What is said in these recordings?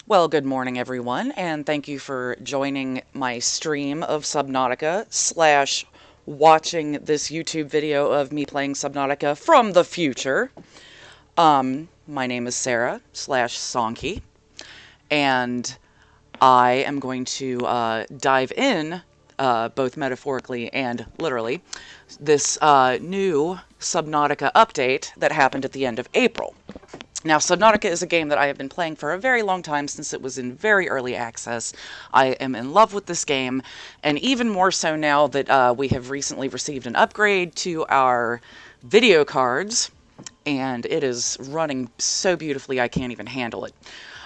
Well, good morning, everyone, and thank you for joining my stream of Subnautica slash watching this YouTube video of me playing Subnautica from the future. My name is Sarah slash Sonky, and I am going to dive in, both metaphorically and literally, this new Subnautica update that happened at the end of April. Now, Subnautica is a game that I have been playing for a very long time, since it was in very early access. I am in love with this game, and even more so now that we have recently received an upgrade to our video cards, and it is running so beautifully I can't even handle it.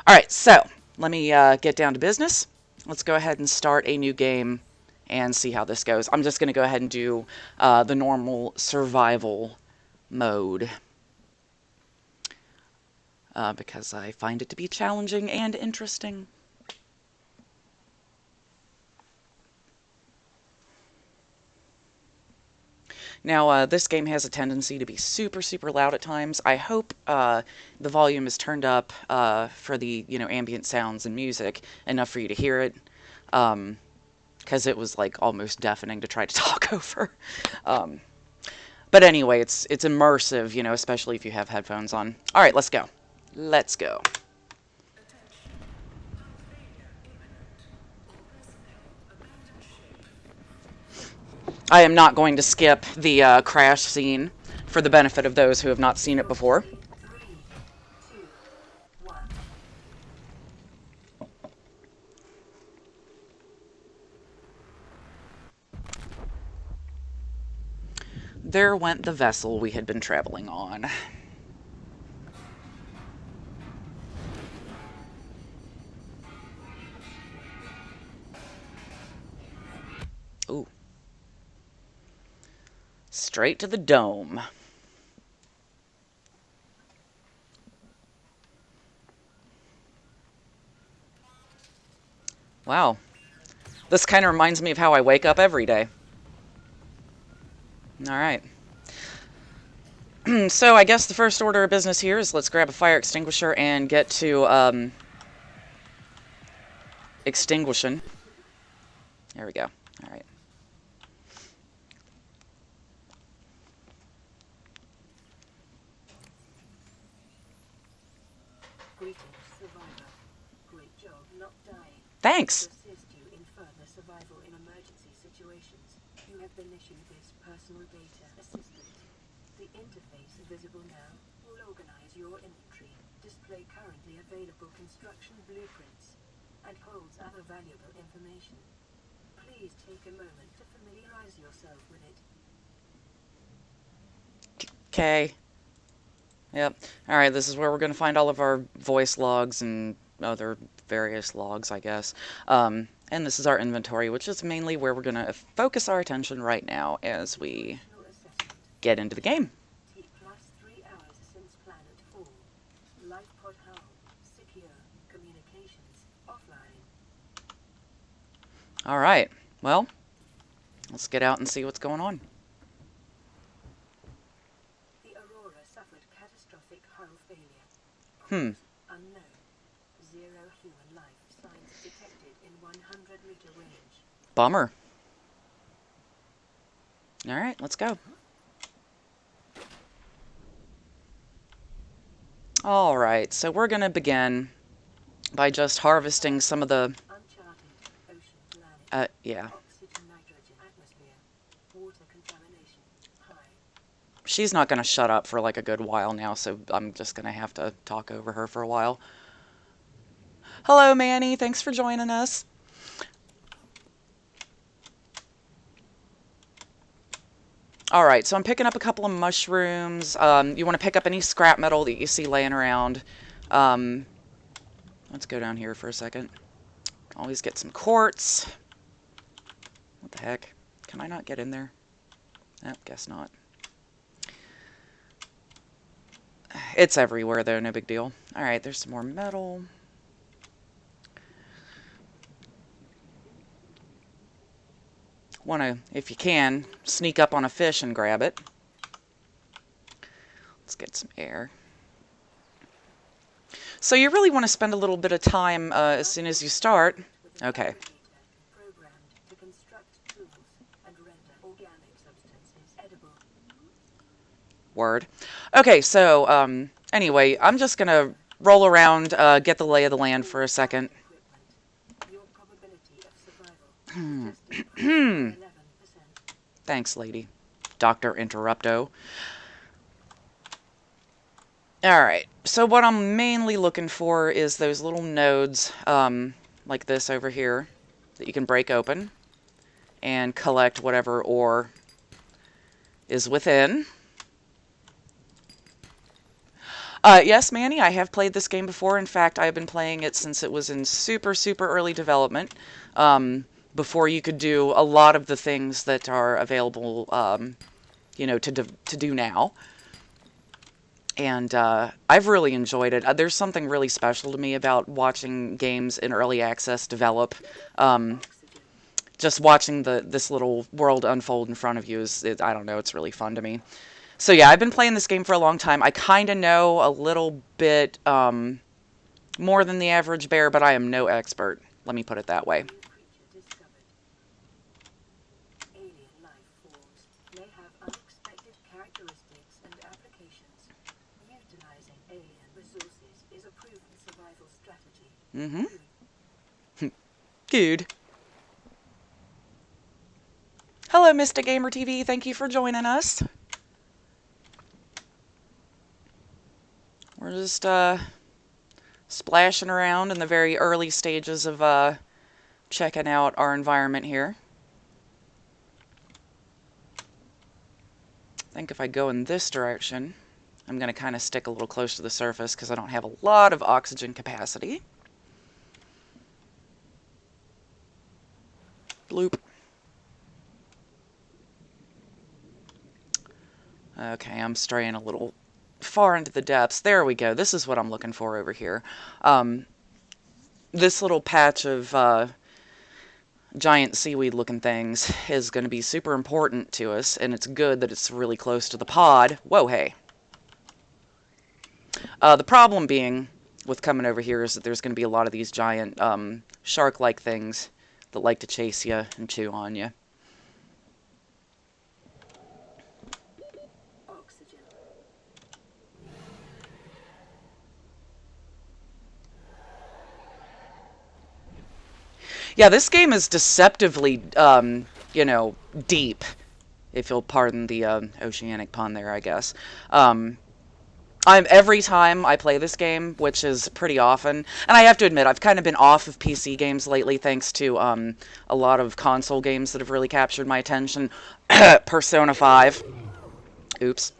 Alright, so let me get down to business. Let's go ahead and start a new game and see how this goes. I'm just going to go ahead and do the normal survival mode. Because I find it to be challenging and interesting. Now, this game has a tendency to be super, super loud at times. I hope the volume is turned up for the, ambient sounds and music enough for you to hear it. Because it was, like, almost deafening to try to talk over. But anyway, it's immersive, especially if you have headphones on. All right, let's go. Let's go. I am not going to skip the crash scene for the benefit of those who have not seen it before. There went the vessel we had been traveling on. Ooh. Straight to the dome. Wow. This kind of reminds me of how I wake up every day. Alright. So I guess the first order of business here is let's grab a fire extinguisher and get to, extinguishing. There we go. Alright. Greetings, survivor. Great job not dying. Thanks. To assist you in further survival in emergency situations, you have been issued this personal data assistant. The interface visible now will organize your inventory, display currently available construction blueprints, and holds other valuable information. Please take a moment to familiarize yourself with it. Okay. Yep. Alright, this is where we're going to find all of our voice logs and other various logs, I guess. And this is our inventory, which is mainly where we're going to focus our attention right now as we get into the game. T plus 3 hours since planet fall. Life pod hull, secure, communications, offline. Alright, well, let's get out and see what's going on. The Aurora suffered catastrophic hull failure. Hmm. Unknown. Zero human life signs detected in 100-meter range. Bummer. Alright, let's go. Alright, so we're going to begin by just harvesting some of the... Uncharted ocean planet. yeah. Oxygen, nitrogen, atmosphere. Water contamination. High. She's not going to shut up for like a good while now, so I'm just going to have to talk over her for a while. Hello, Manny. Thanks for joining us. Alright, so I'm picking up a couple of mushrooms. You want to pick up any scrap metal that you see laying around. Let's go down here for a second. Always get some quartz. What the heck? Can I not get in there? Oh, guess not. It's everywhere, though. No big deal. Alright, there's some more metal. Want to, if you can, sneak up on a fish and grab it. Let's get some air. So you really want to spend a little bit of time as soon as you start. Okay. Programmed to construct tools and render organic substances edible. Word. Okay, so anyway, I'm just going to roll around, get the lay of the land for a second. Your probability of survival is just increased by 11%. Thanks, lady. Dr. Interrupto. Alright, so what I'm mainly looking for is those little nodes, like this over here, that you can break open and collect whatever ore is within. Yes, Manny, I have played this game before. In fact, I've been playing it since it was in super, super early development, before you could do a lot of the things that are available, you know, to do now. And I've really enjoyed it. There's something really special to me about watching games in early access develop. Just watching this little world unfold in front of you I don't know, it's really fun to me. So yeah, I've been playing this game for a long time. I kind of know a little bit more than the average bear, but I am no expert. Let me put it that way. Alien life forms may have unexpected characteristics and applications. Utilizing alien resources is a proven survival strategy. Mm-hmm. Good. Hello, Mr. Gamer TV. Thank you for joining us. We're just splashing around in the very early stages of checking out our environment here. I think if I go in this direction, I'm going to kind of stick a little close to the surface because I don't have a lot of oxygen capacity. Bloop. Okay, I'm straying a little far into the depths. There we go. This is what I'm looking for over here. This little patch of giant seaweed-looking things is going to be super important to us, and it's good that it's really close to the pod. Whoa, hey. The problem being with coming over here is that there's going to be a lot of these giant shark-like things that like to chase you and chew on you. Oxygen. Yeah, this game is deceptively, you know, deep, if you'll pardon the oceanic pun there, I guess. Every time I play this game, which is pretty often, and I have to admit, I've kind of been off of PC games lately thanks to a lot of console games that have really captured my attention. Persona 5. Oops.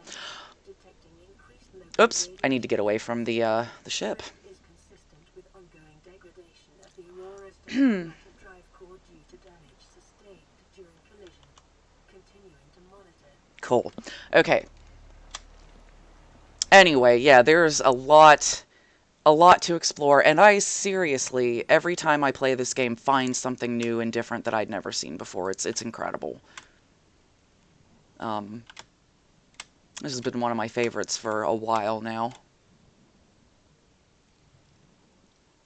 Oops, I need to get away from the ship. Is consistent with ongoing degradation of the Aurora's drive core due to damage sustained during collision. Continuing to monitor. Cool. Okay. Anyway, yeah, there's a lot to explore, and I seriously, every time I play this game, find something new and different that I'd never seen before. It's incredible. This has been one of my favorites for a while now.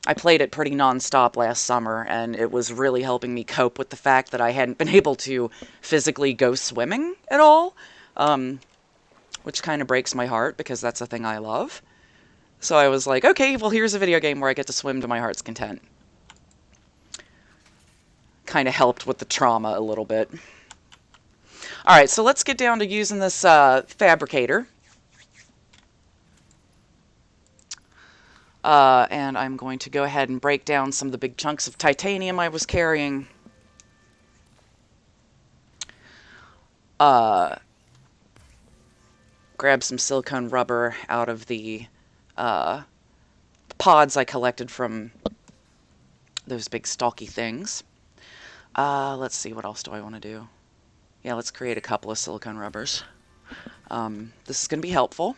I played it pretty non-stop last summer, and it was really helping me cope with the fact that I hadn't been able to physically go swimming at all, which kind of breaks my heart because that's a thing I love. So I was like, okay, well, here's a video game where I get to swim to my heart's content. Kind of helped with the trauma a little bit. Alright, so let's get down to using this fabricator. And I'm going to go ahead and break down some of the big chunks of titanium I was carrying. Grab some silicone rubber out of the pods I collected from those big stalky things. Let's see, what else do I want to do? Yeah, let's create a couple of silicone rubbers. This is going to be helpful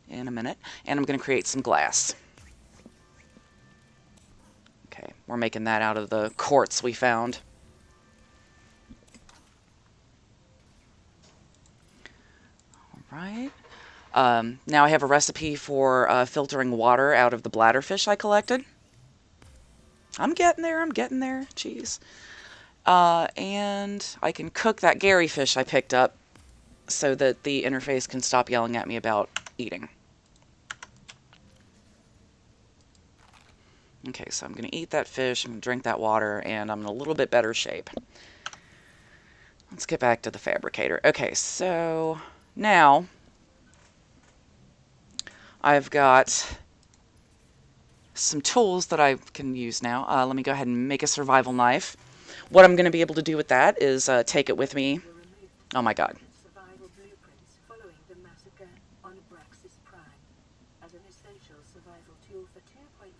in a minute. And I'm going to create some glass. Okay, we're making that out of the quartz we found. Alright. Now I have a recipe for filtering water out of the bladderfish I collected. I'm getting there, I'm getting there. Jeez. And I can cook that Gary fish I picked up so that the interface can stop yelling at me about eating. Okay, so I'm going to eat that fish, I'm going to drink that water, and I'm in a little bit better shape. Let's get back to the fabricator. Okay, so now I've got some tools that I can use now. Let me go ahead and make a survival knife. What I'm going to be able to do with that is take it with me. Oh my god. Survival blueprints following the massacre on Braxis Prime. As an essential survival tool for 2.5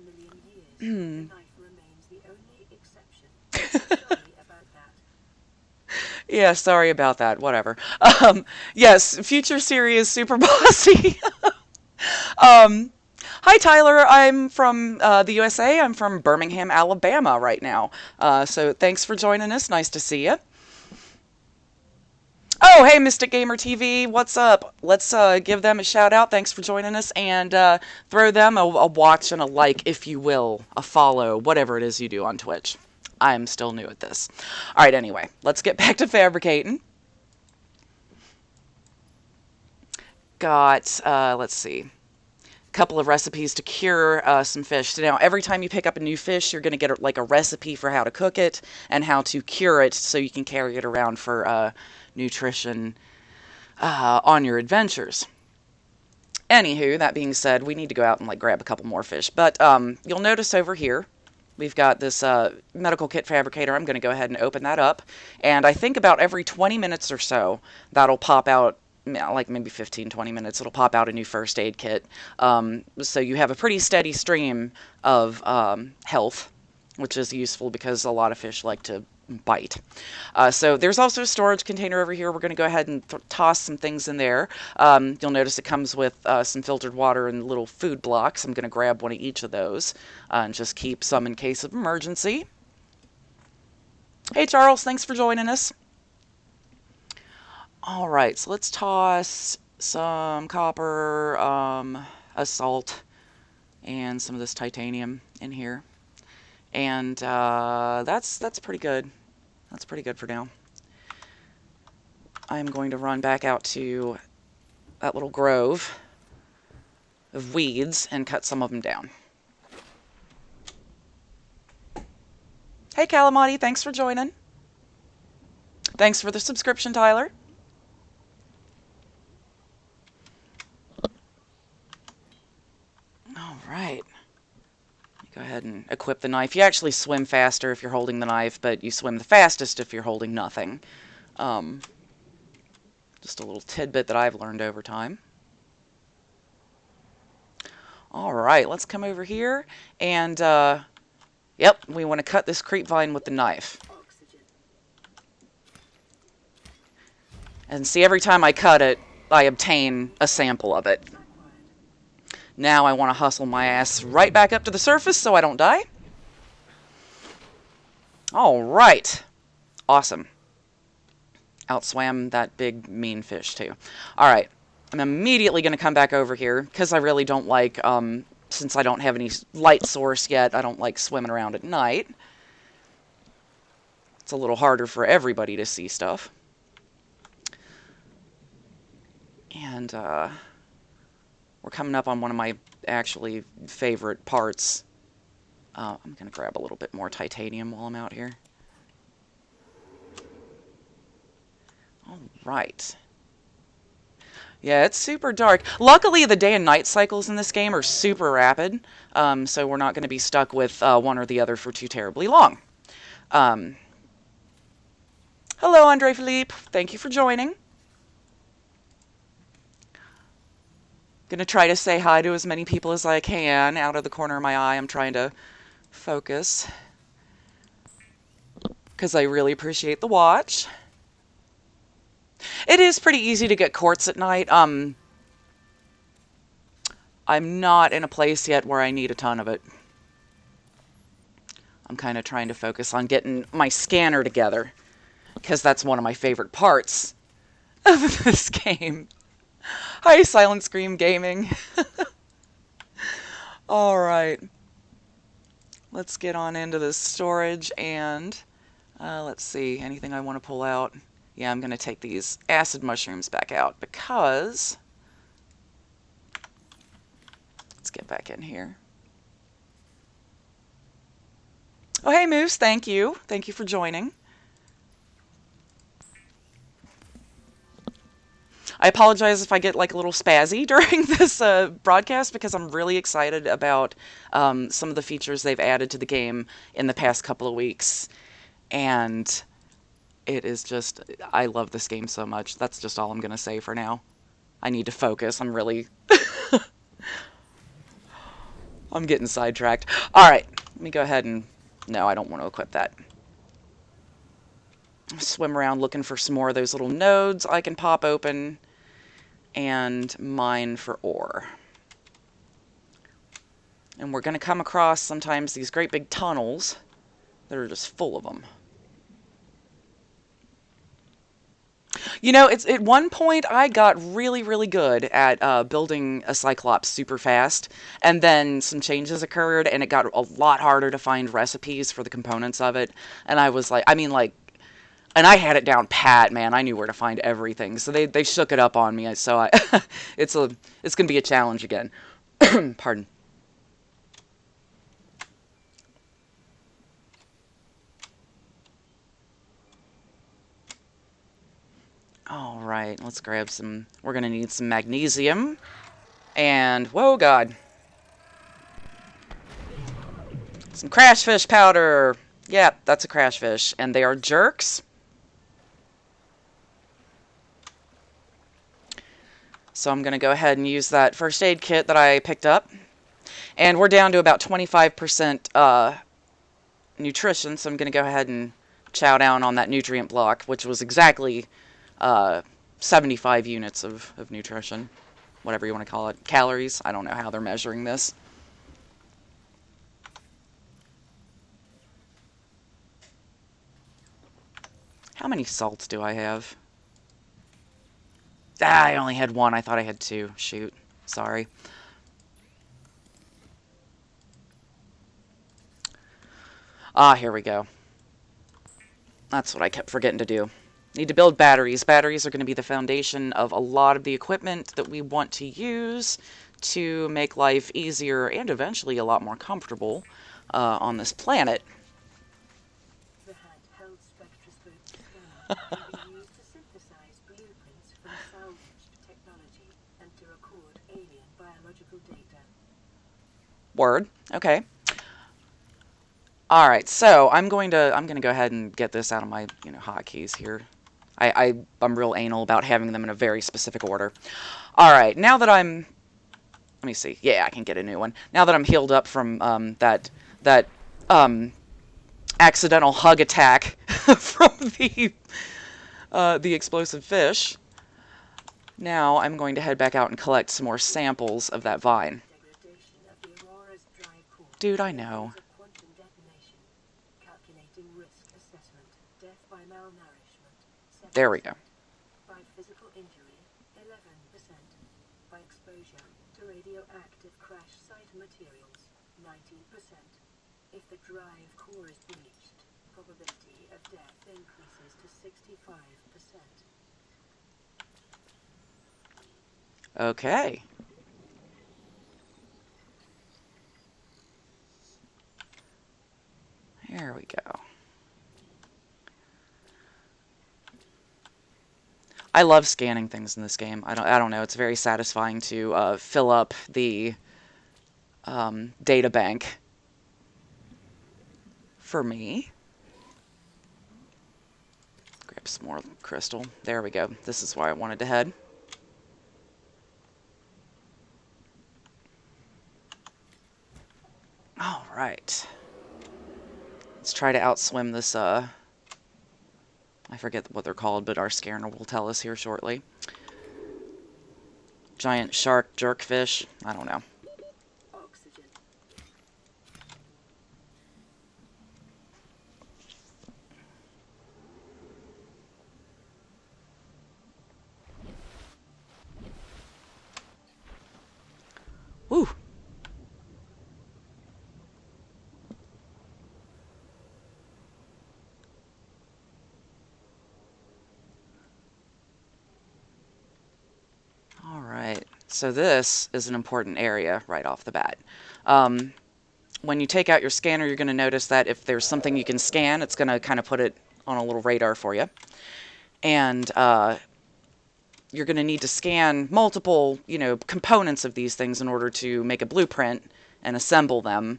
million years, the knife remains the only exception. Sorry about that. Yeah, sorry about that. Whatever. Yes, future Siri is super bossy. Hi, Tyler. I'm from the USA. I'm from Birmingham, Alabama right now. So thanks for joining us. Nice to see you. Oh, hey, Mystic Gamer TV. What's up? Let's give them a shout out. Thanks for joining us. And throw them a watch and a like, if you will, a follow, whatever it is you do on Twitch. I'm still new at this. All right, anyway, let's get back to fabricating. Got, let's see, couple of recipes to cure some fish. So now every time you pick up a new fish, you're going to get like a recipe for how to cook it and how to cure it so you can carry it around for nutrition on your adventures. Anywho, that being said, we need to go out and like grab a couple more fish. But you'll notice over here, we've got this medical kit fabricator. I'm going to go ahead and open that up. And I think about every 20 minutes or so, that'll pop out, like maybe 15, 20 minutes, it'll pop out a new first aid kit. So you have a pretty steady stream of health, which is useful because a lot of fish like to bite. So there's also a storage container over here. We're going to go ahead and toss some things in there. You'll notice it comes with some filtered water and little food blocks. I'm going to grab one of each of those and just keep some in case of emergency. Hey Charles, thanks for joining us. All right, so let's toss some copper, a salt, and some of this titanium in here. And that's pretty good. That's pretty good for now. I'm going to run back out to that little grove of weeds and cut some of them down. Hey Calamati, thanks for joining. Thanks for the subscription, Tyler. All right. Go ahead and equip the knife. You actually swim faster if you're holding the knife, but you swim the fastest if you're holding nothing. Just a little tidbit that I've learned over time. All right, let's come over here and, yep, we want to cut this creep vine with the knife. And see, every time I cut it, I obtain a sample of it. Now I want to hustle my ass right back up to the surface so I don't die. All right. Awesome. Outswam that big mean fish too. All right. I'm immediately going to come back over here because I really don't like, since I don't have any light source yet, I don't like swimming around at night. It's a little harder for everybody to see stuff. And, we're coming up on one of my actually favorite parts. I'm going to grab a little bit more titanium while I'm out here. All right. Yeah, it's super dark. Luckily, the day and night cycles in this game are super rapid, so we're not going to be stuck with one or the other for too terribly long. Hello, Andre Philippe. Thank you for joining. Gonna try to say hi to as many people as I can out of the corner of my eye. I'm trying to focus because I really appreciate the watch. It is pretty easy to get quartz at night. I'm not in a place yet where I need a ton of it. I'm kind of trying to focus on getting my scanner together because that's one of my favorite parts of this game. Hi, Silent Scream Gaming. All right. Let's get on into this storage and let's see. Anything I want to pull out? Yeah, I'm going to take these acid mushrooms back out because... Let's get back in here. Oh, hey, Moose. Thank you. Thank you for joining. I apologize if I get like a little spazzy during this broadcast because I'm really excited about some of the features they've added to the game in the past couple of weeks. And it is just, I love this game so much. That's just all I'm going to say for now. I need to focus. I'm really, I'm getting sidetracked. All right, let me go ahead and, no, I don't want to equip that. Swim around looking for some more of those little nodes I can pop open and mine for ore. And we're going to come across sometimes these great big tunnels that are just full of them. You know, it's at one point I got really, really good at building a Cyclops super fast, and then some changes occurred, and it got a lot harder to find recipes for the components of it. And I was like, I mean, like, and I had it down pat, man. I knew where to find everything. So they shook it up on me. So I, it's gonna be a challenge again. Pardon. All right, let's grab some. We're gonna need some magnesium, and whoa, God, some crash fish powder. Yeah, that's a crash fish, and they are jerks. So I'm gonna go ahead and use that first aid kit that I picked up, and we're down to about 25% nutrition. So I'm gonna go ahead and chow down on that nutrient block, which was exactly 75 units of nutrition, whatever you want to call it. Calories. I don't know how they're measuring this. How many salts do I have? Ah, I only had one. I thought I had two. Shoot. Sorry. Ah, here we go. That's what I kept forgetting to do. Need to build batteries. Batteries are going to be the foundation of a lot of the equipment that we want to use to make life easier and eventually a lot more comfortable on this planet. The handheld spectroscope scanner can be used to synthesize blueprints from salvaged technology and to record alien biological data. Word. Okay. All right. So I'm going to go ahead and get this out of my hotkeys here. I'm real anal about having them in a very specific order. All right. Now that I'm let me see. Yeah, I can get a new one. Now that I'm healed up from that accidental hug attack from the explosive fish, now I'm going to head back out and collect some more samples of that vine. Degradation of the Aurora's dry core. Dude, I know. Quantum detonation. Calculating risk assessment. Death by malnourishment. 7%. There we go. By physical injury. 11%. By exposure to radioactive crash site materials. 19%. If the drive core is breached, probability of death increases to 65%. Okay. There we go. I love scanning things in this game. I don't know. It's very satisfying to fill up the data bank for me. Grab some more crystal. There we go. This is where I wanted to head. All right. Let's try to outswim this, I forget what they're called, but our scanner will tell us here shortly. Giant shark jerkfish. I don't know. Oxygen. So this is an important area right off the bat. When you take out your scanner, you're going to notice that if there's something you can scan, it's going to kind of put it on a little radar for you. And you're going to need to scan multiple, components of these things in order to make a blueprint and assemble them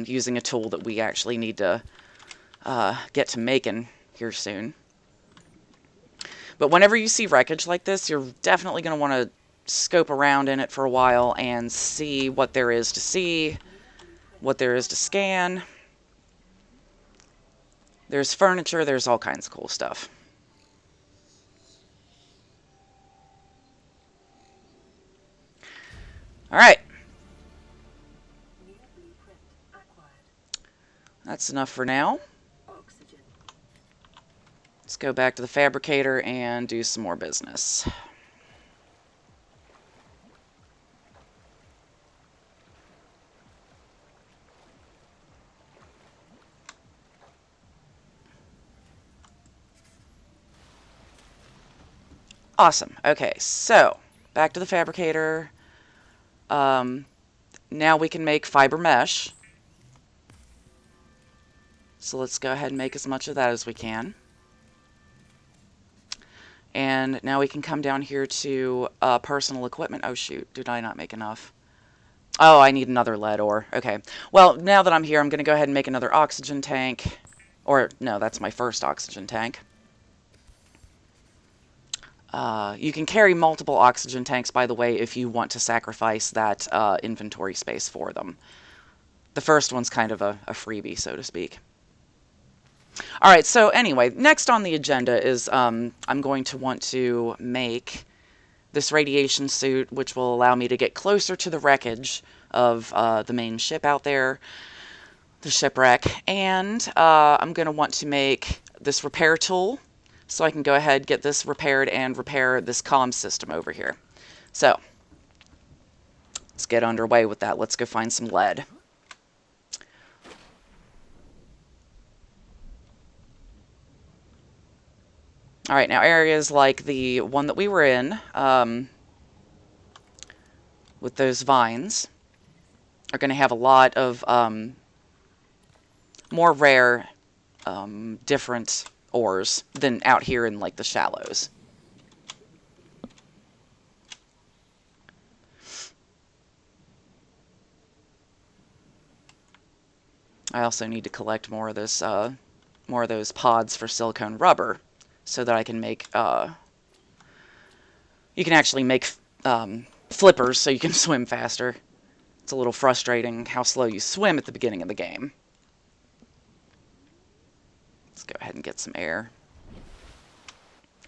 using a tool that we actually need to get to making here soon. But whenever you see wreckage like this, you're definitely going to want to scope around in it for a while and see what there is to see, what there is to scan. There's furniture, there's all kinds of cool stuff. Alright. That's enough for now. Let's go back to the fabricator and do some more business. Awesome. Okay, so back to the fabricator. Now we can make fiber mesh. So let's go ahead and make as much of that as we can. And now we can come down here to personal equipment. Oh shoot, did I not make enough? Oh, I need another lead ore. Okay. Well, now that I'm here, I'm going to go ahead and make another oxygen tank. Or, no, that's my first oxygen tank. You can carry multiple oxygen tanks, by the way, if you want to sacrifice that inventory space for them. The first one's kind of a freebie, so to speak. Alright, so anyway, next on the agenda is I'm going to want to make this radiation suit, which will allow me to get closer to the wreckage of the main ship out there, the shipwreck. And I'm going to want to make this repair tool, so I can go ahead, get this repaired, and repair this comm system over here. So, let's get underway with that. Let's go find some lead. Alright, now areas like the one that we were in, with those vines, are going to have a lot of more rare, different ores than out here in like the shallows. I also need to collect more of this, more of those pods for silicone rubber, so that I can make. You can actually make flippers so you can swim faster. It's a little frustrating how slow you swim at the beginning of the game. Let's go ahead and get some air.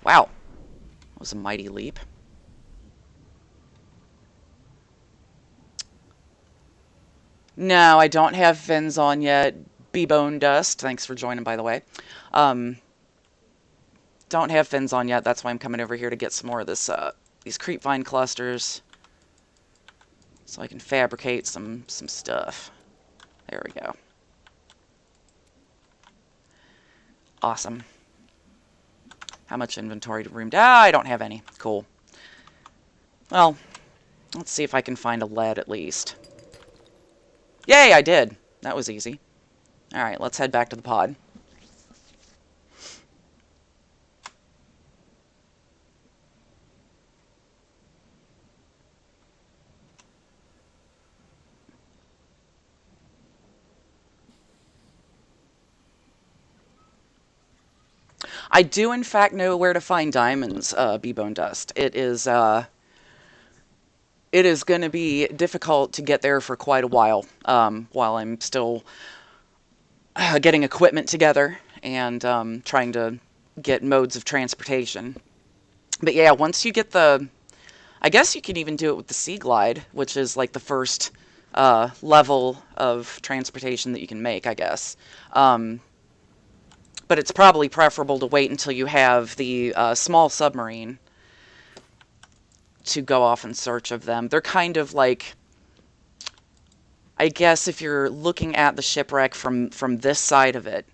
Wow. That was a mighty leap. No, I don't have fins on yet. B-bone dust. Thanks for joining, by the way. Don't have fins on yet. That's why I'm coming over here to get some more of this, these creepvine clusters, so I can fabricate some stuff. There we go. Awesome. How much inventory room? I don't have any. Cool. Well, let's see if I can find a lead at least. Yay, I did. That was easy. Alright, let's head back to the pod. I do, in fact, know where to find diamonds, B-bone dust. It is going to be difficult to get there for quite a while I'm still getting equipment together and trying to get modes of transportation. But yeah, once you get the... I guess you can even do it with the Sea Glide, which is like the first level of transportation that you can make, I guess. But it's probably preferable to wait until you have the small submarine to go off in search of them. They're kind of like... I guess if you're looking at the shipwreck from this side of it,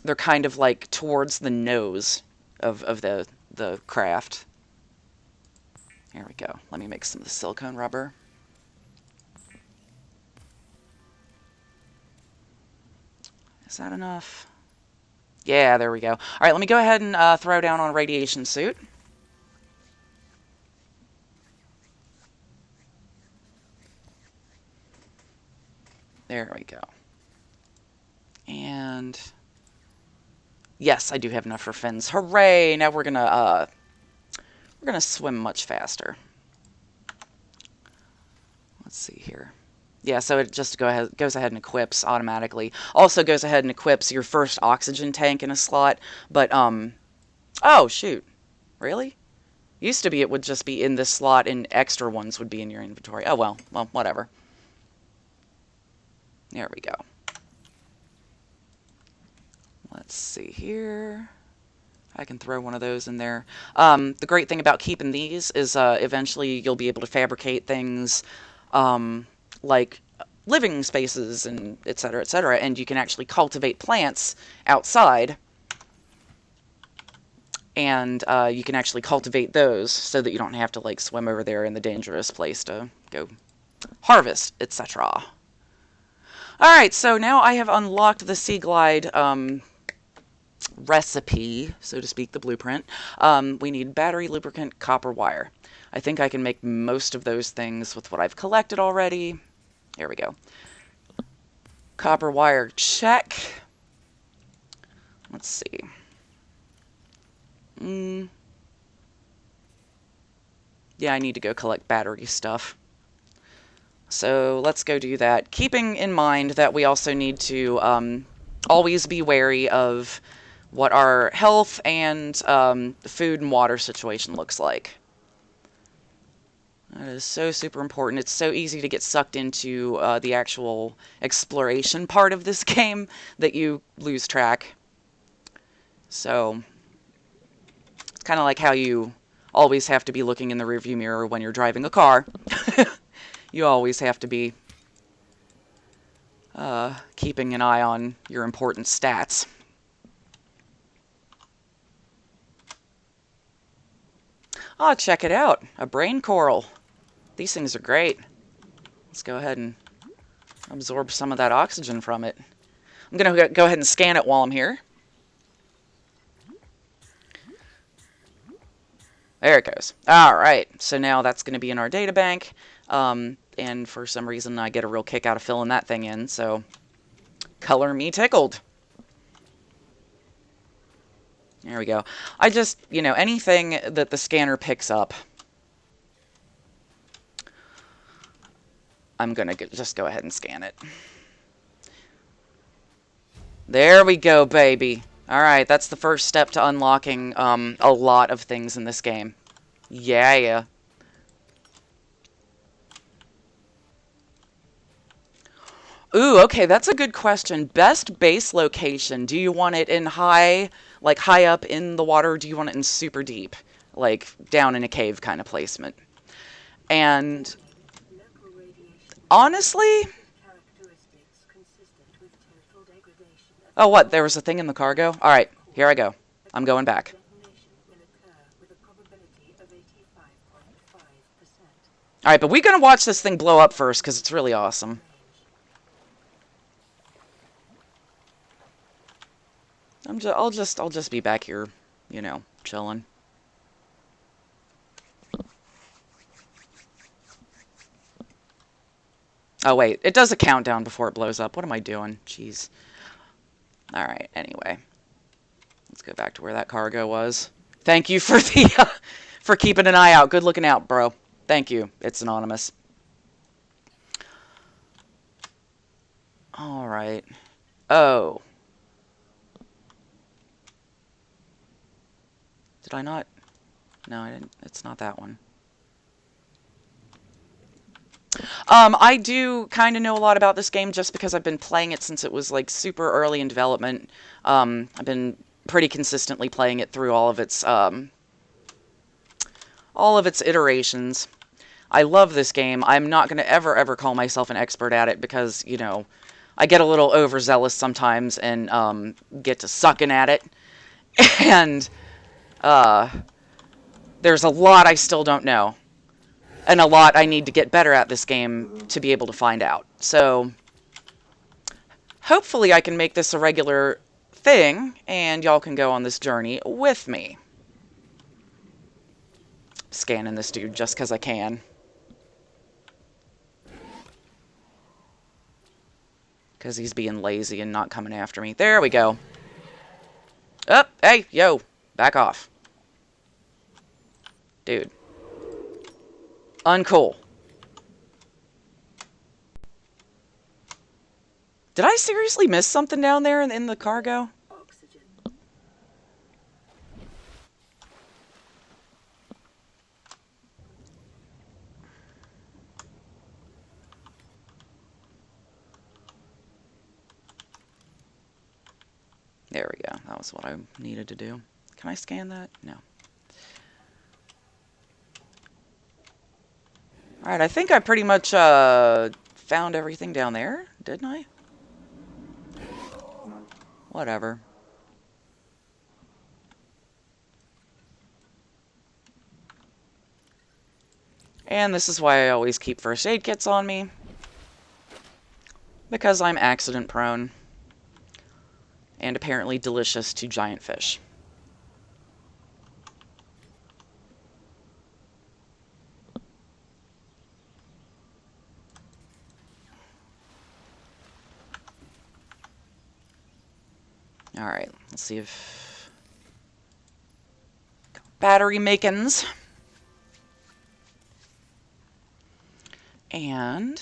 they're kind of like towards the nose of the craft. Here we go. Let me make some of the silicone rubber. Is that enough? Yeah, there we go. All right, let me go ahead and throw down on a radiation suit. There we go. And yes, I do have enough for fins. Hooray! Now we're gonna swim much faster. Let's see here. Yeah, so it just goes ahead and equips automatically. Also goes ahead and equips your first oxygen tank in a slot. But oh shoot, really? Used to be it would just be in this slot, and extra ones would be in your inventory. Oh well, whatever. There we go. Let's see here. I can throw one of those in there. The great thing about keeping these is eventually you'll be able to fabricate things like living spaces and et cetera, and you can actually cultivate plants outside, and you can actually cultivate those so that you don't have to like swim over there in the dangerous place to go harvest, etc. Alright, so now I have unlocked the Sea Glide recipe, so to speak, the blueprint. We need battery, lubricant, copper wire. I think I can make most of those things with what I've collected already. There we go. Copper wire, check. Let's see. Yeah, I need to go collect battery stuff. So let's go do that. Keeping in mind that we also need to always be wary of what our health and food and water situation looks like. That is so super important. It's so easy to get sucked into the actual exploration part of this game that you lose track. So it's kind of like how you always have to be looking in the rearview mirror when you're driving a car. You always have to be keeping an eye on your important stats. Oh, check it out. A brain coral. These things are great. Let's go ahead and absorb some of that oxygen from it. I'm going to go ahead and scan it while I'm here. There it goes. All right. So now that's going to be in our data bank. And for some reason, I get a real kick out of filling that thing in. So, color me tickled. There we go. I just, anything that the scanner picks up, I'm going to just go ahead and scan it. There we go, baby. Alright, that's the first step to unlocking a lot of things in this game. Yeah. Ooh, okay, that's a good question. Best base location. Do you want it in high up in the water, or do you want it in super deep? Like, down in a cave kind of placement? And honestly... Oh, what? There was a thing in the cargo? Alright, here I go. I'm going back. Alright, but we're going to watch this thing blow up first, because it's really awesome. I'll just be back here, chilling. Oh, wait. It does a countdown before it blows up. What am I doing? Jeez. Alright, anyway. Let's go back to where that cargo was. Thank you for the for keeping an eye out. Good looking out, bro. Thank you. It's anonymous. Alright. Oh. Did I not? No, I didn't. It's not that one. I do kind of know a lot about this game just because I've been playing it since it was like super early in development. I've been pretty consistently playing it through all of its iterations. I love this game. I'm not going to ever call myself an expert at it because, I get a little overzealous sometimes and get to sucking at it. And there's a lot I still don't know. and a lot I need to get better at this game to be able to find out. So hopefully I can make this a regular thing, and y'all can go on this journey with me. Scanning this dude just because I can. Because he's being lazy and not coming after me. There we go. Up, hey, yo, back off. Dude. Uncool. Did I seriously miss something down there in the cargo? Oxygen. There we go. That was what I needed to do. Can I scan that? No. Alright, I think I pretty much found everything down there, didn't I? Whatever. And this is why I always keep first aid kits on me. Because I'm accident prone. And apparently delicious to giant fish. Alright, let's see if... battery makins. And...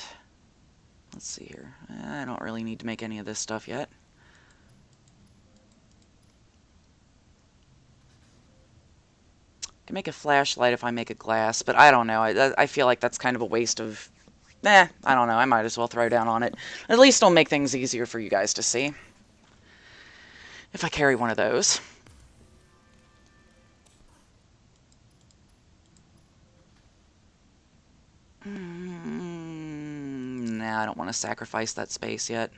let's see here. I don't really need to make any of this stuff yet. I can make a flashlight if I make a glass, but I don't know. I feel like that's kind of a waste of... I don't know. I might as well throw down on it. At least it'll make things easier for you guys to see. If I carry one of those. Nah, I don't want to sacrifice that space yet.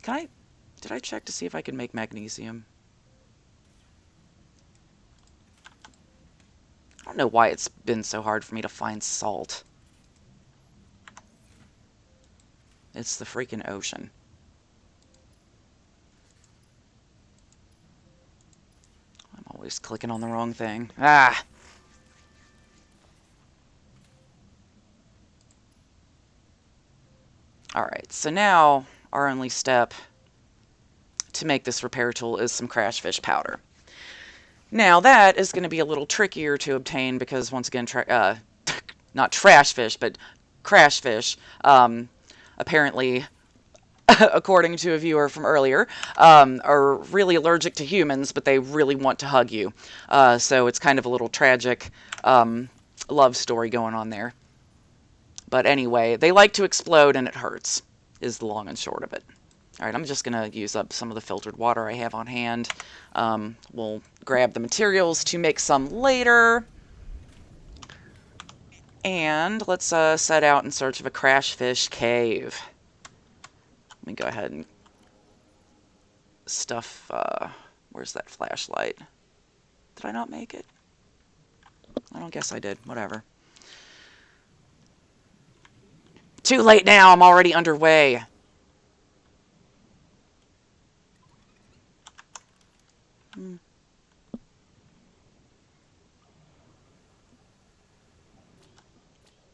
Can I... did I check to see if I can make magnesium? I don't know why it's been so hard for me to find salt. It's the freaking ocean. I'm always clicking on the wrong thing. Ah! Alright, so now our only step to make this repair tool is some crash-fish powder. Now that is going to be a little trickier to obtain because, once again, not trash fish, but crash fish, apparently, according to a viewer from earlier, are really allergic to humans, but they really want to hug you. So it's kind of a little tragic love story going on there. But anyway, they like to explode and it hurts, is the long and short of it. Alright, I'm just going to use up some of the filtered water I have on hand. We'll grab the materials to make some later. And let's set out in search of a crash fish cave. Let me go ahead and stuff... where's that flashlight? Did I not make it? I don't guess I did. Whatever. Too late now. I'm already underway.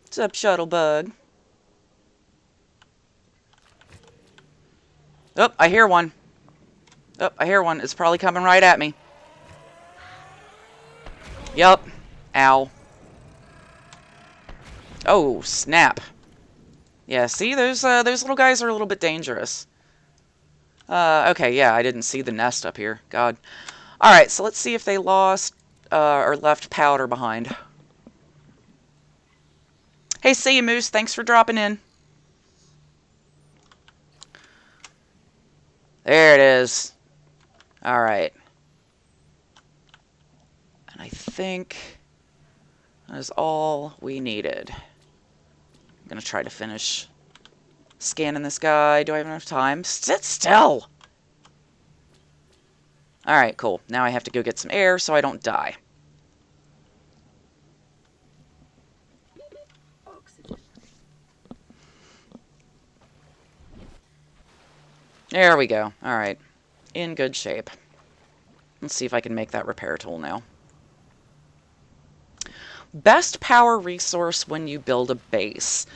What's up, Shuttlebug? Oh, I hear one. Oh, I hear one. It's probably coming right at me. Yup. Ow. Oh, snap. Yeah, see, those little guys are a little bit dangerous. Okay, yeah, I didn't see the nest up here. God. Alright, so let's see if they lost, or left powder behind. Hey, see you, Moose. Thanks for dropping in. There it is. Alright. And I think that is all we needed. I'm going to try to finish scanning this guy. Do I have enough time? Sit still! Alright, cool. Now I have to go get some air so I don't die. accident. There we go. Alright. In good shape. Let's see if I can make that repair tool now. Best power resource when you build a base.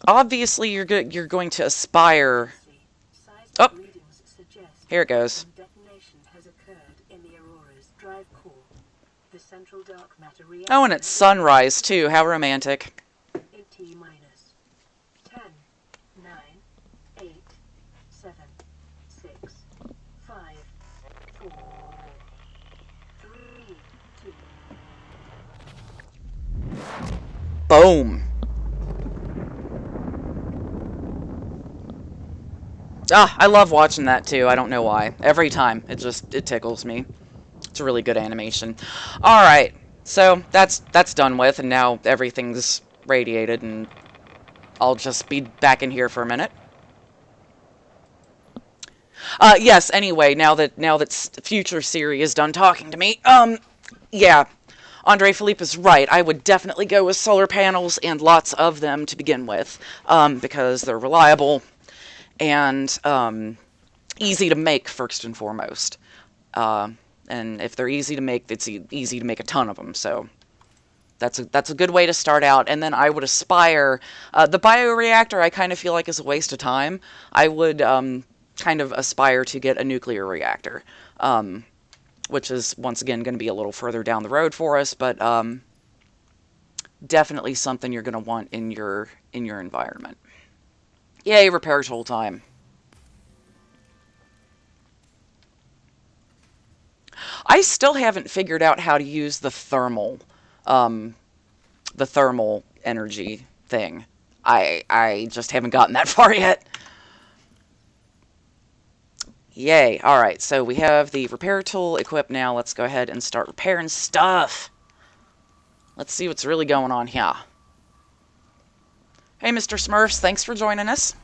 Obviously, you're going to aspire... Oh! Here it goes. Oh, and it's sunrise, too. How romantic. 10, 9, 8, 7, 6, 5, 4, 3, 2. Boom. Ah, I love watching that too. I don't know why. Every time. It tickles me. It's a really good animation. Alright. So, that's done with, and now everything's radiated, and I'll just be back in here for a minute. Yes, anyway, now that future Siri is done talking to me, yeah. Andre Philippe is right. I would definitely go with solar panels, and lots of them to begin with, because they're reliable and easy to make, first and foremost. And if they're easy to make, it's easy to make a ton of them. So that's a good way to start out. And then I would aspire. The bioreactor I kind of feel like is a waste of time. I would kind of aspire to get a nuclear reactor, which is once again going to be a little further down the road for us, but definitely something you're going to want in your environment. Yay, repair tool time. I still haven't figured out how to use the thermal energy thing. I just haven't gotten that far yet. Yay. Alright, so we have the repair tool equipped now. Let's go ahead and start repairing stuff. Let's see what's really going on here. Hey, Mr. Smurfs, thanks for joining us.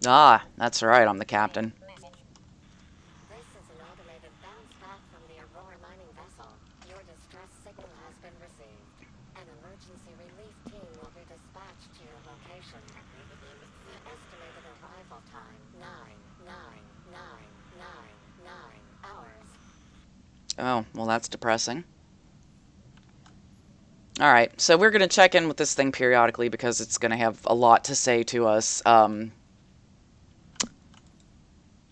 Ah, that's right, I'm the captain. This is an automated bounce back from the Aurora mining vessel. Your distress signal has been received. An emergency relief team will be dispatched to your location. Estimated arrival time, 99999 hours. Oh, well, that's depressing. Alright, so we're going to check in with this thing periodically because it's going to have a lot to say to us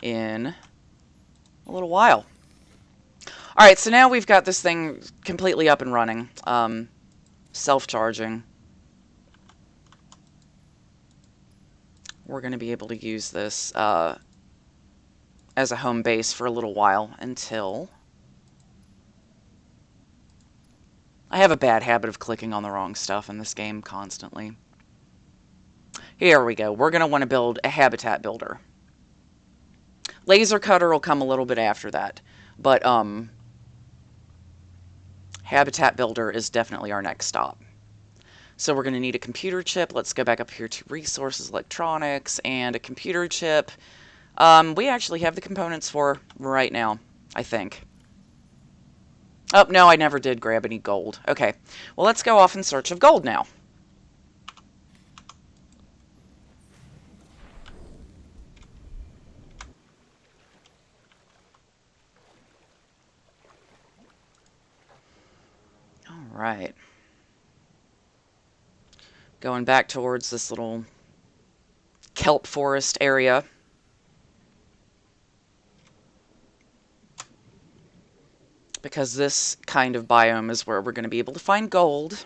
in a little while. Alright, so now we've got this thing completely up and running. Self-charging. We're going to be able to use this as a home base for a little while until... I have a bad habit of clicking on the wrong stuff in this game constantly. Here we go. We're going to want to build a habitat builder. Laser cutter will come a little bit after that. But habitat builder is definitely our next stop. So we're going to need a computer chip. Let's go back up here to resources, electronics, and a computer chip. We actually have the components for right now, I think. Oh, no, I never did grab any gold. Okay, well, let's go off in search of gold now. All right. Going back towards this little kelp forest area. Because this kind of biome is where we're going to be able to find gold.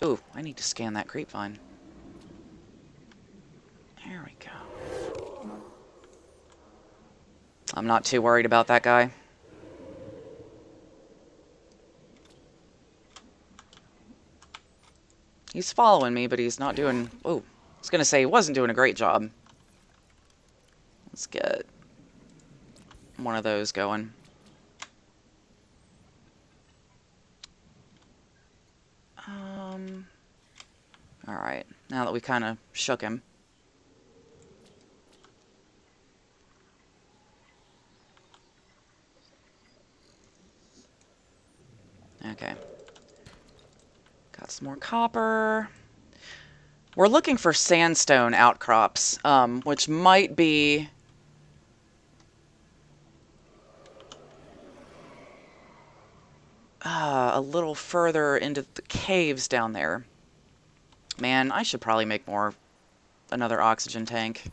Ooh, I need to scan that grapevine. There we go. I'm not too worried about that guy. He's following me, but he's not doing... Oh, I was going to say he wasn't doing a great job. Let's get one of those going. Alright, now that we kind of shook him. Okay. Got some more copper. We're looking for sandstone outcrops, which might be a little further into the caves down there. Man, I should probably make another oxygen tank.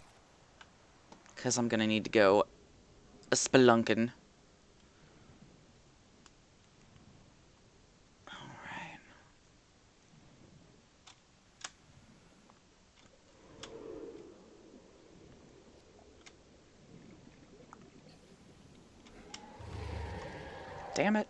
Because I'm going to need to go a spelunking. Alright. Damn it.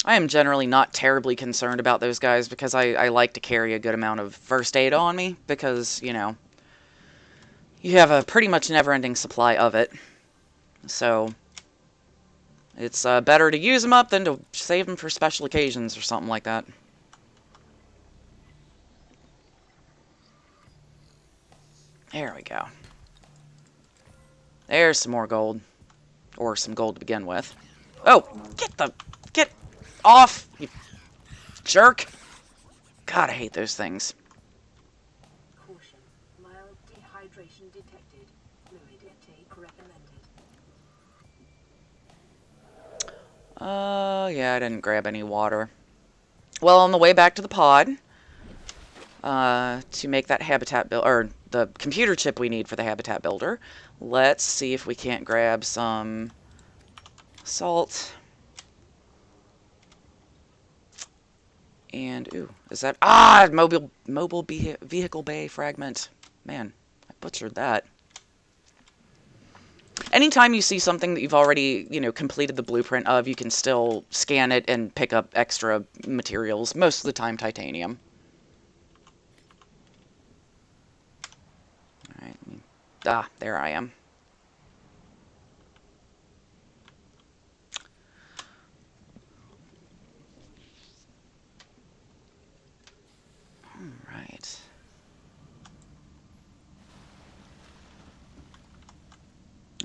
I am generally not terribly concerned about those guys because I like to carry a good amount of first aid on me because, you know, you have a pretty much never-ending supply of it. So, it's better to use them up than to save them for special occasions or something like that. There we go. There's some more gold. Or some gold to begin with. Oh! Get off, you jerk! God, I hate those things. Caution. Mild dehydration detected. Fluid intake recommended. Yeah, I didn't grab any water. Well, on the way back to the pod, to make that habitat build, or the computer chip we need for the habitat builder, let's see if we can't grab some salt. And, ooh, is that... Ah! Mobile vehicle bay fragment. Man, I butchered that. Anytime you see something that you've already, you know, completed the blueprint of, you can still scan it and pick up extra materials. Most of the time, titanium. Alright. Ah, there I am. Alright.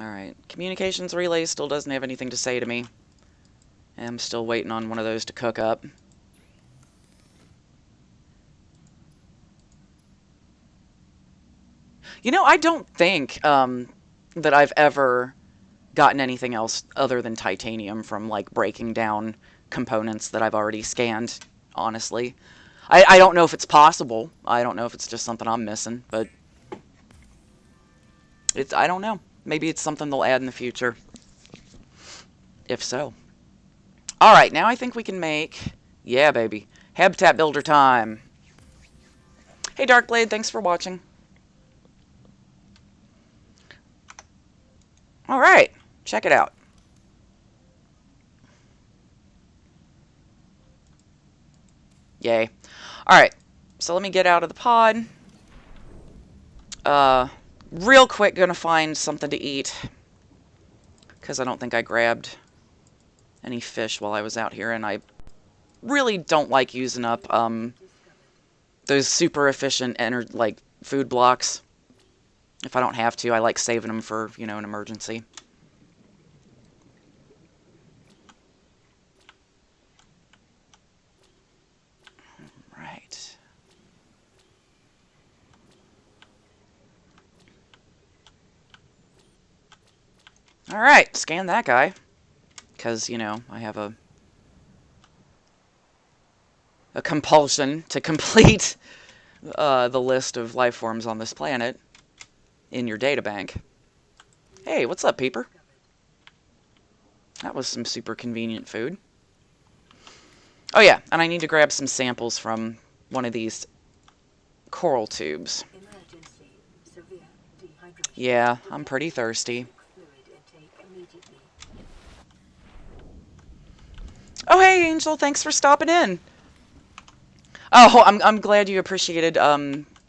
Alright. Communications relay still doesn't have anything to say to me. I'm still waiting on one of those to cook up. You know, I don't think that I've ever gotten anything else other than titanium from, like, breaking down components that I've already scanned, honestly. I don't know if it's possible. I don't know if it's just something I'm missing, but I don't know. Maybe it's something they'll add in the future. If so. Alright, now I think we can make... Yeah, baby. Habitat builder time. Hey, Darkblade, thanks for watching. Alright, check it out. Yay. Alright, so let me get out of the pod. Real quick, gonna find something to eat. Because I don't think I grabbed any fish while I was out here, and I really don't like using up those super efficient like food blocks. If I don't have to, I like saving them for, you know, an emergency. Right. Alright, scan that guy. Because, you know, I have a compulsion to complete the list of life forms on this planet in your databank. Hey, what's up, Peeper? That was some super convenient food. Oh yeah, and I need to grab some samples from one of these coral tubes. Yeah, I'm pretty thirsty. Oh hey, Angel, thanks for stopping in. Oh, I'm glad you appreciated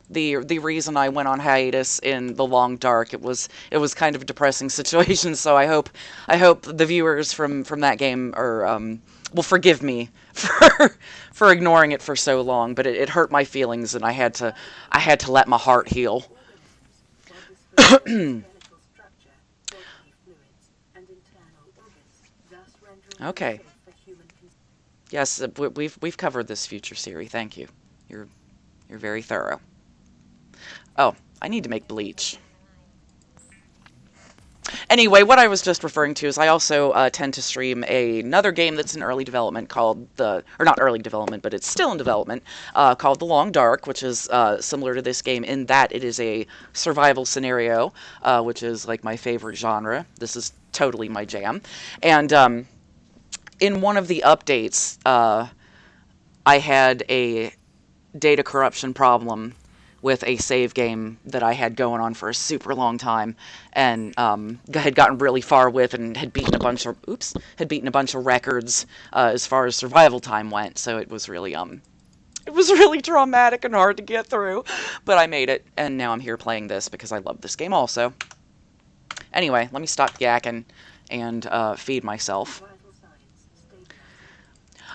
the reason I went on hiatus in The Long Dark. It was kind of a depressing situation, so I hope the viewers from that game are will forgive me for ignoring it for so long. But it hurt my feelings, and I had to let my heart heal. Organisms, while disposing of the skeletal structure, bodily fluids, and internal organs, thus rendering them Okay. safe for human consumption. Yes, we've covered this future Siri. Thank you. You're you're very thorough. Oh, I need to make bleach. Anyway, what I was just referring to is I also tend to stream another game that's in early development called or not early development, but it's still in development, called The Long Dark, which is similar to this game in that it is a survival scenario, which is like my favorite genre. This is totally my jam. And in one of the updates, I had a data corruption problem with a save game that I had going on for a super long time, and had gotten really far with, and had beaten a bunch of records as far as survival time went. So it was really traumatic and hard to get through, but I made it, and now I'm here playing this because I love this game also. Anyway, let me stop yakking and feed myself. Vital signs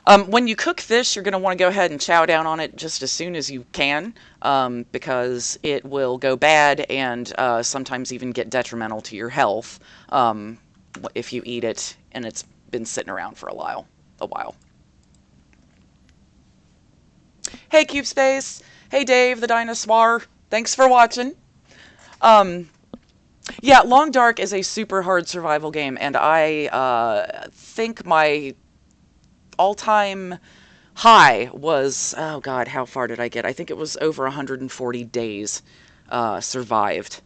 stabilizing. When you cook fish, you're going to want to go ahead and chow down on it just as soon as you can, because it will go bad and sometimes even get detrimental to your health if you eat it and it's been sitting around for a while. Hey, Cube Space. Hey, Dave, the dinosaur. Thanks for watching. Um, yeah, Long Dark is a super hard survival game, and I think my all-time high was, oh God, how far did I get? I think it was over 140 days survived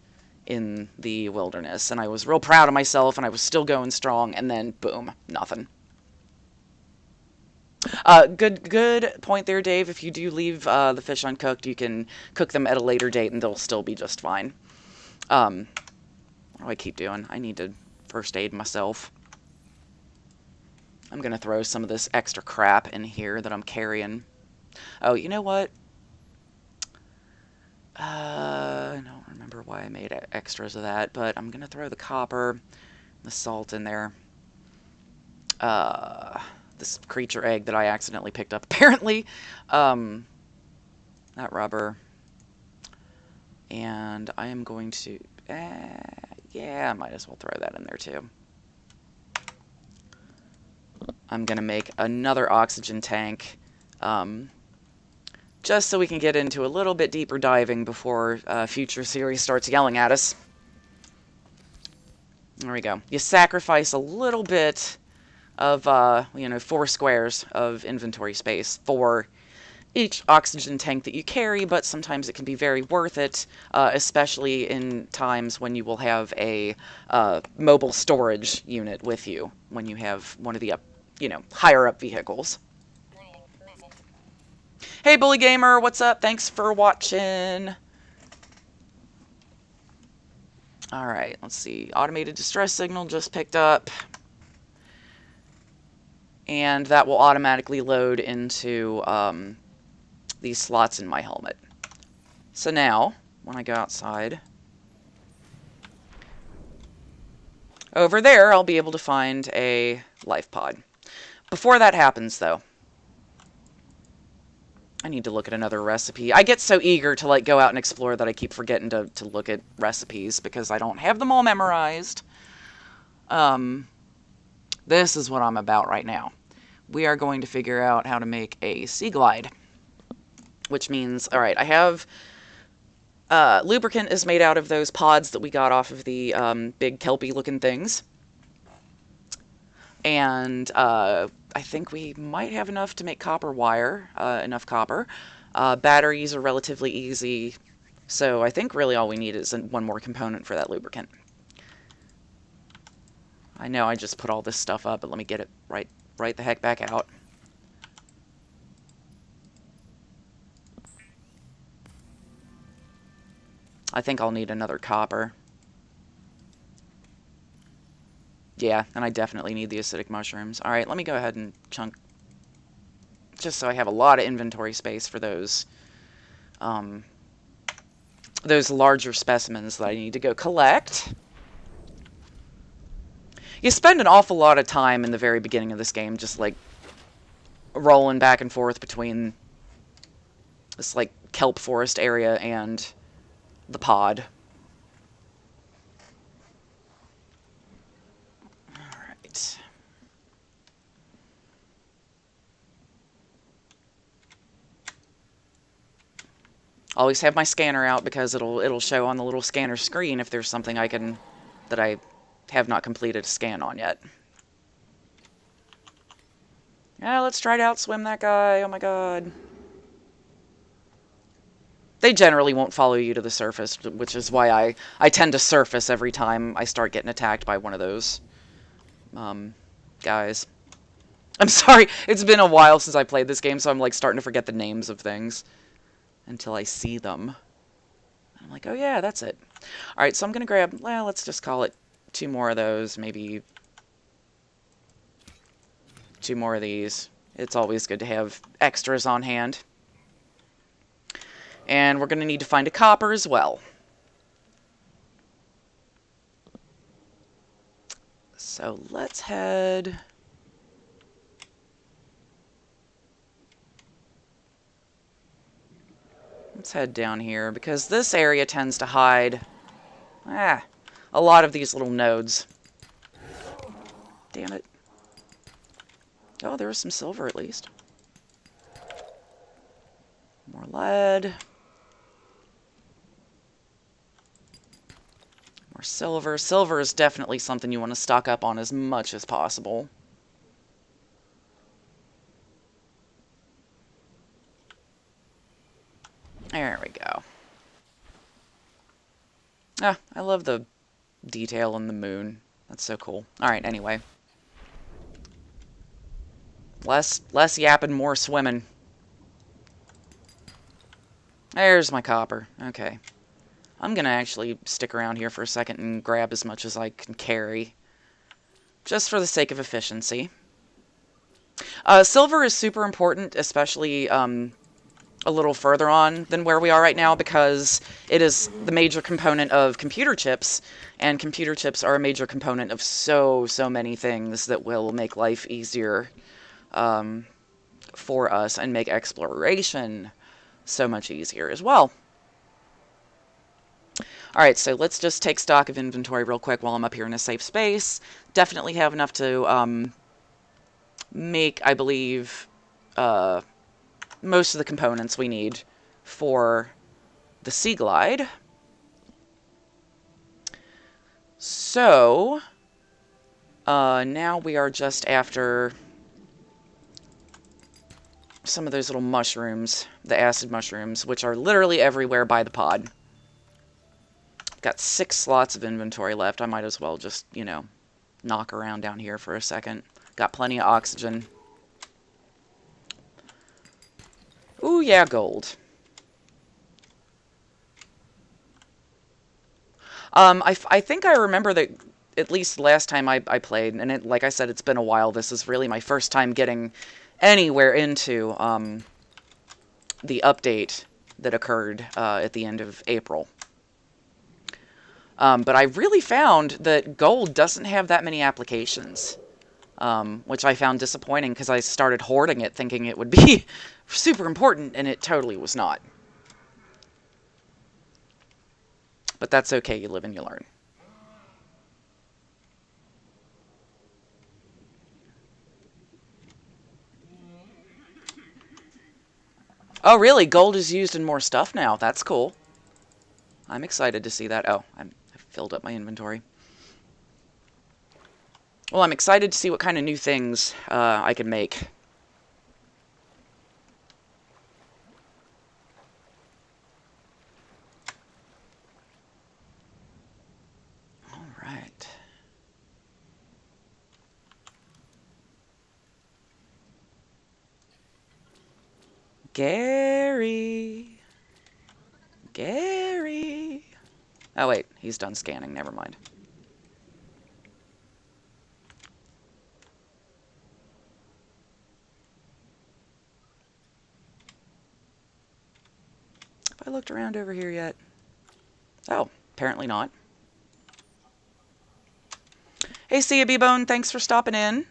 in the wilderness, and I was real proud of myself, and I was still going strong, and then boom, nothing. Good point there, Dave. If you do leave the fish uncooked, you can cook them at a later date, and they'll still be just fine. What do I keep doing? I need to first aid myself. I'm gonna throw some of this extra crap in here that I'm carrying. Oh, you know what? I don't remember why I made extras of that, but I'm gonna throw the copper, the salt in there. This creature egg that I accidentally picked up, apparently. That rubber. And I am going to... yeah, I might as well throw that in there, too. I'm going to make another oxygen tank, just so we can get into a little bit deeper diving before future series starts yelling at us. There we go. You sacrifice a little bit of, 4 squares of inventory space for each oxygen tank that you carry, but sometimes it can be very worth it, especially in times when you will have a mobile storage unit with you when you have one of the higher up vehicles. Hey, Bully Gamer, what's up? Thanks for watching. All right, let's see. Automated distress signal just picked up. And that will automatically load into these slots in my helmet. So now, when I go outside, over there, I'll be able to find a life pod. Before that happens, though, I need to look at another recipe. I get so eager to go out and explore that I keep forgetting to look at recipes because I don't have them all memorized. This is what I'm about right now. We are going to figure out how to make a sea glide, which means, all right, I have lubricant is made out of those pods that we got off of the big kelpie-looking things. And I think we might have enough to make copper wire, enough copper. Batteries are relatively easy, so I think really all we need is one more component for that lubricant. I know I just put all this stuff up, but let me get it right the heck back out. I think I'll need another copper. Yeah, and I definitely need the acidic mushrooms. Alright, let me go ahead and chunk just so I have a lot of inventory space for those larger specimens that I need to go collect. You spend an awful lot of time in the very beginning of this game just, like, rolling back and forth between this, like, kelp forest area and the pod. Alright. Always have my scanner out because it'll show on the little scanner screen if there's something that I have not completed a scan on yet. Yeah, let's try to outswim that guy. Oh my god. They generally won't follow you to the surface, which is why I tend to surface every time I start getting attacked by one of those guys. I'm sorry, it's been a while since I played this game, so I'm like starting to forget the names of things until I see them. I'm like, oh yeah, that's it. Alright, so I'm gonna grab, well, let's just call it 2 more of those, maybe 2 more of these. It's always good to have extras on hand. And we're gonna need to find a copper as well. So let's head... Let's head down here, because this area tends to hide a lot of these little nodes. Damn it. Oh, there was some silver at least. More lead. More silver. Silver is definitely something you want to stock up on as much as possible. There we go. Ah, I love the detail in the moon. That's so cool. Alright, anyway. Less yapping, more swimming. There's my copper. Okay. I'm gonna actually stick around here for a second and grab as much as I can carry. Just for the sake of efficiency. Silver is super important, especially a little further on than where we are right now, because it is the major component of computer chips, and computer chips are a major component of so many things that will make life easier for us and make exploration so much easier as well. Alright, so let's just take stock of inventory real quick while I'm up here in a safe space. Definitely have enough to make, I believe, most of the components we need for the Sea Glide. So, now we are just after some of those little mushrooms, the acid mushrooms, which are literally everywhere by the pod. Got 6 slots of inventory left. I might as well just, you know, knock around down here for a second. Got plenty of oxygen. Ooh, yeah, gold. I think I remember that at least last time I played, and like I said, it's been a while. This is really my first time getting anywhere into the update that occurred at the end of April. But I really found that gold doesn't have that many applications, which I found disappointing because I started hoarding it thinking it would be super important, and it totally was not. But that's okay, you live and you learn. Oh, really? Gold is used in more stuff now. That's cool. I'm excited to see that. Oh, I've filled up my inventory. Well, I'm excited to see what kind of new things I can make. All right. Gary. Gary. Oh, wait. He's done scanning. Never mind. Have I looked around over here yet? Oh, apparently not. Hey, see ya, B-Bone. Thanks for stopping in.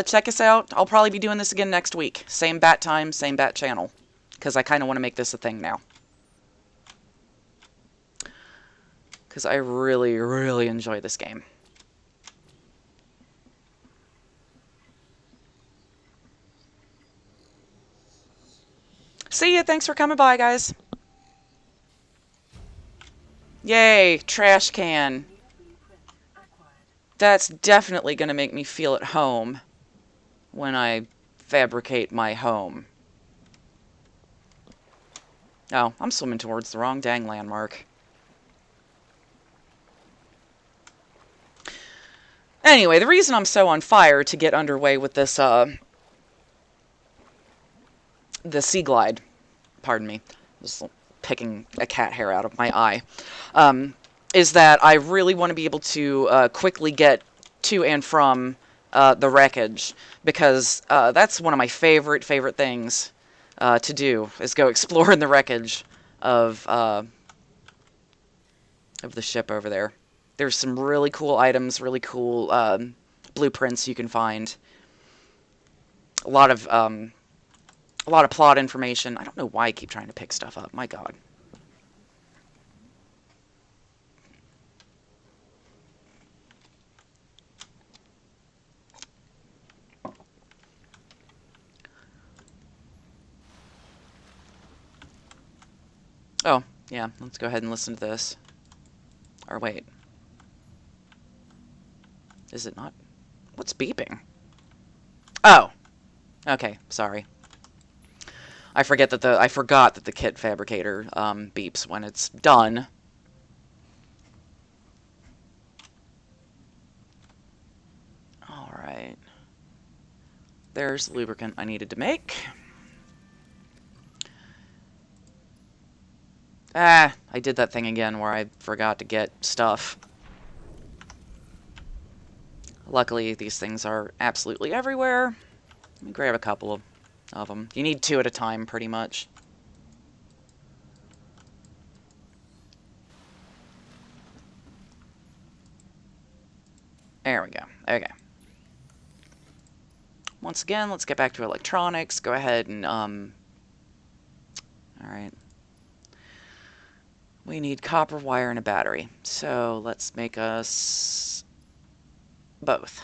Check us out. I'll probably be doing this again next week. Same bat time, same bat channel. Because I kind of want to make this a thing now. Because I really, really enjoy this game. See ya. Thanks for coming by, guys. Yay, trash can. That's definitely going to make me feel at home when I fabricate my home. Oh, I'm swimming towards the wrong dang landmark. Anyway, the reason I'm so on fire to get underway with this, the Sea Glide, pardon me, just picking a cat hair out of my eye, is that I really want to be able to quickly get to and from the wreckage, because that's one of my favorite things to do, is go explore in the wreckage of the ship over there. There's some really cool items, really cool blueprints you can find. A lot of plot information. I don't know why I keep trying to pick stuff up. My God. Oh, yeah. Let's go ahead and listen to this. Or wait. Is it not? What's beeping? Oh. Okay, sorry. I forgot that the kit fabricator beeps when it's done. All right. There's the lubricant I needed to make. Ah, I did that thing again where I forgot to get stuff. Luckily, these things are absolutely everywhere. Let me grab a couple of them. You need 2 at a time, pretty much. There we go. Okay. Once again, let's get back to electronics. Go ahead and, alright. We need copper wire and a battery. So, let's make us both.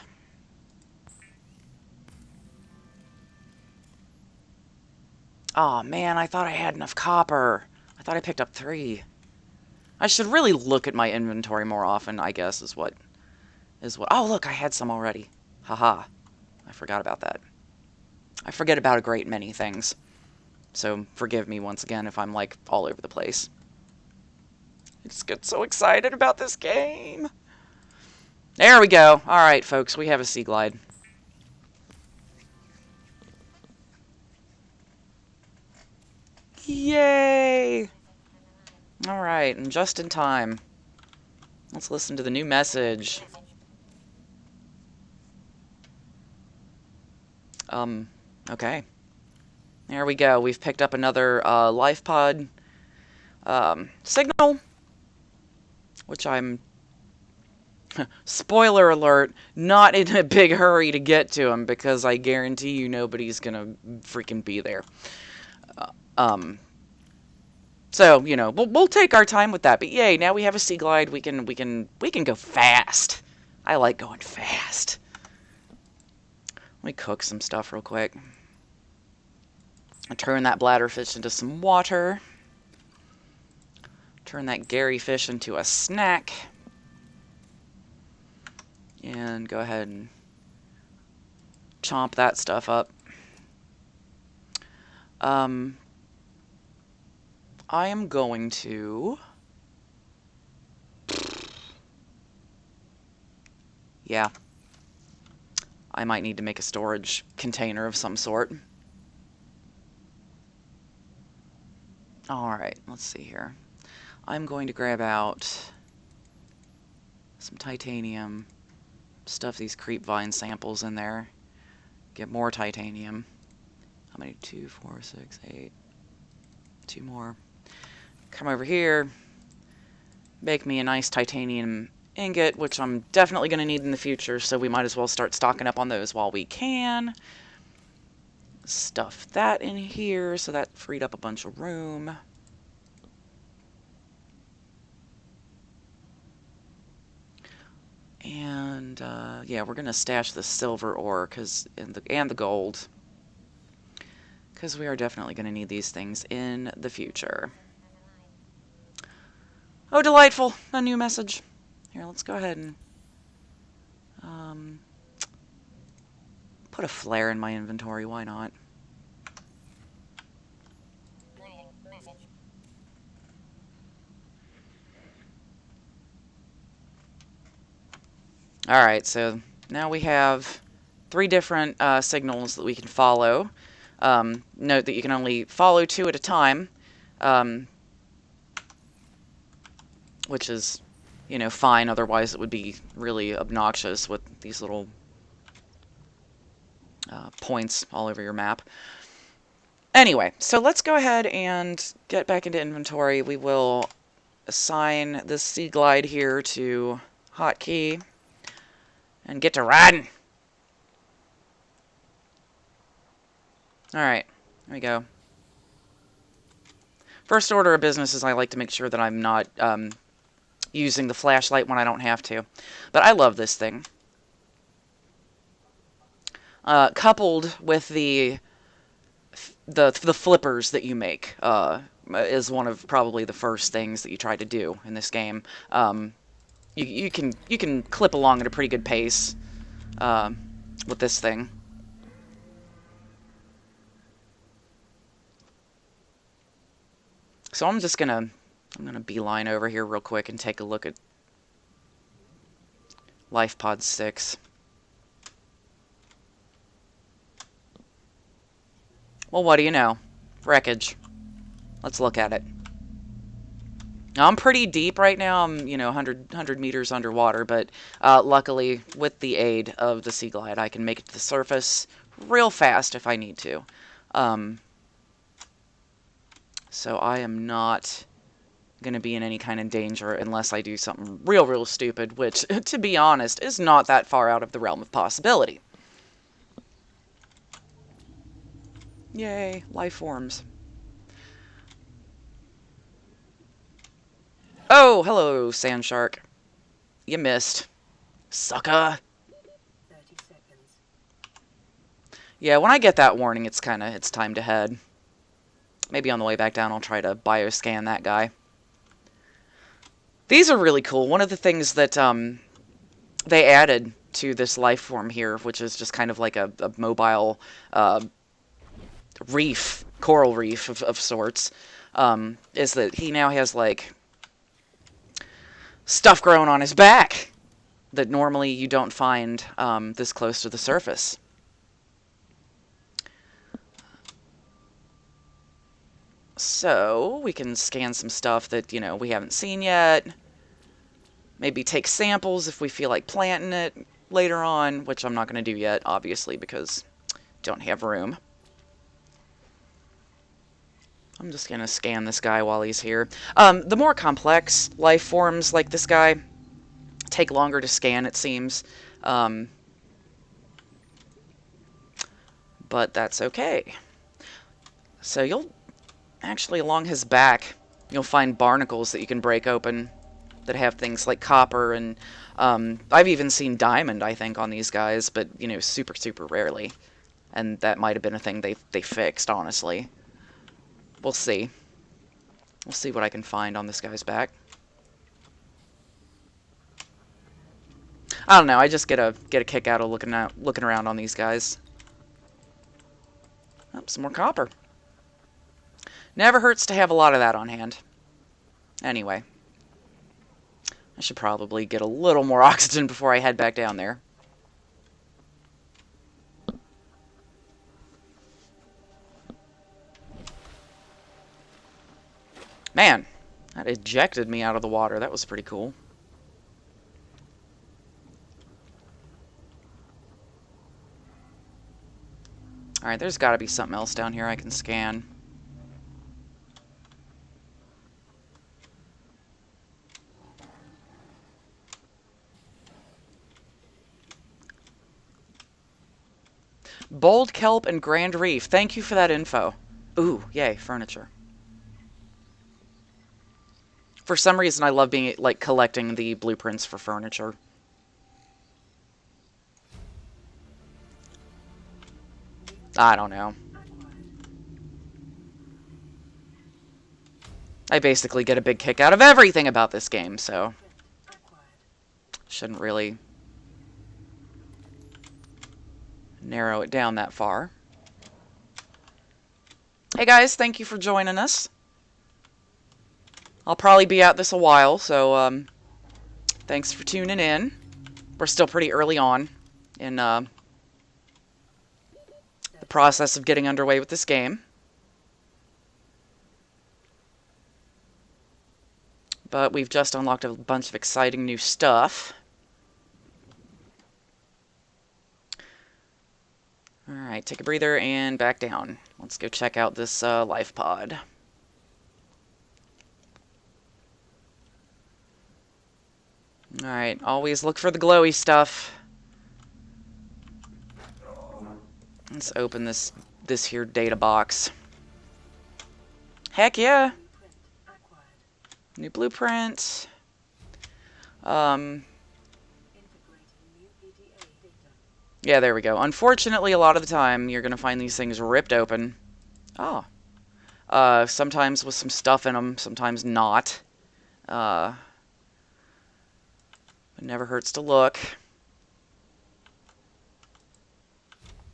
Aw, man, I thought I had enough copper. I thought I picked up 3. I should really look at my inventory more often, I guess, is what... Oh, look, I had some already. Haha. I forgot about that. I forget about a great many things. So, forgive me once again if I'm, like, all over the place. I just get so excited about this game. There we go. Alright, folks, we have a Sea Glide. Yay! Alright, and just in time. Let's listen to the new message. Okay. There we go. We've picked up another life pod signal, which I'm, spoiler alert, not in a big hurry to get to him, because I guarantee you nobody's gonna freaking be there. So, you know, we'll take our time with that. But yay, now we have a Sea Glide. We can go fast. I like going fast. Let me cook some stuff real quick. I turn that bladderfish into some water. Turn that Gary fish into a snack. And go ahead and chomp that stuff up. I am going to... Yeah. I might need to make a storage container of some sort. Alright, let's see here. I'm going to grab out some titanium, stuff these creep vine samples in there, get more titanium. How many? 2, 4, 6, 8. 2 more. come over here, make me a nice titanium ingot, which I'm definitely going to need in the future, so we might as well start stocking up on those while we can. Stuff that in here, so that freed up a bunch of room. And yeah, we're gonna stash the silver ore and the gold, because we are definitely gonna need these things in the future. Oh, delightful! A new message. Here, let's go ahead and put a flare in my inventory. Why not? All right, so now we have 3 different signals that we can follow. Note that you can only follow 2 at a time, which is, you know, fine. Otherwise, it would be really obnoxious with these little points all over your map. Anyway, so let's go ahead and get back into inventory. We will assign this Sea Glide here to hotkey and get to riding. Alright, there we go. First order of business is I like to make sure that I'm not using the flashlight when I don't have to. But I love this thing. Coupled with the flippers that you make is one of probably the first things that you try to do in this game. You can clip along at a pretty good pace with this thing. So I'm gonna beeline over here real quick and take a look at Life Pod 6. Well, what do you know? Wreckage. Let's look at it. Now, I'm pretty deep right now. I'm, 100 meters underwater, but luckily, with the aid of the Sea Glide, I can make it to the surface real fast if I need to. So I am not going to be in any kind of danger unless I do something real stupid, which, to be honest, is not that far out of the realm of possibility. Yay, life forms. Oh, hello, sand shark. You missed. Sucker. 30 seconds. Yeah, when I get that warning, it's time to head. Maybe on the way back down, I'll try to bioscan that guy. These are really cool. One of the things that they added to this life form here, which is just kind of like a mobile reef, coral reef of sorts, is that he now has, like, stuff growing on his back that normally you don't find this close to the surface. So we can scan some stuff that, we haven't seen yet. Maybe take samples if we feel like planting it later on, which I'm not going to do yet, obviously, because I don't have room. I'm just going to scan this guy while he's here. The more complex life forms like this guy take longer to scan, it seems. But that's okay. So actually, along his back, you'll find barnacles that you can break open that have things like copper, and I've even seen diamond, I think, on these guys, but, super rarely. And that might have been a thing they fixed, honestly. We'll see. We'll see what I can find on this guy's back. I don't know, I just get a kick out of looking around on these guys. Oh, some more copper. Never hurts to have a lot of that on hand. Anyway. I should probably get a little more oxygen before I head back down there. Man, that ejected me out of the water. That was pretty cool. Alright, there's got to be something else down here I can scan. Bold kelp and Grand Reef. Thank you for that info. Ooh, yay, furniture. For some reason, I love being like collecting the blueprints for furniture. I don't know. I basically get a big kick out of everything about this game, so shouldn't really narrow it down that far. Hey guys, thank you for joining us. I'll probably be at this a while, so thanks for tuning in. We're still pretty early on in the process of getting underway with this game. But we've just unlocked a bunch of exciting new stuff. Alright, take a breather and back down. Let's go check out this life pod. Alright, always look for the glowy stuff. Let's open this here data box. Heck yeah! New blueprint. Yeah, there we go. Unfortunately, a lot of the time, you're going to find these things ripped open. Oh. Sometimes with some stuff in them, sometimes not. It never hurts to look.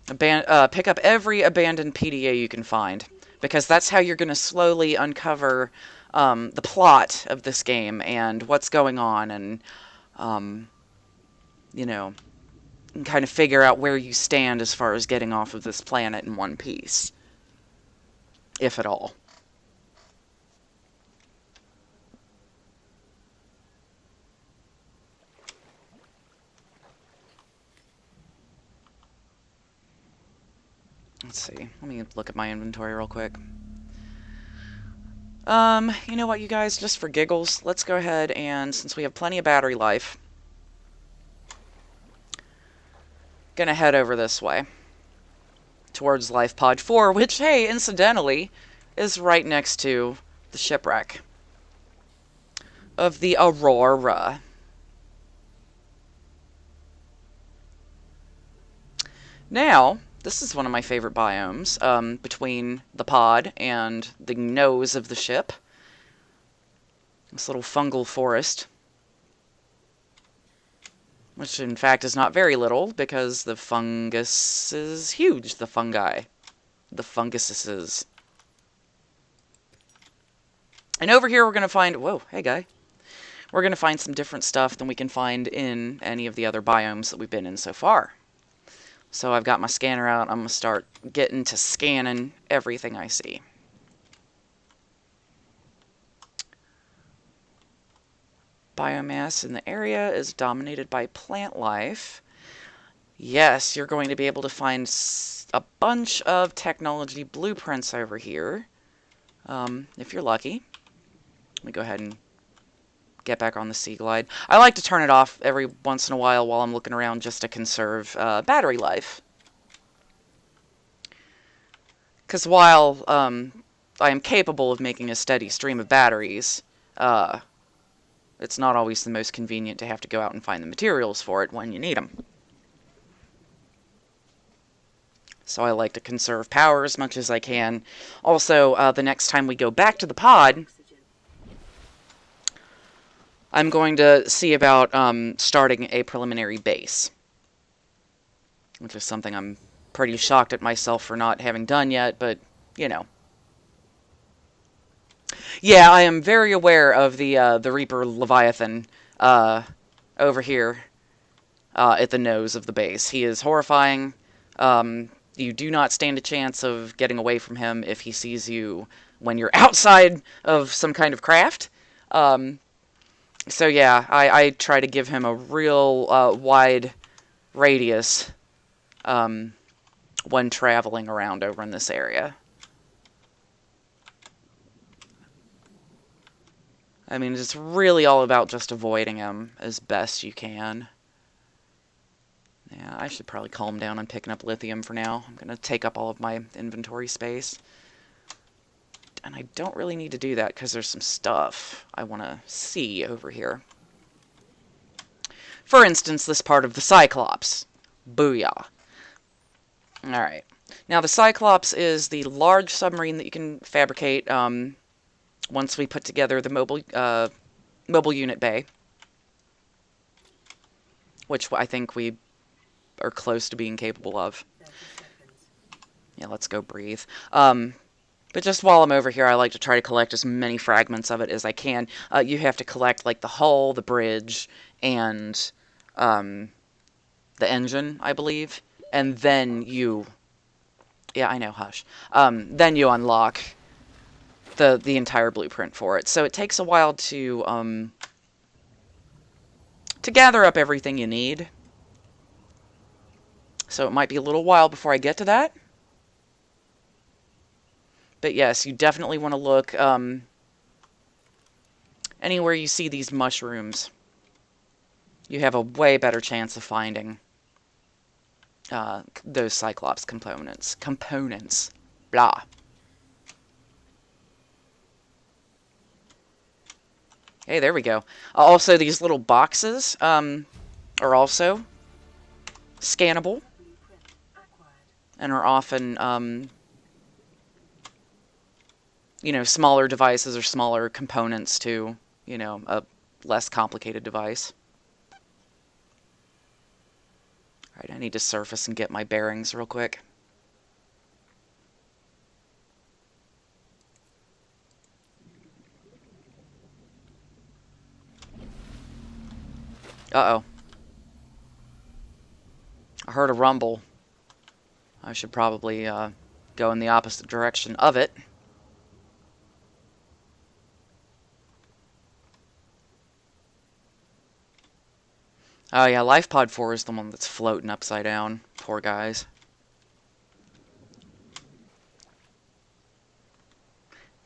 Pick up every abandoned PDA you can find, because that's how you're going to slowly uncover the plot of this game and what's going on, and you know, and kind of figure out where you stand as far as getting off of this planet in one piece, if at all. Let's see. Let me look at my inventory real quick. You know what, you guys? Just for giggles, let's go ahead and, since we have plenty of battery life, gonna head over this way towards Life Pod 4, which, hey, incidentally, is right next to the shipwreck of the Aurora. Now, this is one of my favorite biomes, between the pod and the nose of the ship. This little fungal forest. Which, in fact, is not very little, because the fungus is huge, the fungi. The funguses. And over here we're going to find... Whoa, hey, guy. We're going to find some different stuff than we can find in any of the other biomes that we've been in so far. So I've got my scanner out. I'm going to start getting to scanning everything I see. Biomass in the area is dominated by plant life. Yes, you're going to be able to find a bunch of technology blueprints over here, if you're lucky. Let me go ahead and get back on the Sea Glide. I like to turn it off every once in a while I'm looking around, just to conserve battery life. Because while I am capable of making a steady stream of batteries, it's not always the most convenient to have to go out and find the materials for it when you need them. So I like to conserve power as much as I can. Also, the next time we go back to the pod, I'm going to see about starting a preliminary base, which is something I'm pretty shocked at myself for not having done yet, but, you know. Yeah, I am very aware of the Reaper Leviathan over here at the nose of the base. He is horrifying. You do not stand a chance of getting away from him if he sees you when you're outside of some kind of craft. So yeah, I try to give him a real wide radius when traveling around over in this area. I mean, it's really all about just avoiding him as best you can. Yeah, I should probably calm down on picking up lithium for now. I'm going to take up all of my inventory space. And I don't really need to do that because there's some stuff I want to see over here. For instance, this part of the Cyclops. Booyah. Alright. Now, the Cyclops is the large submarine that you can fabricate once we put together the mobile unit bay. Which I think we are close to being capable of. Yeah, let's go breathe. But just while I'm over here, I like to try to collect as many fragments of it as I can. You have to collect, like, the hull, the bridge, and the engine, I believe. And then you... Yeah, I know, hush. Then you unlock the entire blueprint for it. So it takes a while to gather up everything you need. So it might be a little while before I get to that. But yes, you definitely want to look anywhere you see these mushrooms. You have a way better chance of finding those Cyclops components. Blah. Hey, there we go. Also, these little boxes are also scannable and are often, you know, smaller devices or smaller components to, you know, a less complicated device. Alright, I need to surface and get my bearings real quick. Uh-oh. I heard a rumble. I should probably go in the opposite direction of it. Oh yeah, LifePod 4 is the one that's floating upside down. Poor guys.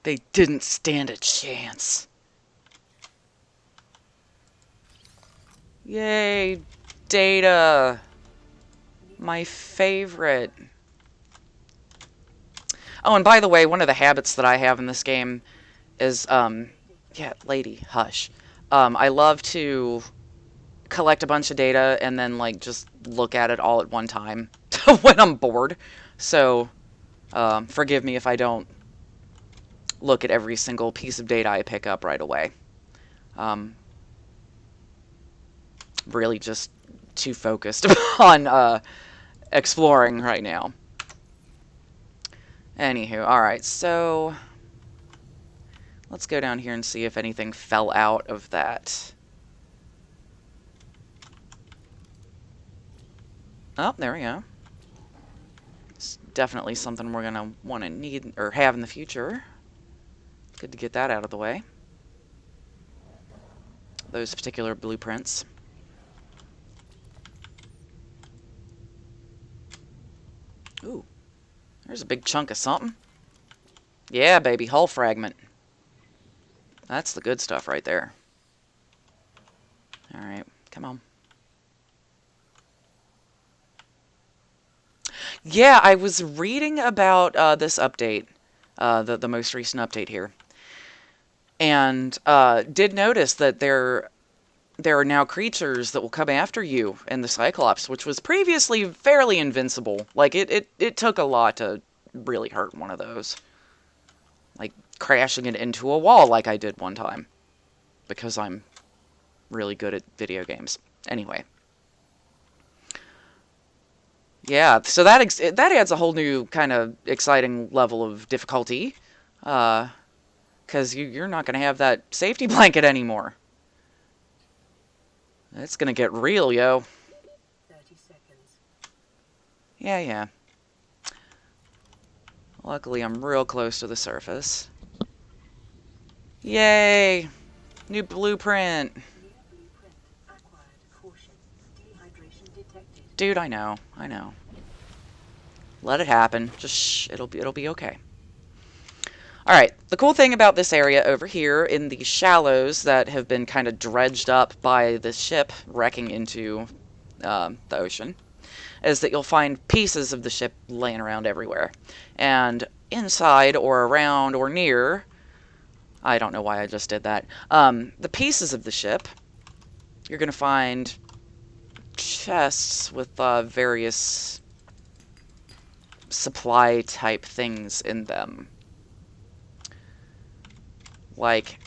They didn't stand a chance. Yay, data. My favorite. Oh, and by the way, one of the habits that I have in this game is, yeah, lady, hush. I love to collect a bunch of data and then, like, just look at it all at one time when I'm bored. So, forgive me if I don't look at every single piece of data I pick up right away. Really just too focused on exploring right now. Anywho, alright, so let's go down here and see if anything fell out of that. Oh, there we go. It's definitely something we're going to want to need or have in the future. Good to get that out of the way. Those particular blueprints. Ooh, there's a big chunk of something. Yeah, baby, hull fragment. That's the good stuff right there. Alright, come on. Yeah, I was reading about this update, the most recent update here, and did notice that there are now creatures that will come after you in the Cyclops, which was previously fairly invincible. Like, it took a lot to really hurt one of those. Like, crashing it into a wall like I did one time. Because I'm really good at video games. Anyway. Yeah, so that adds a whole new kind of exciting level of difficulty. Because you're not going to have that safety blanket anymore. It's going to get real, yo. 30 seconds. Yeah. Luckily, I'm real close to the surface. Yay! New blueprint. New blueprint acquired. Caution. Dehydration detected. Dude, I know. Let it happen. Just shh. It'll be okay. Alright, the cool thing about this area over here in the shallows that have been kind of dredged up by this ship wrecking into the ocean is that you'll find pieces of the ship laying around everywhere. And inside or around or near, I don't know why I just did that, the pieces of the ship, you're going to find chests with various supply type things in them. Like,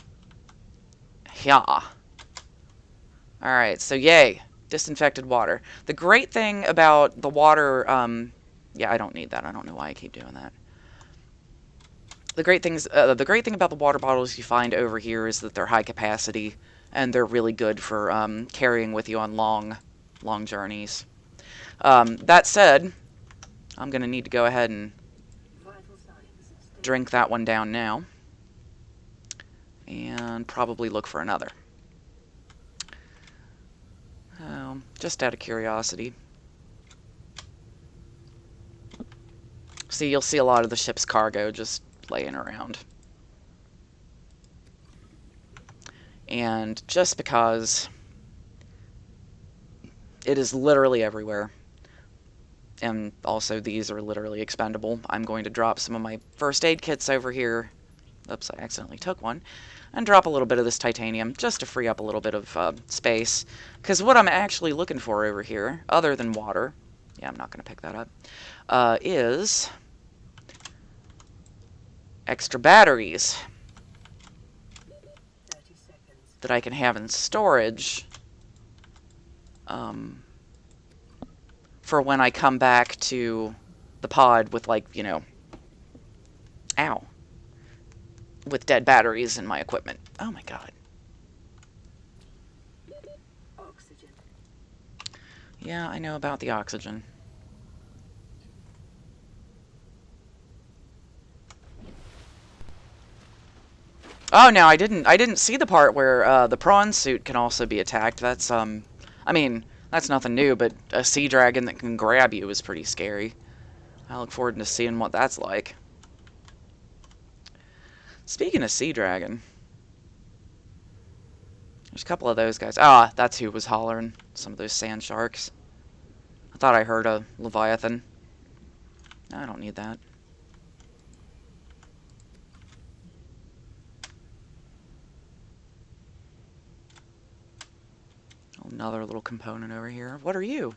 yeah. Alright, so yay. Disinfected water. The great thing about the water, yeah, I don't need that. I don't know why I keep doing that. The great thing about the water bottles you find over here is that they're high capacity, and they're really good for carrying with you on long journeys. That said, I'm going to need to go ahead and drink that one down now, and probably look for another. Just out of curiosity. See, you'll see a lot of the ship's cargo just laying around. And just because it is literally everywhere, and also these are literally expendable, I'm going to drop some of my first aid kits over here. Oops, I accidentally took one. And drop a little bit of this titanium just to free up a little bit of space. Because what I'm actually looking for over here, other than water, yeah, I'm not going to pick that up, is extra batteries that I can have in storage for when I come back to the pod with, like, you know, ow, with dead batteries in my equipment. Oh my god. Oxygen. Yeah, I know about the oxygen. Oh no, I didn't see the part where the prawn suit can also be attacked. That's I mean, that's nothing new, but a sea dragon that can grab you is pretty scary. I look forward to seeing what that's like. Speaking of sea dragon, there's a couple of those guys. Ah, that's who was hollering. Some of those sand sharks. I thought I heard a leviathan. I don't need that. Another little component over here. What are you?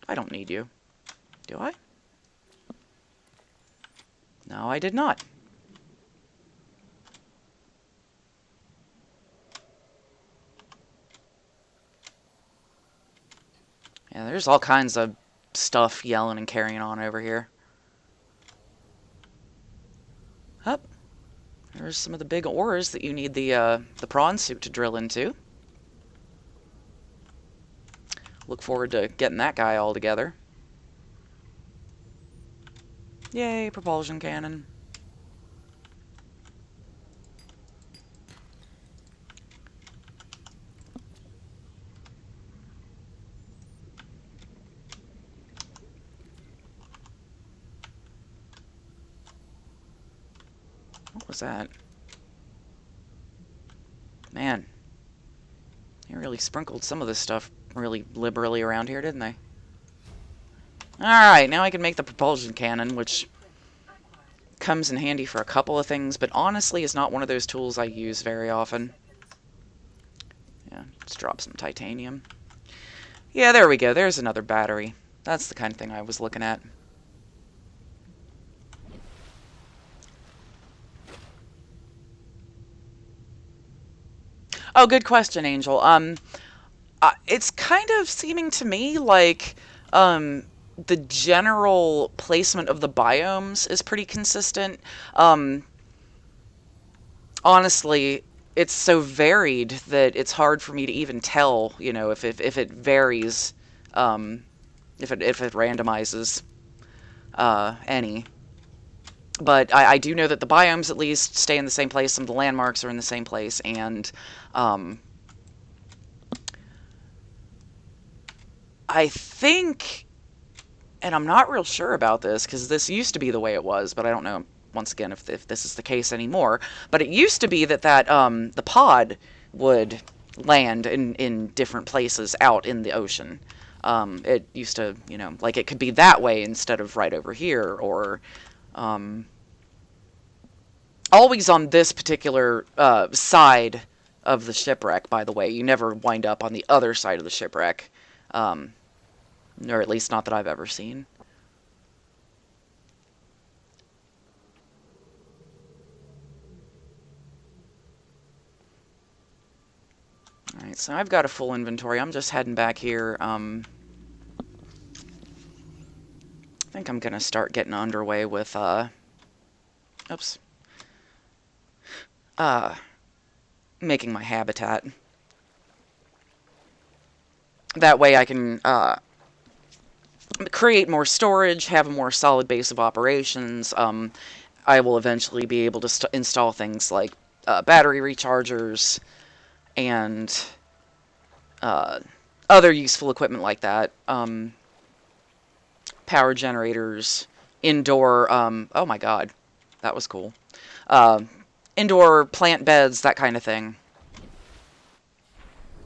I don't need you. Do I? No, I did not. Yeah, there's all kinds of stuff yelling and carrying on over here. Up. There's some of the big ores that you need the prawn suit to drill into. Look forward to getting that guy all together. Yay, propulsion cannon. What was that? Man, they really sprinkled some of this stuff really liberally around here, didn't they? Alright, now I can make the propulsion cannon, which comes in handy for a couple of things, but honestly is not one of those tools I use very often. Yeah, let's drop some titanium. Yeah, there we go. There's another battery. That's the kind of thing I was looking at. Oh, good question, Angel. It's kind of seeming to me like the general placement of the biomes is pretty consistent. Honestly, it's so varied that it's hard for me to even tell, you know, if it varies, if it randomizes any. But I do know that the biomes at least stay in the same place. Some of the landmarks are in the same place, and I think, and I'm not real sure about this, because this used to be the way it was, but I don't know, once again, if this is the case anymore. But it used to be that the pod would land in different places out in the ocean. It used to, like it could be that way instead of right over here, or always on this particular side of the shipwreck, by the way. You never wind up on the other side of the shipwreck. Or at least not that I've ever seen. Alright, so I've got a full inventory. I'm just heading back here. I think I'm going to start getting underway with, oops. Making my habitat. That way I can, create more storage, have a more solid base of operations. I will eventually be able to install things like battery rechargers and other useful equipment like that. Power generators, indoor, oh my god, that was cool. Indoor plant beds, that kind of thing.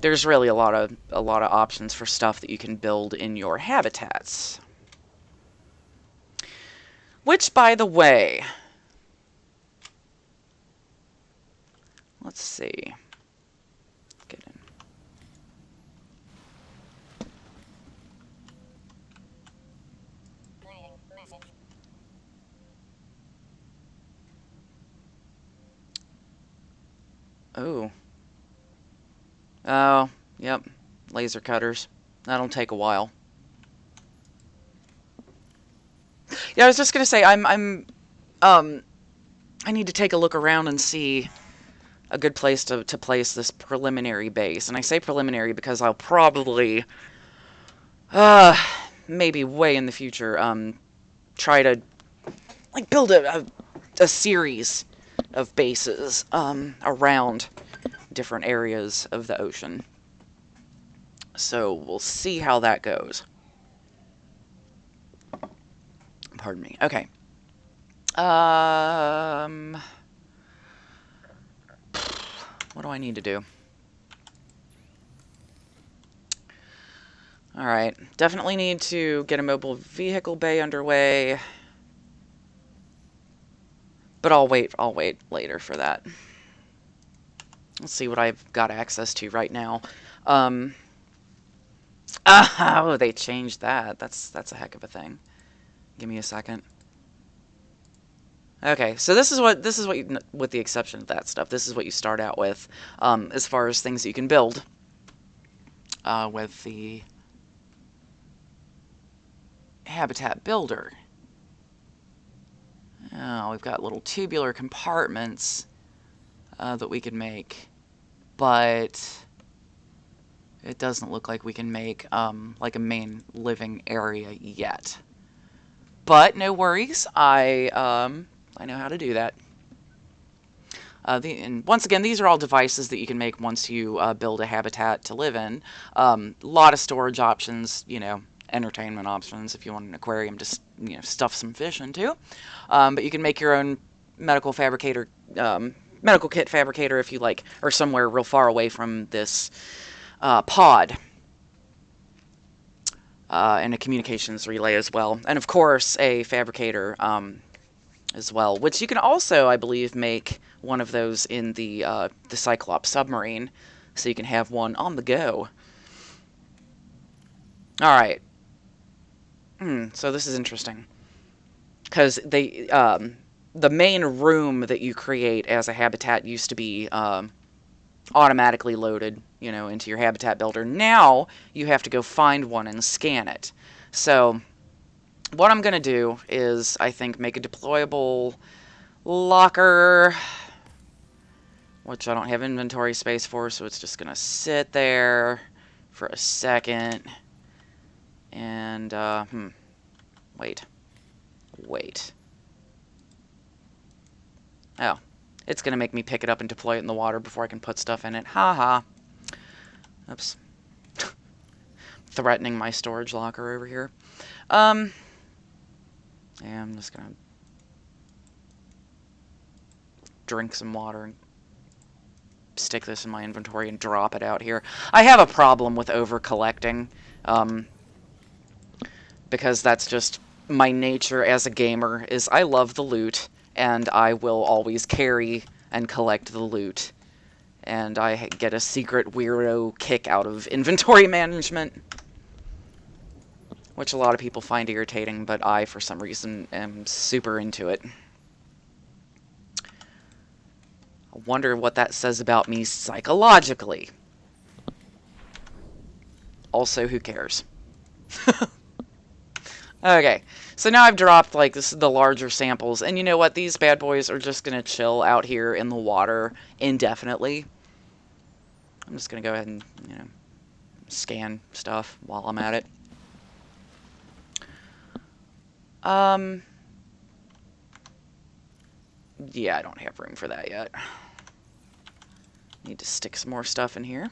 There's really a lot of options for stuff that you can build in your habitats. Which, by the way, let's see. Get in. Oh. Oh, yep. Laser cutters. That'll take a while. Yeah, I was just gonna say, I need to take a look around and see a good place to place this preliminary base. And I say preliminary because I'll probably, maybe way in the future, try to, like, build a series of bases, around different areas of the ocean. So we'll see how that goes. Pardon me. Okay. What do I need to do? Alright. Definitely need to get a mobile vehicle bay underway. But I'll wait later for that. Let's see what I've got access to right now. Oh, they changed that. That's a heck of a thing. Give me a second. Okay, so this is what you, with the exception of that stuff, this is what you start out with, as far as things that you can build with the habitat builder. Oh, we've got little tubular compartments that we can make, but it doesn't look like we can make like a main living area yet. But no worries, I know how to do that. And once again, these are all devices that you can make once you build a habitat to live in. A lot of storage options, entertainment options if you want an aquarium to stuff some fish into. But you can make your own medical kit fabricator if you like, or somewhere real far away from this pod. And a communications relay as well. And of course, a fabricator as well, which you can also, I believe, make one of those in the Cyclops submarine, so you can have one on the go. Alright. So this is interesting. Because the main room that you create as a habitat used to be automatically loaded, into your habitat builder. Now you have to go find one and scan it. So what I'm going to do is, I think, make a deployable locker, which I don't have inventory space for, so it's just going to sit there for a second. And, wait. Oh, it's going to make me pick it up and deploy it in the water before I can put stuff in it. Ha. Oops. Threatening my storage locker over here. Yeah, I'm just going to drink some water and stick this in my inventory and drop it out here. I have a problem with over collecting. because that's just my nature as a gamer, is I love the loot, and I will always carry and collect the loot. And I get a secret weirdo kick out of inventory management, which a lot of people find irritating, but I, for some reason, am super into it. I wonder what that says about me psychologically. Also, who cares? Okay, so now I've dropped, like, the larger samples, and you know what? These bad boys are just going to chill out here in the water indefinitely. I'm just going to go ahead and, scan stuff while I'm at it. Yeah, I don't have room for that yet. Need to stick some more stuff in here.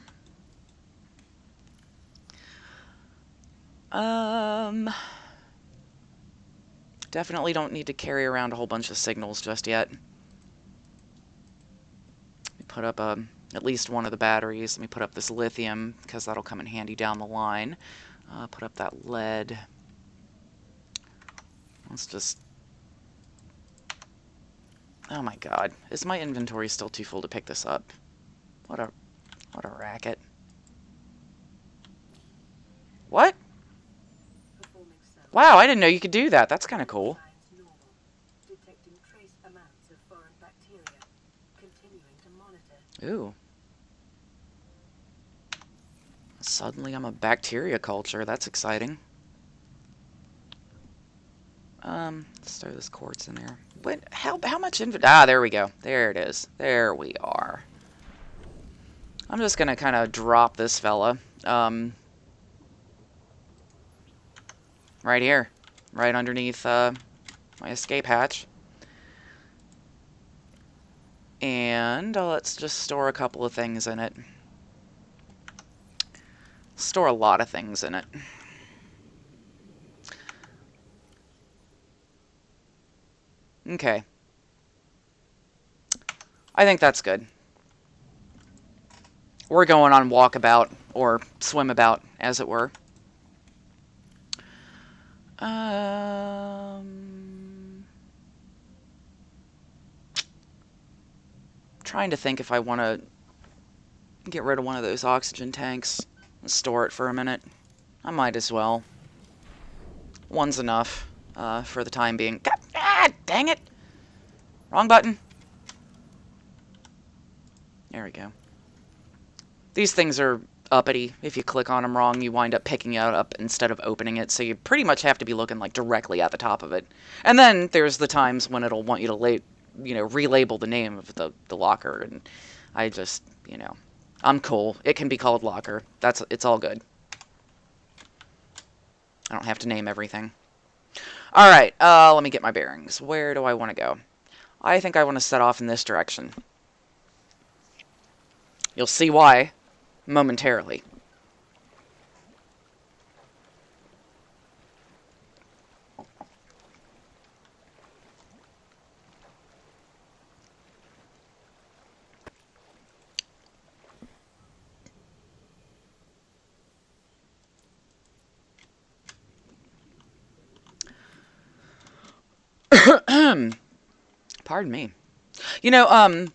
Definitely don't need to carry around a whole bunch of signals just yet. Let me put up at least one of the batteries. Let me put up this lithium, because that'll come in handy down the line. Put up that lead. Let's just... Oh my god. Is my inventory still too full to pick this up? What a racket. What? Wow, I didn't know you could do that. That's kind of cool. Detecting trace amounts of foreign bacteria. Continuing to monitor. Ooh. Suddenly I'm a bacteria culture. That's exciting. Let's throw this quartz in there. What? How much inventory? Ah, there we go. There it is. There we are. I'm just gonna kind of drop this fella. Right here. Right underneath, my escape hatch. And let's just store a couple of things in it. Store a lot of things in it. Okay. I think that's good. We're going on walkabout, or swimabout, as it were. Trying to think if I want to get rid of one of those oxygen tanks and store it for a minute. I might as well. One's enough for the time being. God, dang it! Wrong button. There we go. These things are uppity. If you click on them wrong, you wind up picking it up instead of opening it, so you pretty much have to be looking like directly at the top of it. And then there's the times when it'll want you to relabel the name of the locker, and I just, I'm cool. It can be called locker. It's all good. I don't have to name everything. Alright, let me get my bearings. Where do I want to go? I think I want to set off in this direction. You'll see why momentarily. Pardon me. Brian,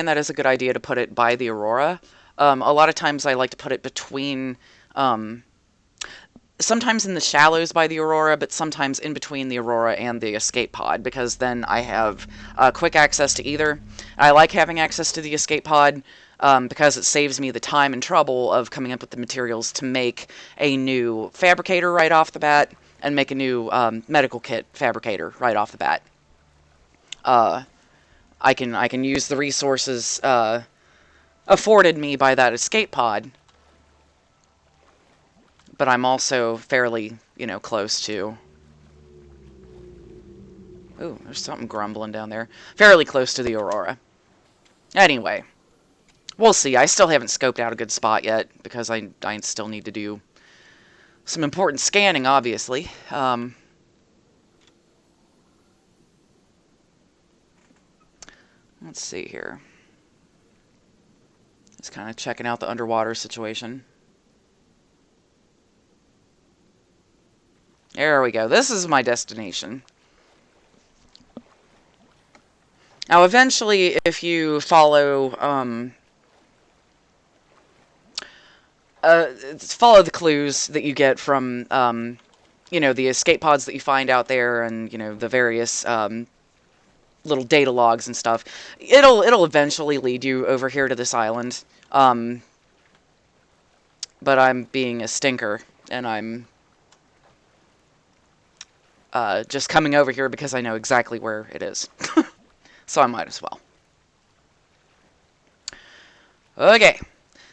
that is a good idea to put it by the Aurora. A lot of times I like to put it between, sometimes in the shallows by the Aurora, but sometimes in between the Aurora and the escape pod, because then I have quick access to either. I like having access to the escape pod because it saves me the time and trouble of coming up with the materials to make a new fabricator right off the bat, and make a new medical kit fabricator right off the bat. I can use the resources afforded me by that escape pod, but I'm also fairly, close to... Ooh, there's something grumbling down there. Fairly close to the Aurora. Anyway, we'll see. I still haven't scoped out a good spot yet, because I still need to do some important scanning, obviously. Let's see here. Just kind of checking out the underwater situation. There we go. This is my destination. Now, eventually, if you follow the clues that you get from the escape pods that you find out there, and the various little data logs and stuff, it'll eventually lead you over here to this island. But I'm being a stinker, and I'm just coming over here because I know exactly where it is. So I might as well. Okay,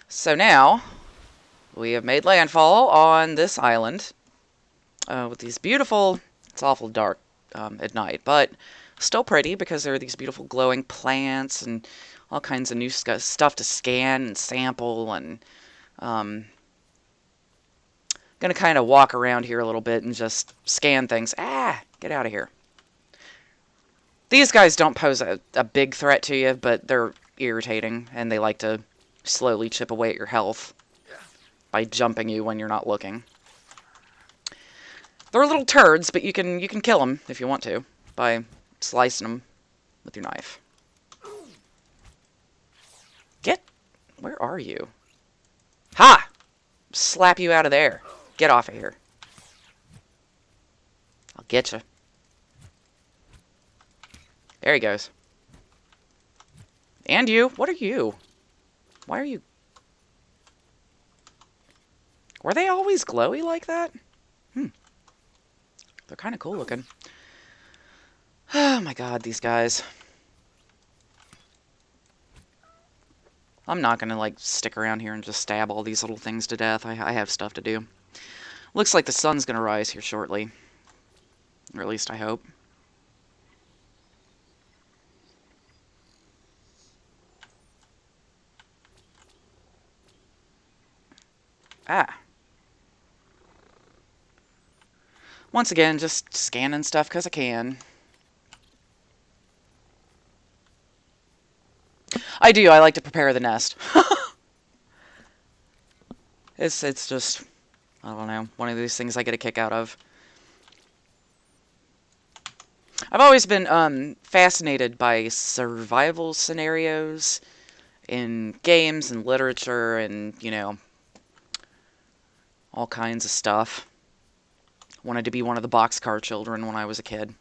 so now we have made landfall on this island with these beautiful... It's awful dark at night, but still pretty because there are these beautiful glowing plants and all kinds of new stuff to scan and sample, and gonna kind of walk around here a little bit and just scan things. Get out of here. These guys don't pose a big threat to you, but they're irritating, and they like to slowly chip away at your health by jumping you when you're not looking. They're little turds, but you can kill them if you want to by slicing them with your knife. Where are you? Ha! Slap you out of there. Get off of here. I'll get you. There he goes. And you. What are you? Why are you... Were they always glowy like that? They're kind of cool looking. Oh my god, these guys. I'm not gonna, like, stick around here and just stab all these little things to death. I have stuff to do. Looks like the sun's gonna rise here shortly. Or at least I hope. Once again, just scanning stuff because I can. I do. I like to prepare the nest. It's just, I don't know, one of these things I get a kick out of. I've always been fascinated by survival scenarios in games and literature and, all kinds of stuff. Wanted to be one of the boxcar children when I was a kid.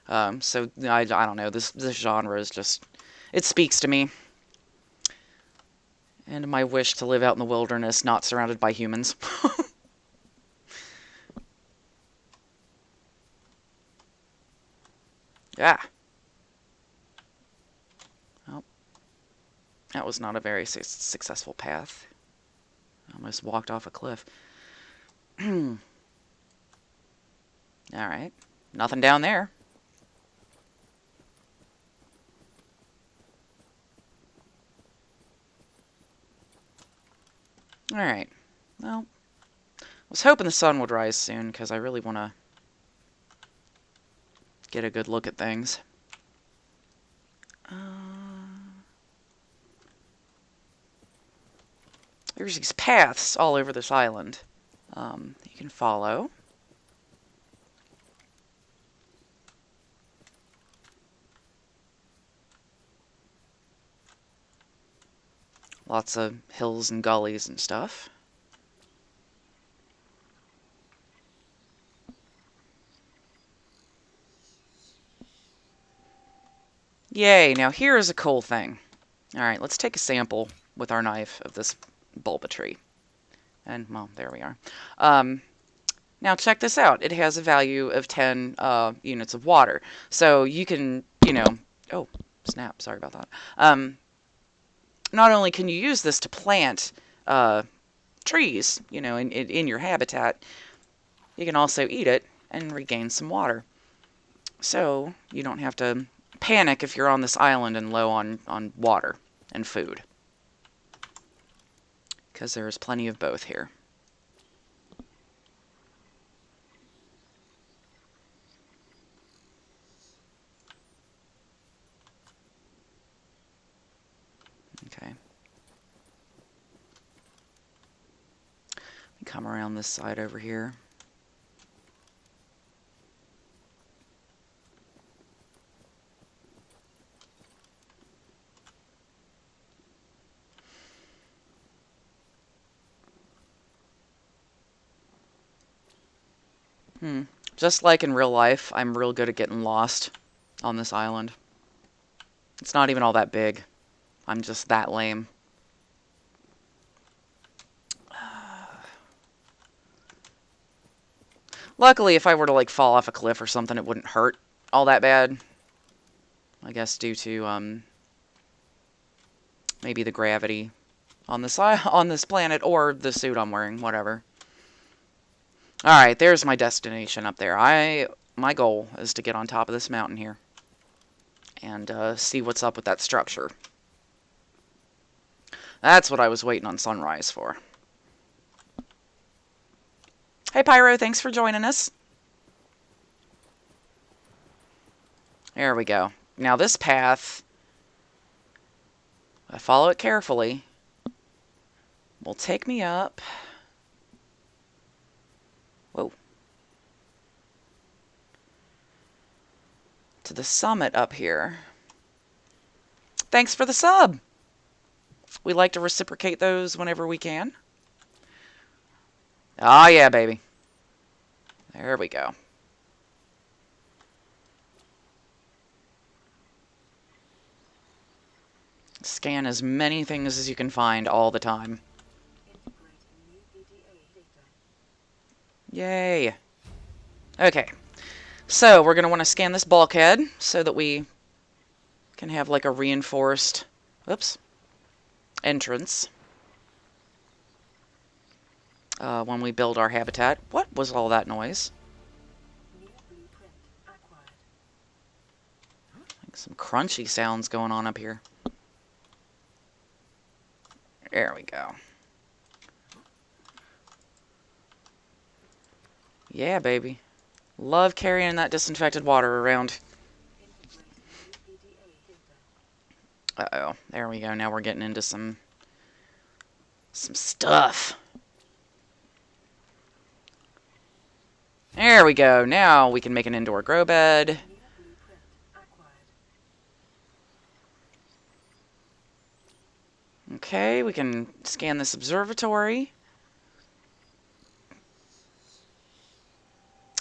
So, I don't know, this genre is just, it speaks to me. And my wish to live out in the wilderness, not surrounded by humans. Yeah. Well, that was not a very successful path. I almost walked off a cliff. Alright. Nothing down there. Alright. Well, I was hoping the sun would rise soon, because I really want to get a good look at things. There's these paths all over this island you can follow. Lots of hills and gullies and stuff. Yay, now here is a cool thing. Alright, let's take a sample with our knife of this bulba tree. And, well, there we are. Now check this out. It has a value of 10 units of water. So you can, oh, snap, sorry about that. Not only can you use this to plant trees, in your habitat, you can also eat it and regain some water. So you don't have to panic if you're on this island and low on water and food. Because there's plenty of both here. Okay. Come around this side over here. Just like in real life, I'm real good at getting lost on this island. It's not even all that big. I'm just that lame. Luckily, if I were to like fall off a cliff or something, it wouldn't hurt all that bad. I guess due to maybe the gravity on this planet or the suit I'm wearing, whatever. All right, there's my destination up there. My goal is to get on top of this mountain here and see what's up with that structure. That's what I was waiting on sunrise for. Hey, Pyro, thanks for joining us. There we go. Now this path, if I follow it carefully, will take me up. Whoa. To the summit up here. Thanks for the sub. We like to reciprocate those whenever we can. Oh, yeah, baby. There we go. Scan as many things as you can find all the time. Yay. Okay. So, we're going to want to scan this bulkhead so that we can have like a reinforced, entrance. When we build our habitat. What was all that noise? Like some crunchy sounds going on up here. There we go. Yeah, baby. Love carrying that disinfected water around. Uh-oh. There we go. Now we're getting into some stuff. There we go. Now we can make an indoor grow bed. Okay, we can scan this observatory.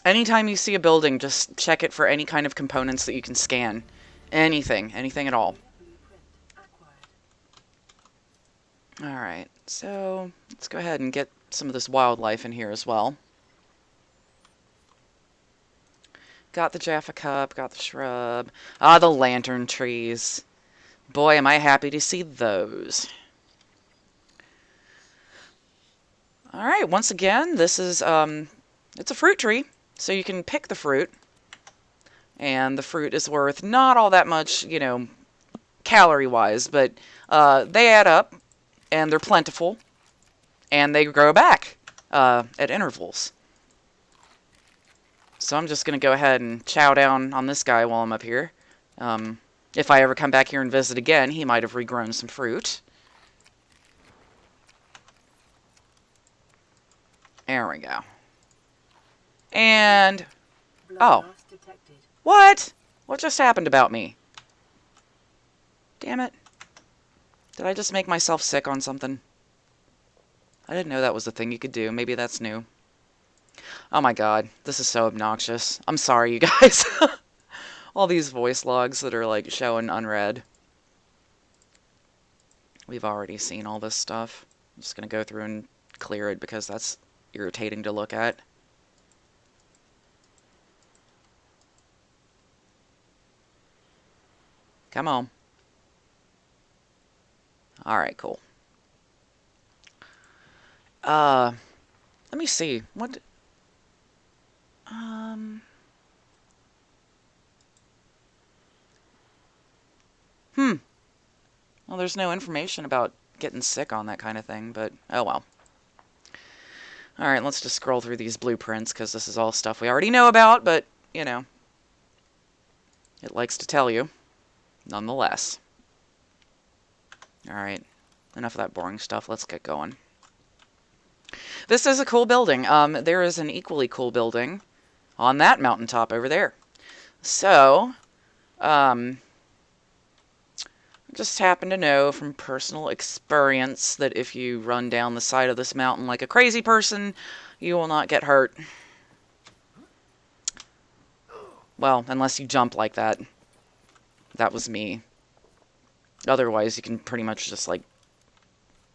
Anytime you see a building, just check it for any kind of components that you can scan. Anything at all. Alright, so let's go ahead and get some of this wildlife in here as well. Got the Jaffa Cup, got the shrub. Ah, the lantern trees. Boy, am I happy to see those. Alright, once again, this is, it's a fruit tree, so you can pick the fruit. And the fruit is worth not all that much, you know, calorie-wise, but they add up, and they're plentiful, and they grow back at intervals. So I'm just going to go ahead and chow down on this guy while I'm up here. If I ever come back here and visit again, he might have regrown some fruit. There we go. And... oh. What? What just happened about me? Damn it. Did I just make myself sick on something? I didn't know that was a thing you could do. Maybe that's new. Oh my god. This is so obnoxious. I'm sorry, you guys. All these voice logs that are like showing unread. We've already seen all this stuff. I'm just going to go through and clear it because that's irritating to look at. Come on. Alright, cool. Let me see. What... Well, there's no information about getting sick on that kind of thing, but oh well. Alright, let's just scroll through these blueprints, because this is all stuff we already know about, but, you know, it likes to tell you, nonetheless. Alright, enough of that boring stuff, let's get going. This is a cool building. There is an equally cool building on that mountaintop over there. So, just happen to know from personal experience that if you run down the side of this mountain like a crazy person, you will not get hurt. Well, unless you jump like that. That was me. Otherwise, you can pretty much just, like,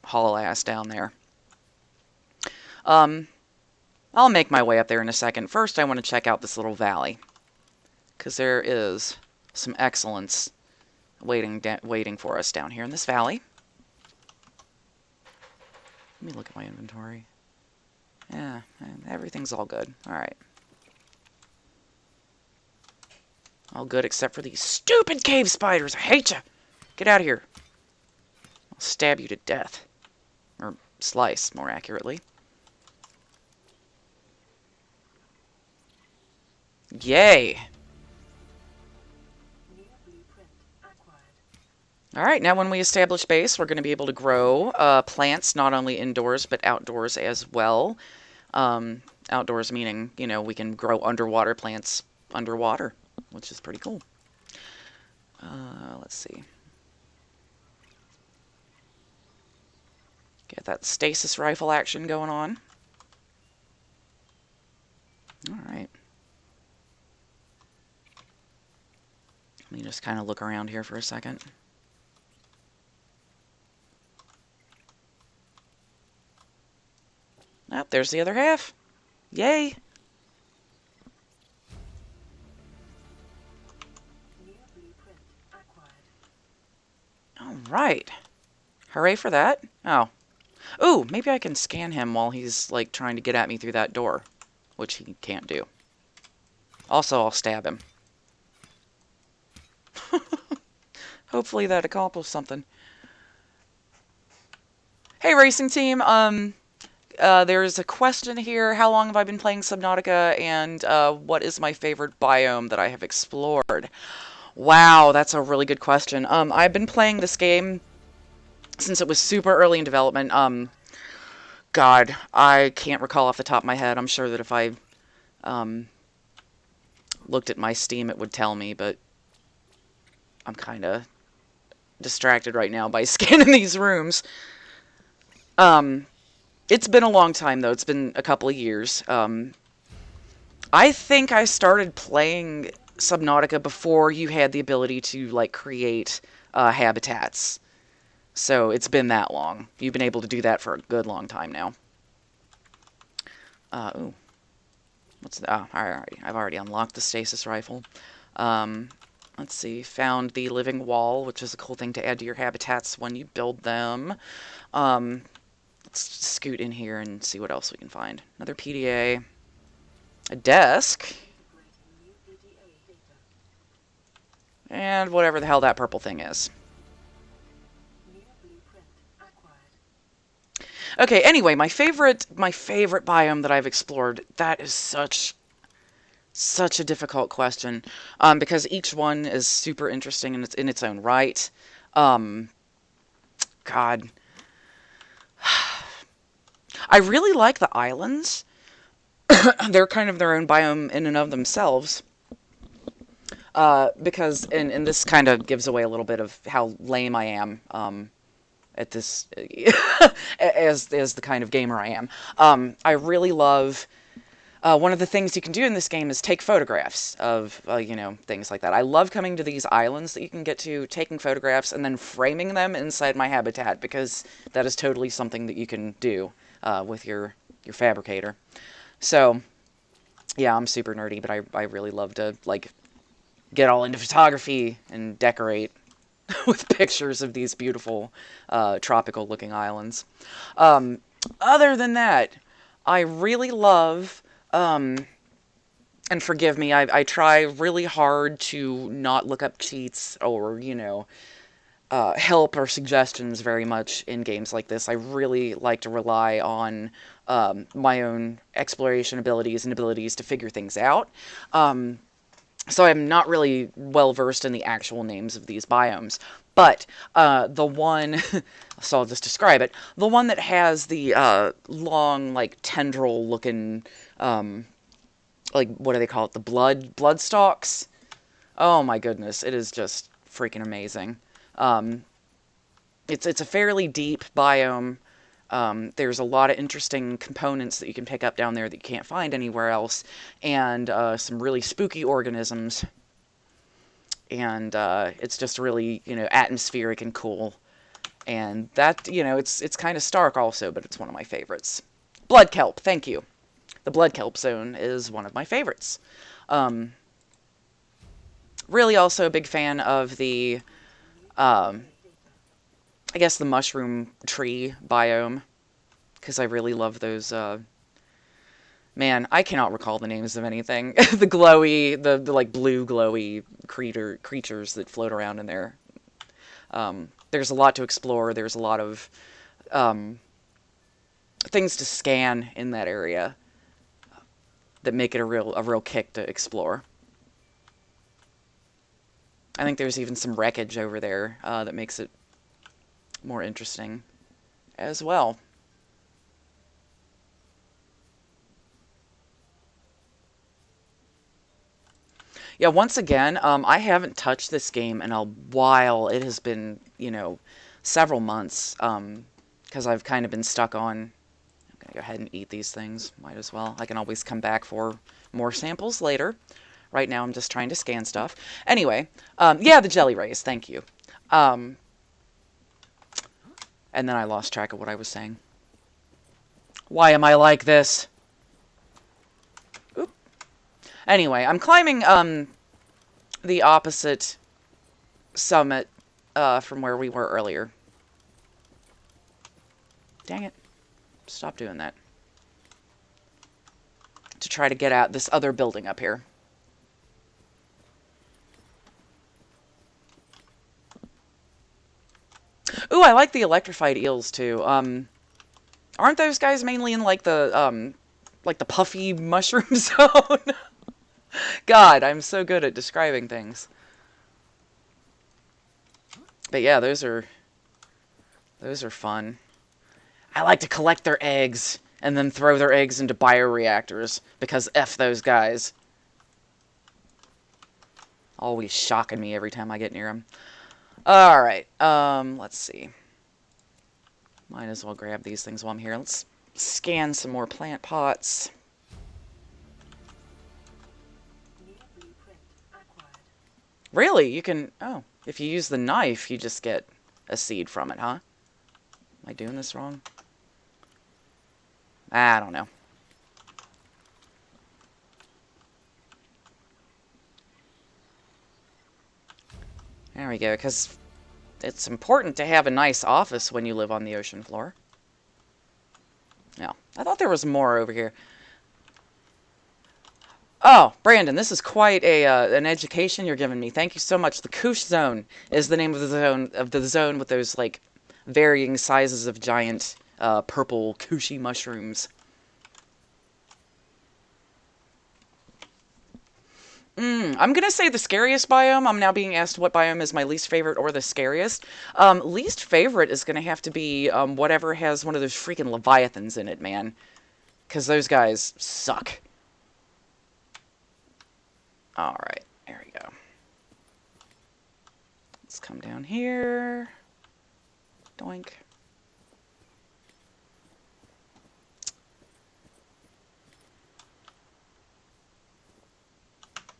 haul ass down there. I'll make my way up there in a second. First, I want to check out this little valley, because there is some excellence waiting for us down here in this valley. Let me look at my inventory. Yeah, everything's all good. Alright. All good except for these stupid cave spiders. I hate you! Get out of here. I'll stab you to death. Or slice, more accurately. Yay! New blueprint acquired. Alright, now when we establish base, we're going to be able to grow plants, not only indoors, but outdoors as well. Outdoors meaning, you know, we can grow underwater plants underwater, which is pretty cool. Let's see. Get that stasis rifle action going on. Alright. Let me just kind of look around here for a second. Oh, there's the other half. Yay! New blueprint acquired. Alright. Hooray for that. Oh. Ooh, maybe I can scan him while he's, like, trying to get at me through that door. Which he can't do. Also, I'll stab him. Hopefully that accomplished something. Hey, racing team. There's a question here. How long have I been playing Subnautica, and what is my favorite biome that I have explored? Wow, that's a really good question. I've been playing this game since it was super early in development. God, I can't recall off the top of my head. I'm sure that if I looked at my Steam, it would tell me, but I'm kind of distracted right now by scanning these rooms. It's been a long time, though. It's been a couple of years. I think I started playing Subnautica before you had the ability to, like, create habitats. So it's been that long. You've been able to do that for a good long time now. Ooh. What's that? Oh, I've already unlocked the stasis rifle. Let's see. Found the living wall, which is a cool thing to add to your habitats when you build them. Let's scoot in here and see what else we can find. Another PDA. A desk. Integrating new PDA data. And whatever the hell that purple thing is. New blueprint acquired. Okay, anyway, my favorite biome that I've explored, that is such a difficult question, because each one is super interesting in its own right. God. I really like the islands. They're kind of their own biome in and of themselves. Because, and this kind of gives away a little bit of how lame I am, at this, as the kind of gamer I am. I really love, one of the things you can do in this game is take photographs of, you know, things like that. I love coming to these islands that you can get to, taking photographs, and then framing them inside my habitat, because that is totally something that you can do, with your fabricator. So, yeah, I'm super nerdy, but I really love to, like, get all into photography and decorate with pictures of these beautiful, tropical-looking islands. Other than that, I really love, and forgive me, I try really hard to not look up cheats or, you know, help or suggestions very much in games like this. I really like to rely on my own exploration abilities and abilities to figure things out. So I'm not really well versed in the actual names of these biomes. But the one, so I'll just describe it, the one that has the long, like, tendril-looking, like, what do they call it, the blood stalks? Oh my goodness, it is just freaking amazing. It's a fairly deep biome. There's a lot of interesting components that you can pick up down there that you can't find anywhere else, and some really spooky organisms. And it's just really, atmospheric and cool. And that, it's kind of stark also, but it's one of my favorites. Blood kelp, thank you. The blood kelp zone is one of my favorites. Really also a big fan of the, I guess, the mushroom tree biome, because I really love those, man, I cannot recall the names of anything. The glowy, the like blue glowy creatures that float around in there. There's a lot to explore. There's a lot of things to scan in that area that make it a real kick to explore. I think there's even some wreckage over there that makes it more interesting as well. Yeah, once again, I haven't touched this game in a while. It has been, several months, because I've kind of been stuck on. I'm going to go ahead and eat these things. Might as well. I can always come back for more samples later. Right now, I'm just trying to scan stuff. Anyway, yeah, the jelly rays. Thank you. And then I lost track of what I was saying. Why am I like this? Oop. Anyway, I'm climbing the opposite summit from where we were earlier. Dang it. Stop doing that. To try to get at this other building up here. Ooh, I like the electrified eels too. Aren't those guys mainly in like the puffy mushroom zone? God, I'm so good at describing things. But yeah, those are fun. I like to collect their eggs and then throw their eggs into bioreactors because F those guys. Always shocking me every time I get near them. Alright, let's see. Might as well grab these things while I'm here. Let's scan some more plant pots. Really? You can... Oh, if you use the knife, you just get a seed from it, huh? Am I doing this wrong? I don't know. There we go, because it's important to have a nice office when you live on the ocean floor. No, I thought there was more over here. Oh, Brandon, this is quite an education you're giving me. Thank you so much. The Koosh Zone is the name of the zone with those like varying sizes of giant purple Kooshy mushrooms. I'm going to say the scariest biome. I'm now being asked what biome is my least favorite or the scariest. Least favorite is going to have to be whatever has one of those freaking leviathans in it, man. Because those guys suck. Alright, there we go. Let's come down here. Doink.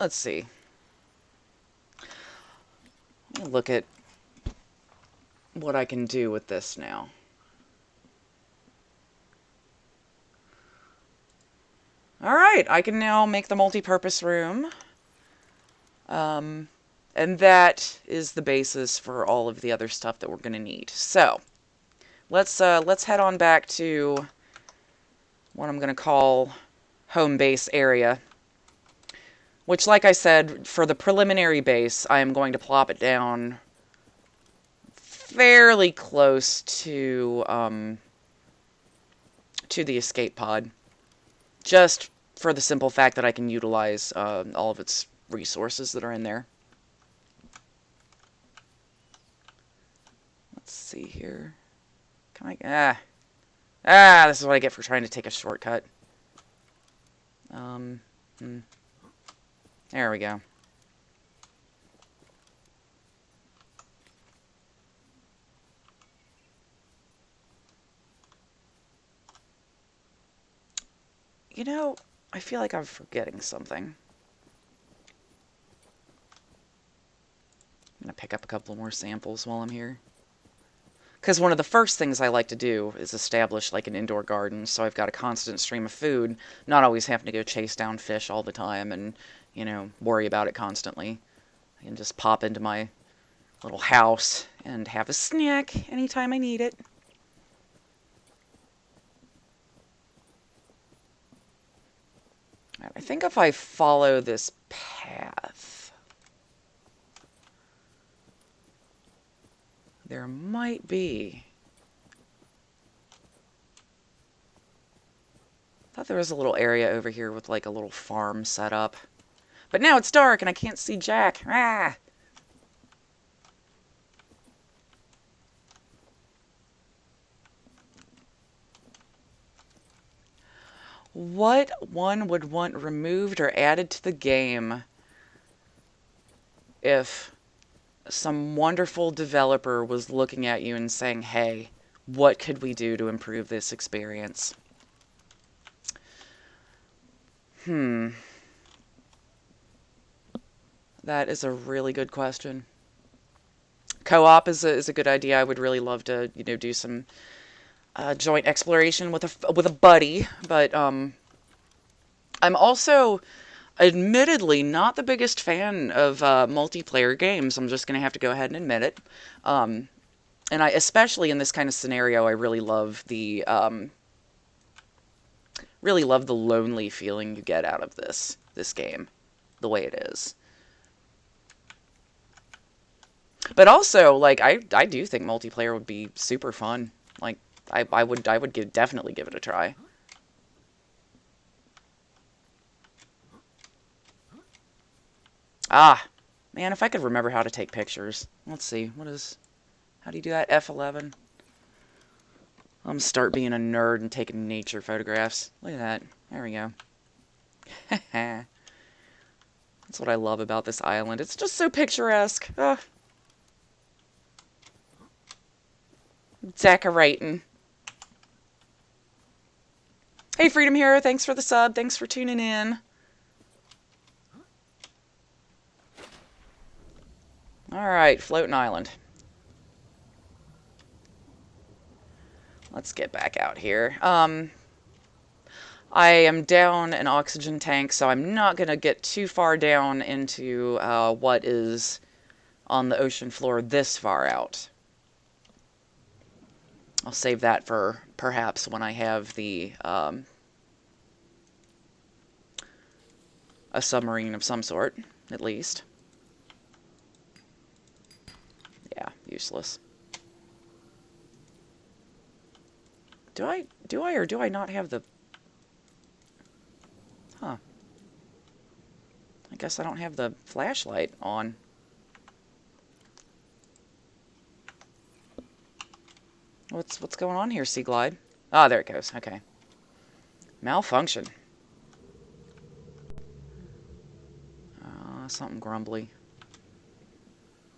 Let's see. Let me look at what I can do with this now. Alright, I can now make the multi-purpose room. And that is the basis for all of the other stuff that we're going to need. So, let's head on back to what I'm going to call home base area. Which, like I said, for the preliminary base, I am going to plop it down fairly close to the escape pod. Just for the simple fact that I can utilize all of its resources that are in there. Let's see here. Can I... this is what I get for trying to take a shortcut. There we go. You know, I feel like I'm forgetting something. I'm going to pick up a couple more samples while I'm here. Because one of the first things I like to do is establish like an indoor garden, so I've got a constant stream of food, not always having to go chase down fish all the time and, you know, worry about it constantly. I can just pop into my little house and have a snack anytime I need it. I think if I follow this path, there might be... I thought there was a little area over here with like a little farm set up. But now it's dark and I can't see Jack. Ah! What one would want removed or added to the game if some wonderful developer was looking at you and saying, hey, what could we do to improve this experience? That is a really good question. Co-op is a good idea. I would really love to, you know, do some joint exploration with a buddy, but I'm also admittedly not the biggest fan of multiplayer games. I'm just going to have to go ahead and admit it. And I, especially in this kind of scenario, I really love the lonely feeling you get out of this game, the way it is. But also, like, I do think multiplayer would be super fun. Like, I would definitely give it a try. Ah, man, if I could remember how to take pictures. Let's see, how do you do that? F11? I'm gonna start being a nerd and taking nature photographs. Look at that. There we go. That's what I love about this island. It's just so picturesque. Decorating. Hey, Freedom Hero, thanks for the sub. Thanks for tuning in. Alright, floating island. Let's get back out here. I am down an oxygen tank, so I'm not going to get too far down into what is on the ocean floor this far out. I'll save that for perhaps when I have the a submarine of some sort, at least. Yeah, useless. Do I or do I not have the... Huh. I guess I don't have the flashlight on. What's going on here, Sea Glide? Ah, there it goes. Okay. Malfunction. Something grumbly.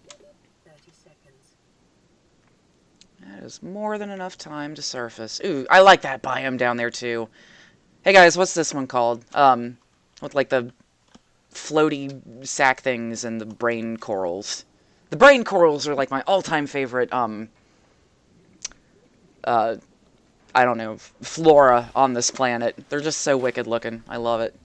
30 seconds. That is more than enough time to surface. Ooh, I like that biome down there too. Hey guys, what's this one called? With like the floaty sack things and the brain corals. The brain corals are like my all-time favorite, I don't know, flora on this planet. They're just so wicked looking. I love it.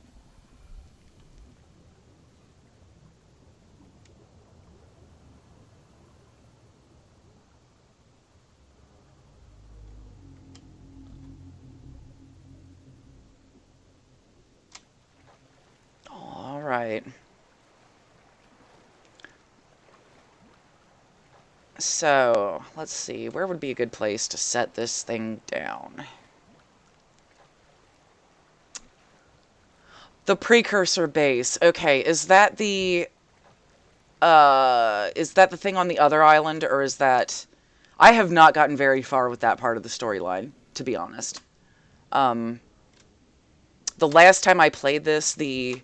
All right. So, let's see. Where would be a good place to set this thing down? The precursor base. Okay, is that the thing on the other island, or is that... I have not gotten very far with that part of the storyline, to be honest. The last time I played this, the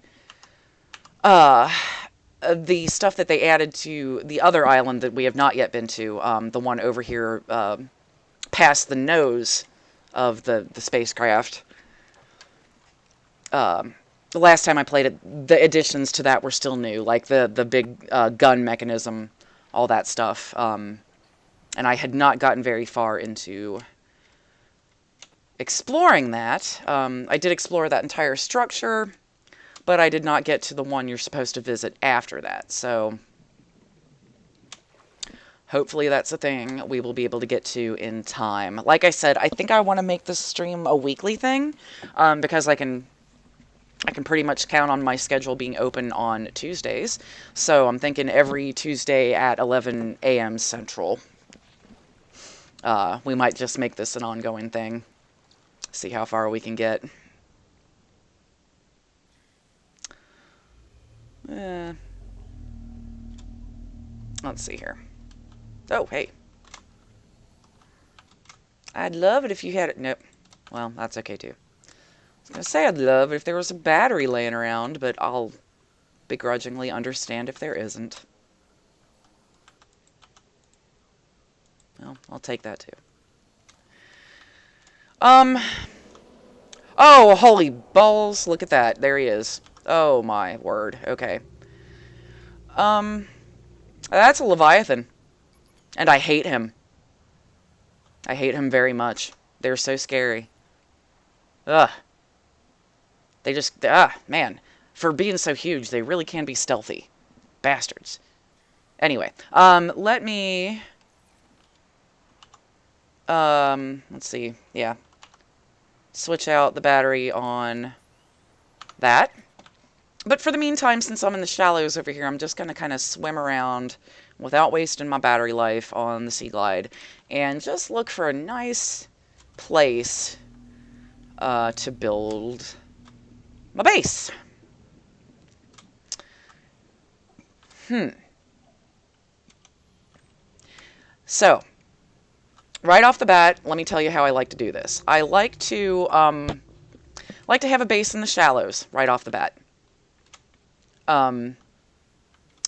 stuff that they added to the other island that we have not yet been to, the one over here past the nose of the spacecraft, the last time I played it, the additions to that were still new, like the big gun mechanism, all that stuff. And I had not gotten very far into exploring that. I did explore that entire structure, but I did not get to the one you're supposed to visit after that. So hopefully that's a thing we will be able to get to in time. Like I said, I think I want to make this stream a weekly thing, because I can pretty much count on my schedule being open on Tuesdays. So I'm thinking every Tuesday at 11 a.m. Central. We might just make this an ongoing thing. See how far we can get. Let's see here. Oh, hey. I'd love it if you had it. Nope. Well, that's okay too. I was going to say I'd love it if there was a battery laying around, but I'll begrudgingly understand if there isn't. Well, I'll take that too. Oh, holy balls. Look at that. There he is. Oh, my word. Okay. That's a Leviathan. And I hate him. I hate him very much. They're so scary. Ugh. They just, man. For being so huge, they really can be stealthy. Bastards. Anyway, let me, let's see, yeah. Switch out the battery on that. But for the meantime, since I'm in the shallows over here, I'm just going to kind of swim around without wasting my battery life on the Sea Glide and just look for a nice place to build my base. So, right off the bat, let me tell you how I like to do this. I like to have a base in the shallows right off the bat. And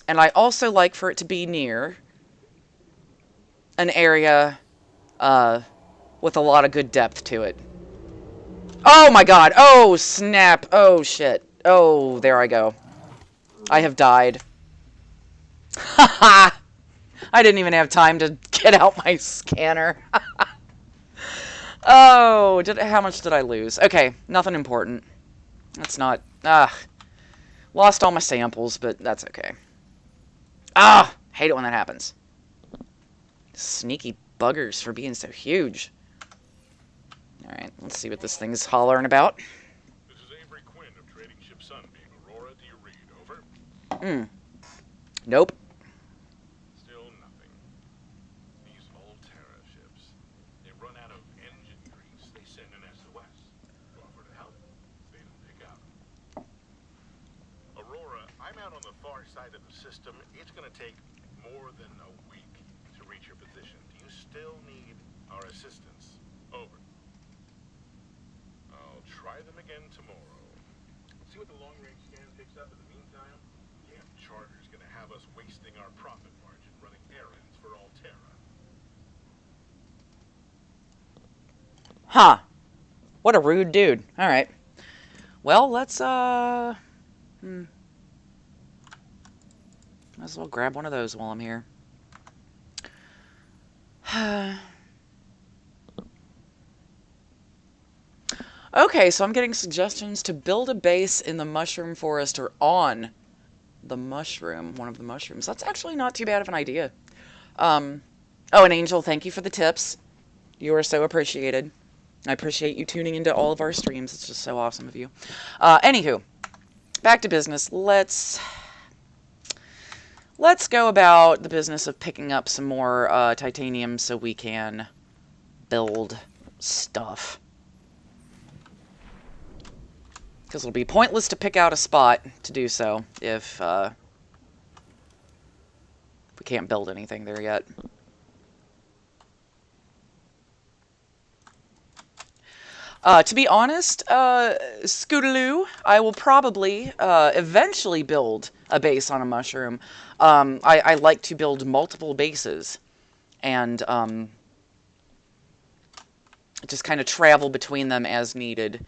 I also like for it to be near an area with a lot of good depth to it. Oh my god! Oh snap! Oh shit! Oh, there I go. I have died. Haha! I didn't even have time to get out my scanner. Oh, how much did I lose? Okay, nothing important. That's not... lost all my samples, but that's okay. Hate it when that happens. Sneaky buggers for being so huge. Alright, let's see what this thing's hollering about. This is Avery Quinn of Trading Ship Sunbeam. Aurora, do you read? Over? Nope. Still nothing. These Volterra ships. They run out of engine grease. They send an SOS. Offer to help. They don't pick up. Aurora, I'm out on the far side of the system. It's going to take more than a week to reach your position. Do you still need our assistance? Over. I'll try them again tomorrow. See what the long-range scan picks up in the meantime? Damn charter's going to have us wasting our profit margin running errands for Alterra. Huh. What a rude dude. Alright. Well, let's, might as well grab one of those while I'm here. Okay, so I'm getting suggestions to build a base in the mushroom forest or on the mushroom, one of the mushrooms. That's actually not too bad of an idea. Oh, and Angel, thank you for the tips. You are so appreciated. I appreciate you tuning into all of our streams. It's just so awesome of you. Anywho, back to business. Let's go about the business of picking up some more titanium so we can build stuff. Because it'll be pointless to pick out a spot to do so if we can't build anything there yet. To be honest, Scootaloo, I will probably eventually build a base on a mushroom. I like to build multiple bases and just kind of travel between them as needed.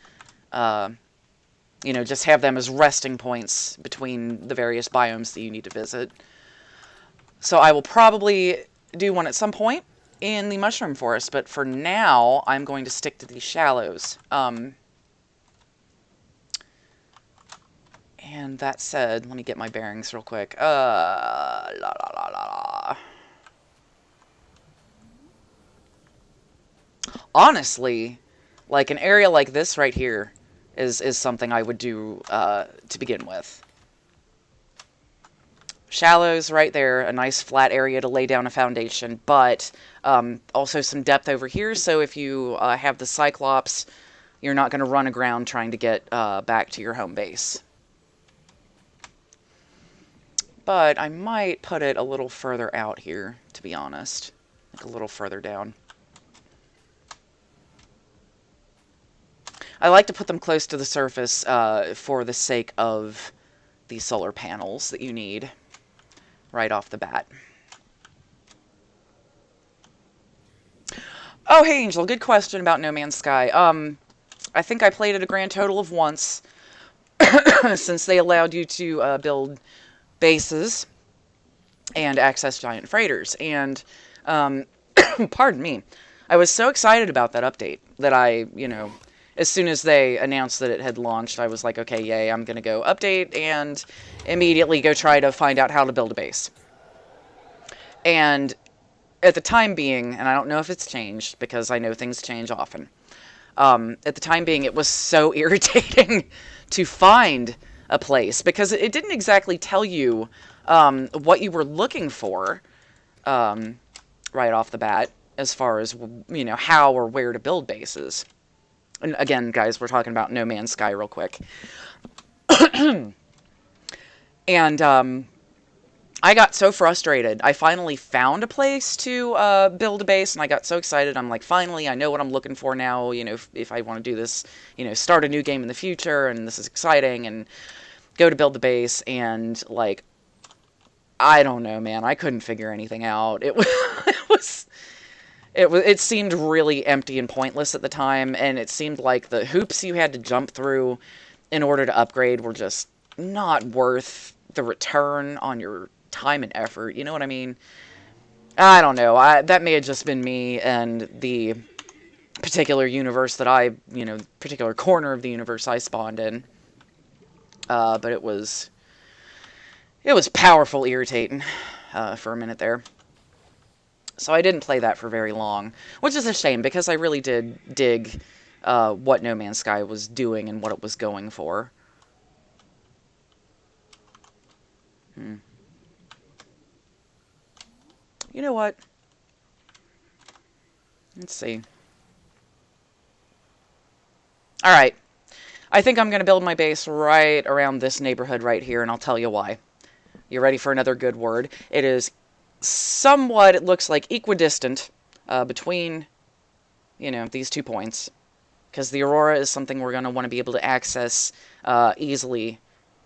just have them as resting points between the various biomes that you need to visit. So I will probably do one at some point in the Mushroom Forest, but for now, I'm going to stick to these shallows. And that said, let me get my bearings real quick. Honestly, like an area like this right here is something I would do to begin with. Shallows right there, a nice flat area to lay down a foundation, but also some depth over here, so if you have the Cyclops, you're not going to run aground trying to get back to your home base. But I might put it a little further out here, to be honest. Like a little further down. I like to put them close to the surface for the sake of the solar panels that you need right off the bat. Oh, hey, Angel, good question about No Man's Sky. I think I played it a grand total of once, since they allowed you to build bases and access giant freighters. And, pardon me, I was so excited about that update that I, as soon as they announced that it had launched, I was like, okay, yay, I'm going to go update and immediately go try to find out how to build a base. And at the time being, and I don't know if it's changed because I know things change often, at the time being, it was so irritating to find a place because it didn't exactly tell you what you were looking for right off the bat as far as, how or where to build bases. And again, guys, we're talking about No Man's Sky real quick. And I got so frustrated. I finally found a place to build a base, and I got so excited. I'm like, finally, I know what I'm looking for now, if I want to do this, start a new game in the future, and this is exciting, and go to build the base, and, like, I don't know, man. I couldn't figure anything out. It seemed really empty and pointless at the time, and it seemed like the hoops you had to jump through in order to upgrade were just not worth the return on your time and effort. You know what I mean? I don't know. That may have just been me and the particular universe that particular corner of the universe I spawned in. But it was powerful irritating for a minute there. So I didn't play that for very long, which is a shame because I really did dig what No Man's Sky was doing and what it was going for. You know what? Let's see. Alright. I think I'm going to build my base right around this neighborhood right here, and I'll tell you why. You ready for another good word? It is somewhat, it looks like, equidistant between, these 2 points. Because the Aurora is something we're going to want to be able to access easily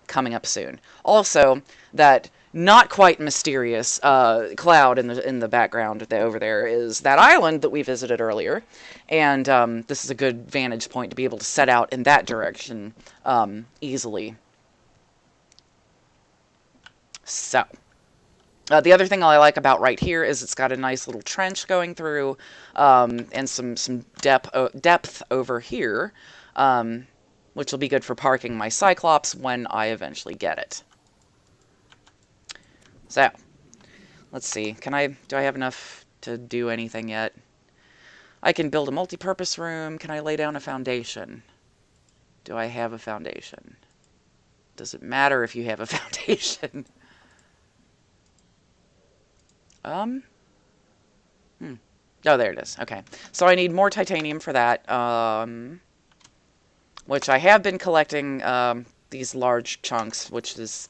coming up soon. Also, that not quite mysterious cloud in the background over there is that island that we visited earlier. And this is a good vantage point to be able to set out in that direction easily. So, the other thing I like about right here is it's got a nice little trench going through and some depth over here, which will be good for parking my Cyclops when I eventually get it. So, let's see. Do I have enough to do anything yet? I can build a multi-purpose room. Can I lay down a foundation? Do I have a foundation? Does it matter if you have a foundation? Oh, there it is. Okay. So I need more titanium for that, which I have been collecting these large chunks, which is,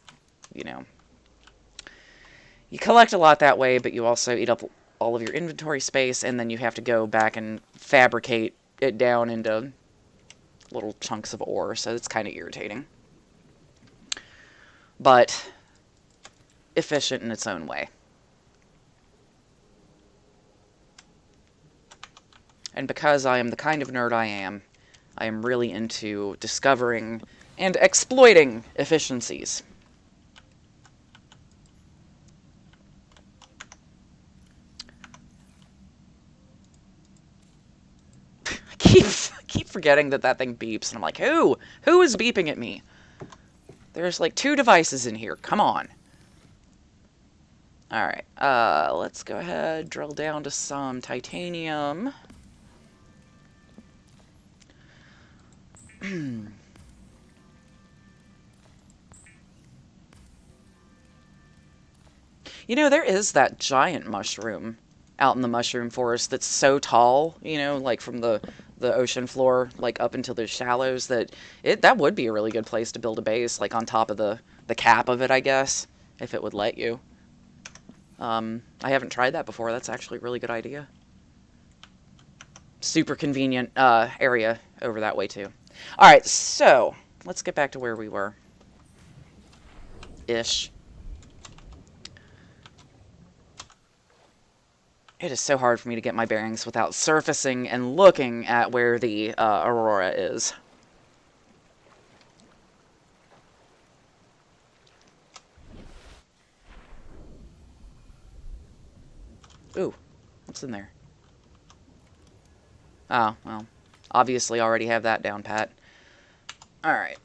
you collect a lot that way, but you also eat up all of your inventory space, and then you have to go back and fabricate it down into little chunks of ore, so it's kind of irritating. But efficient in its own way. And because I am the kind of nerd I am really into discovering and exploiting efficiencies. I keep forgetting that thing beeps, and I'm like, who is beeping at me? There's like 2 devices in here. Come on. All right. Let's go ahead, drill down to some titanium. You know, there is that giant mushroom out in the mushroom forest that's so tall, you know, like from the ocean floor, like up into the shallows, that would be a really good place to build a base, like on top of the cap of it, I guess, if it would let you. I haven't tried that before. That's actually a really good idea. Super convenient area over that way, too. All right, so let's get back to where we were. Ish. It is so hard for me to get my bearings without surfacing and looking at where the aurora is. Ooh, what's in there? Oh, well, obviously already have that down pat. Alright.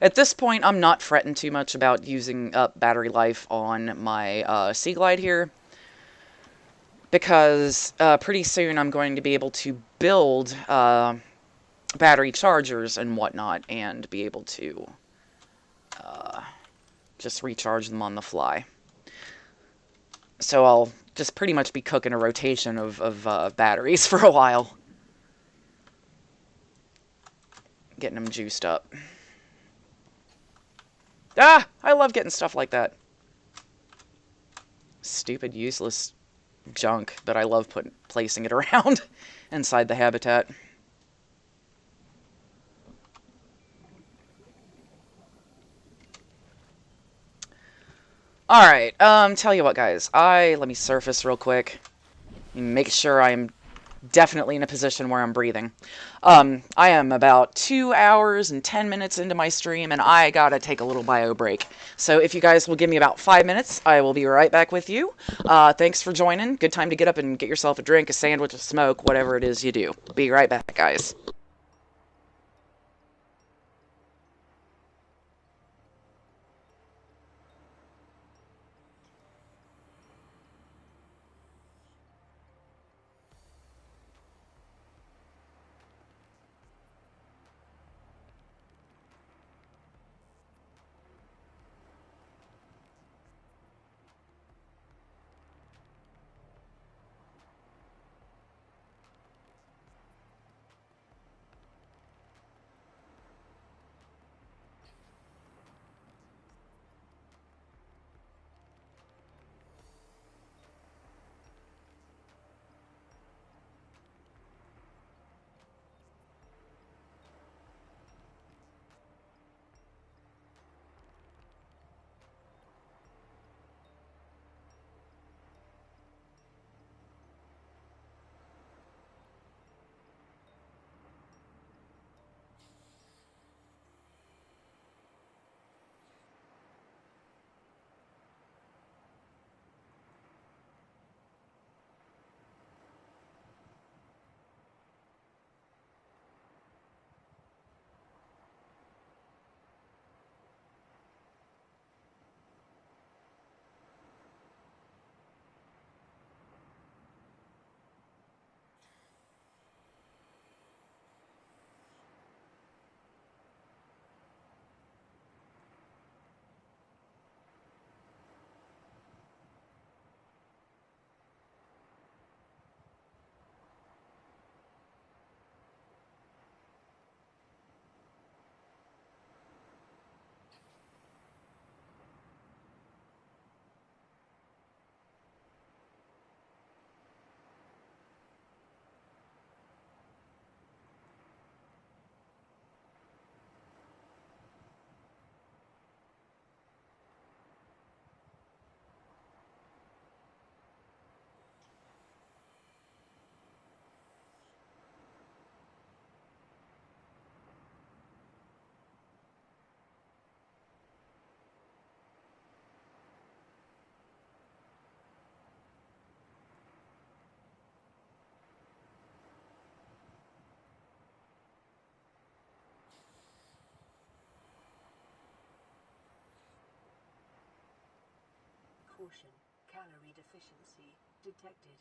At this point, I'm not fretting too much about using up battery life on my Sea Glide here, because pretty soon I'm going to be able to build battery chargers and whatnot, and be able to just recharge them on the fly. So I'll just pretty much be cooking a rotation of batteries for a while. Getting them juiced up. Ah! I love getting stuff like that. Stupid, useless junk, but I love placing it around inside the habitat. Alright, tell you what, guys. Let me surface real quick. Make sure I'm definitely in a position where I'm breathing. I am about 2 hours and 10 minutes into my stream, and I gotta take a little bio break. So if you guys will give me about 5 minutes, I will be right back with you. Thanks for joining. Good time to get up and get yourself a drink, a sandwich, a smoke, whatever it is you do. Be right back, guys. Caution, calorie deficiency detected.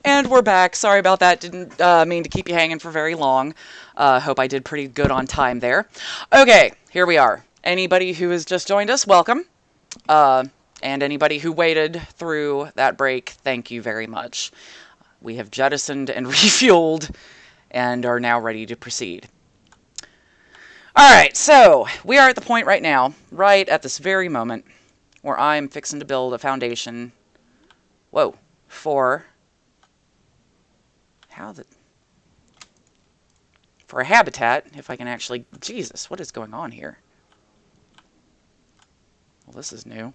And we're back. Sorry about that. Didn't mean to keep you hanging for very long. Hope I did pretty good on time there. Okay, here we are. Anybody who has just joined us, welcome. Uh, and anybody who waited through that break, thank you very much. We have jettisoned and refueled and are now ready to proceed. All right, so we are at the point right now, right at this very moment, where I'm fixing to build a foundation. Whoa, for for a habitat, if I can actually... Jesus, what is going on here? Well, this is new.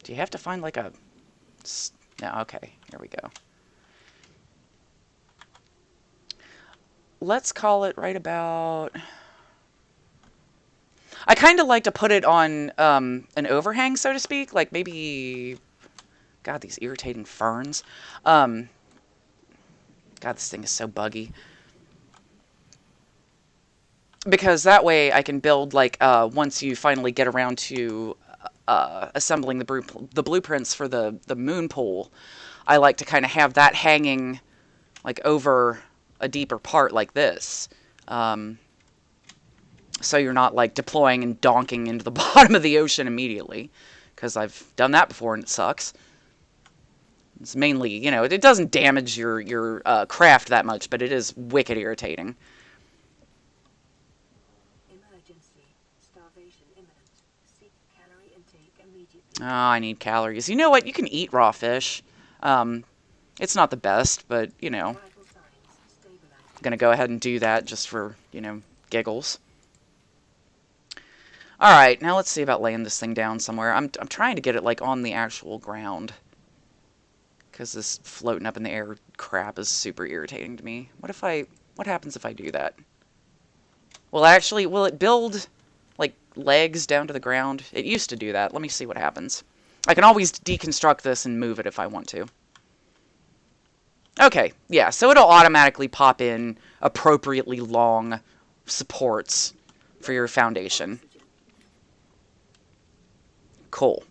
Do you have to find like a... No, okay, here we go. Let's call it right about... I kind of like to put it on an overhang, so to speak. Like maybe... God, these irritating ferns. God, this thing is so buggy. Because that way I can build, like, once you finally get around to assembling the blueprints for the moon pool, I like to kind of have that hanging, like, over a deeper part like this. So you're not, like, deploying and donking into the bottom of the ocean immediately. Because I've done that before and it sucks. It's mainly, you know, it doesn't damage your craft that much, but it is wicked irritating. Emergency. Starvation imminent. Seek calorie intake immediately. Oh, I need calories. You know what? You can eat raw fish. It's not the best, but, you know, Vital signs stabilizing. I'm going to go ahead and do that just for, you know, giggles. All right, now let's see about laying this thing down somewhere. I'm trying to get it, like, on the actual ground. Because this floating up in the air crap is super irritating to me. What happens if I do that? Well, actually, will it build, like, legs down to the ground? It used to do that. Let me see what happens. I can always deconstruct this and move it if I want to. Okay, yeah, so it'll automatically pop in appropriately long supports for your foundation. Cool.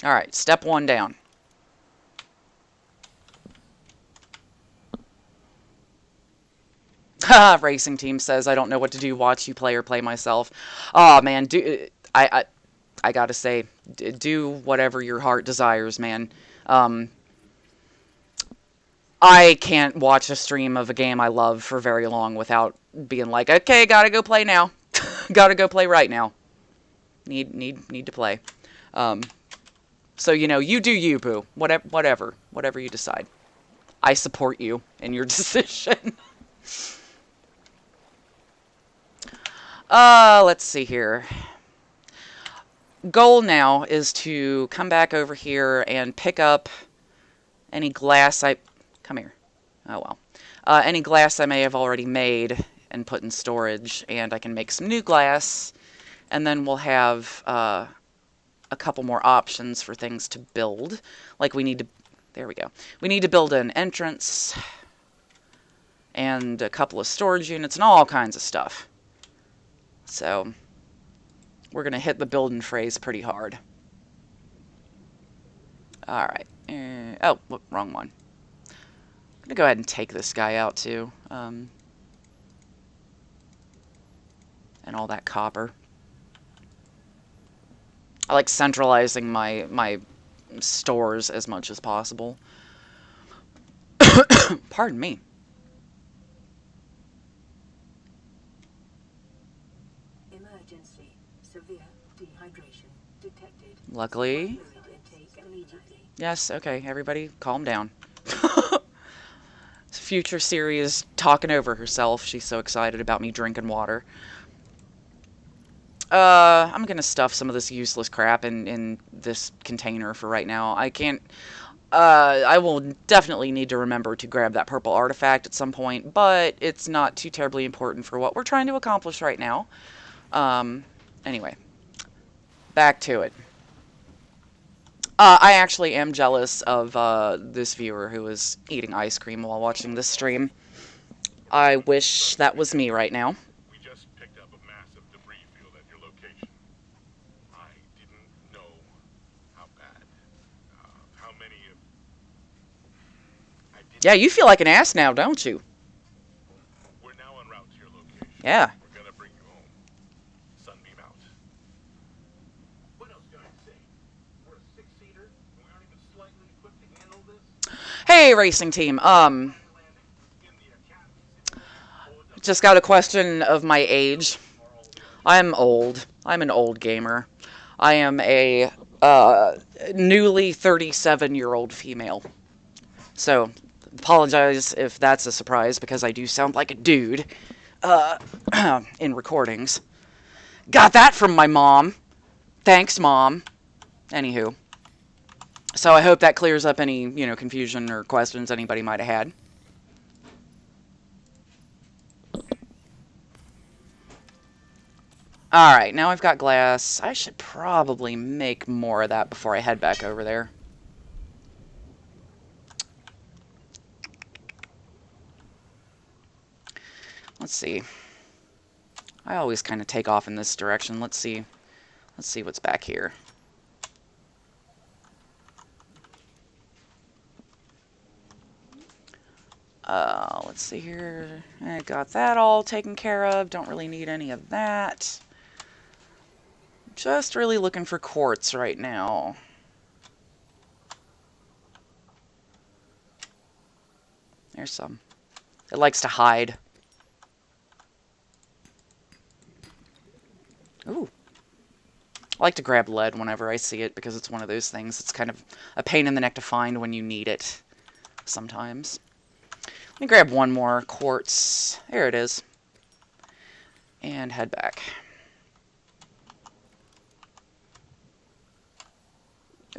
Alright, step 1 down. Racing Team says, I don't know what to do, watch you play or play myself. Oh, man, I gotta say, do whatever your heart desires, man. I can't watch a stream of a game I love for very long without being like, okay, gotta go play now. Gotta go play right now. Need to play. So, you know, you do you, boo. Whatever you decide. I support you in your decision. Let's see here. Goal now is to come back over here and pick up any glass Come here. Oh, well. Any glass I may have already made and put in storage, and I can make some new glass, and then we'll have a couple more options for things to build. Like there we go. We need to build an entrance and a couple of storage units and all kinds of stuff. So we're going to hit the building phrase pretty hard. Alright. Oh, wrong one. I'm going to go ahead and take this guy out too. And all that copper. I like centralizing my stores as much as possible. Pardon me. Emergency. Severe dehydration detected. Luckily. Fluid intake immediately. Yes, okay, everybody calm down. Future Siri is talking over herself. She's so excited about me drinking water. I'm gonna stuff some of this useless crap in this container for right now. I can't... I will definitely need to remember to grab that purple artifact at some point, but it's not too terribly important for what we're trying to accomplish right now. Anyway. Back to it. I actually am jealous of this viewer who is eating ice cream while watching this stream. I wish that was me right now. We just picked up a massive debris field at your location. I didn't know how bad, how many of... Yeah, you feel like an ass now, don't you? We're now en route to your location. Yeah. We're gonna bring you home. Sunbeam out. What else can I say? We're a 6-seater, and we aren't even slightly equipped to handle this. Hey, Racing Team. Just got a question of my age. I'm old. I'm an old gamer. I am a newly 37-year-old female. So, apologize if that's a surprise, because I do sound like a dude in recordings. Got that from my mom. Thanks, Mom. Anywho. So I hope that clears up any, confusion or questions anybody might have had. Alright, now I've got glass. I should probably make more of that before I head back over there. Let's see. I always kind of take off in this direction. Let's see what's back here. Let's see here. I got that all taken care of. Don't really need any of that. Just really looking for quartz right now. There's some. It likes to hide. Ooh. I like to grab lead whenever I see it, because it's one of those things. It's kind of a pain in the neck to find when you need it sometimes. Let me grab one more quartz. There it is. And head back.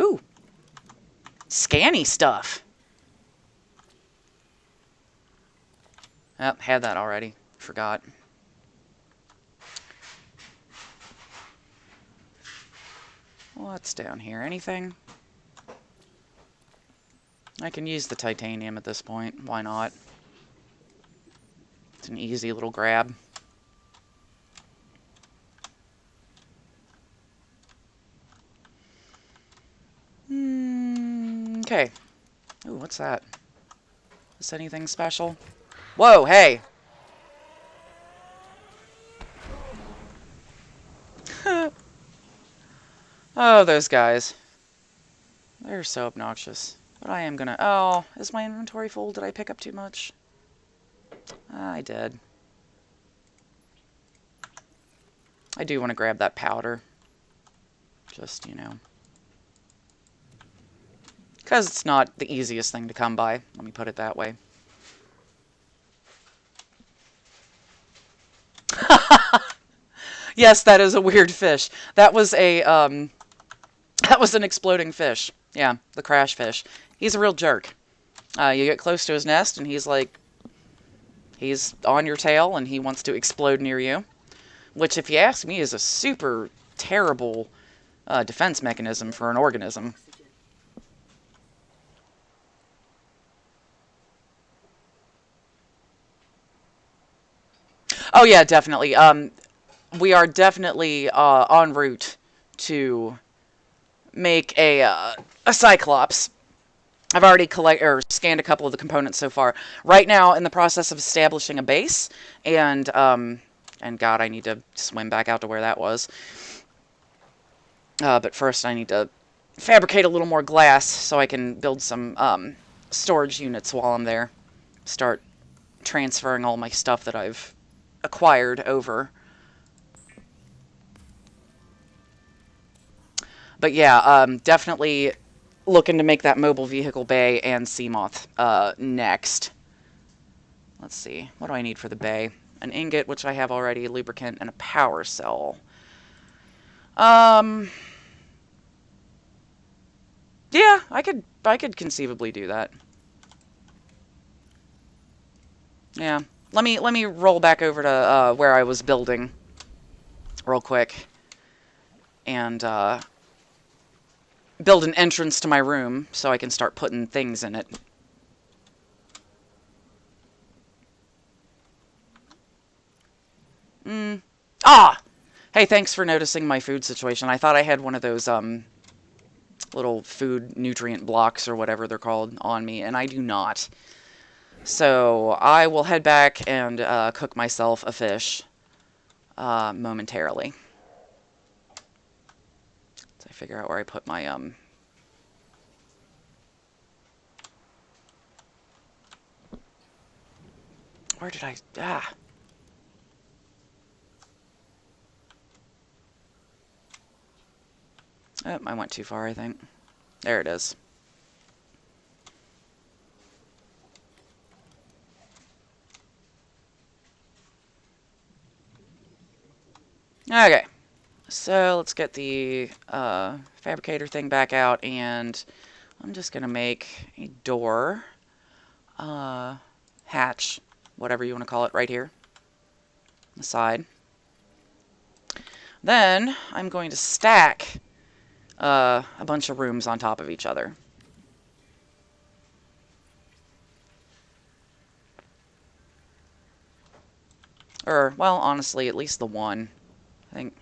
Ooh. Scanny stuff. Oh, had that already. Forgot. What's down here? Anything? I can use the titanium at this point. Why not? It's an easy little grab. Okay. Ooh, what's that? Is anything special? Whoa, hey! Oh, those guys. They're so obnoxious. But I am gonna... Oh, is my inventory full? Did I pick up too much? I did. I do want to grab that powder. Just, you know. Because it's not the easiest thing to come by. Let me put it that way. Yes, that is a weird fish. That was a, that was an exploding fish. Yeah, the crash fish. He's a real jerk. You get close to his nest, and he's like... He's on your tail, and he wants to explode near you. Which, if you ask me, is a super terrible defense mechanism for an organism. Oh, yeah, definitely. We are definitely en route to make a Cyclops. I've already scanned a couple of the components so far. Right now, in the process of establishing a base, and God, I need to swim back out to where that was. But first, I need to fabricate a little more glass so I can build some storage units while I'm there. Start transferring all my stuff that I've acquired over. But yeah, definitely looking to make that mobile vehicle bay and Seamoth next. Let's see. What do I need for the bay? An ingot, which I have already, lubricant, and a power cell. Yeah, I could conceivably do that. Yeah. Let me roll back over to where I was building real quick and build an entrance to my room so I can start putting things in it. Ah! Hey, thanks for noticing my food situation. I thought I had one of those little food nutrient blocks or whatever they're called on me, and I do not. So I will head back and cook myself a fish momentarily. So I figure out where I put my where did I... Ah. Oh, I went too far, I think. There it is. Okay. So let's get the fabricator thing back out, and I'm just going to make a door, hatch, whatever you want to call it, right here on the side. Then I'm going to stack a bunch of rooms on top of each other. Or, well, honestly, at least the one. I think...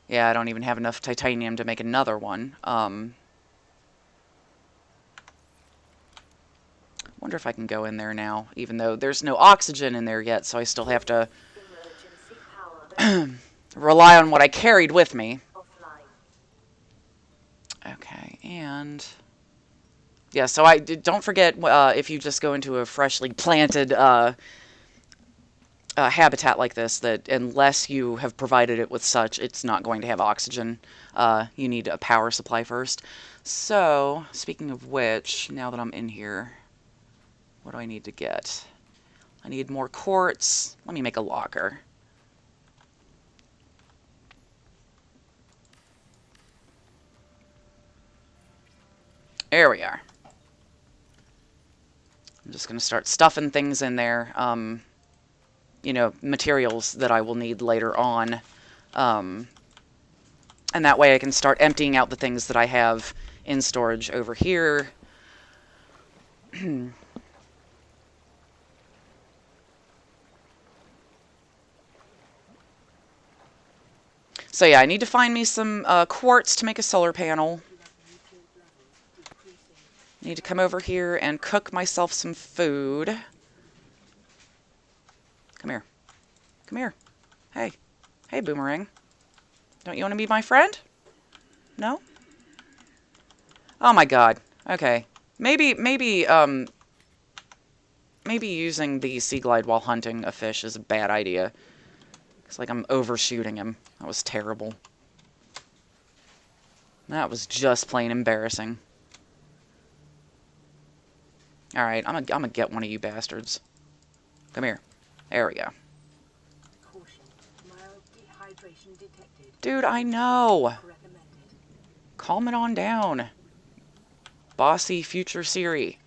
Yeah, I don't even have enough titanium to make another one. Wonder if I can go in there now, even though there's no oxygen in there yet, so I still have to rely on what I carried with me. Okay, and... Yeah, so don't forget, if you just go into a freshly planted habitat like this, that unless you have provided it with such, it's not going to have oxygen. You need a power supply first. So, speaking of which, now that I'm in here, what do I need to get? I need more quartz. Let me make a locker. There we are. I'm just going to start stuffing things in there. You know, materials that I will need later on. And that way I can start emptying out the things that I have in storage over here. So yeah, I need to find me some quartz to make a solar panel. Need to come over here and cook myself some food. Come here. Come here. Hey. Hey, Boomerang. Don't you want to be my friend? No? Oh my god. Okay. Maybe using the Sea Glide while hunting a fish is a bad idea. It's like I'm overshooting him. That was terrible. That was just plain embarrassing. Alright, I'm gonna get one of you bastards. Come here. There we go. Caution. Mild dehydration detected. Dude, I know. Recommended. Calm it on down. Bossy future Siri.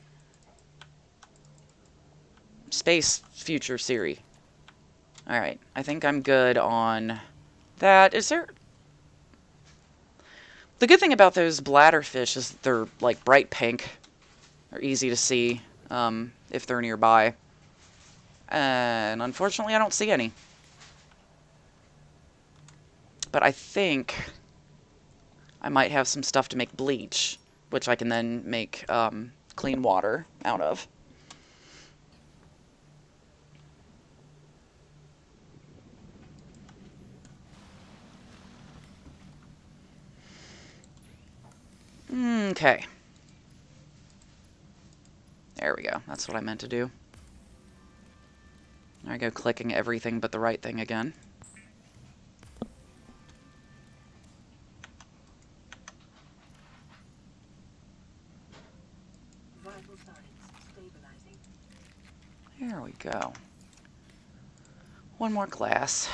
Space future Siri. Alright, I think I'm good on that. Is there... The good thing about those bladderfish is they're like bright pink. They're easy to see if they're nearby. And unfortunately I don't see any. But I think I might have some stuff to make bleach, which I can then make clean water out of. Okay. There we go. That's what I meant to do. There I go, clicking everything but the right thing again. Vital signs stabilizing. There we go. One more glass.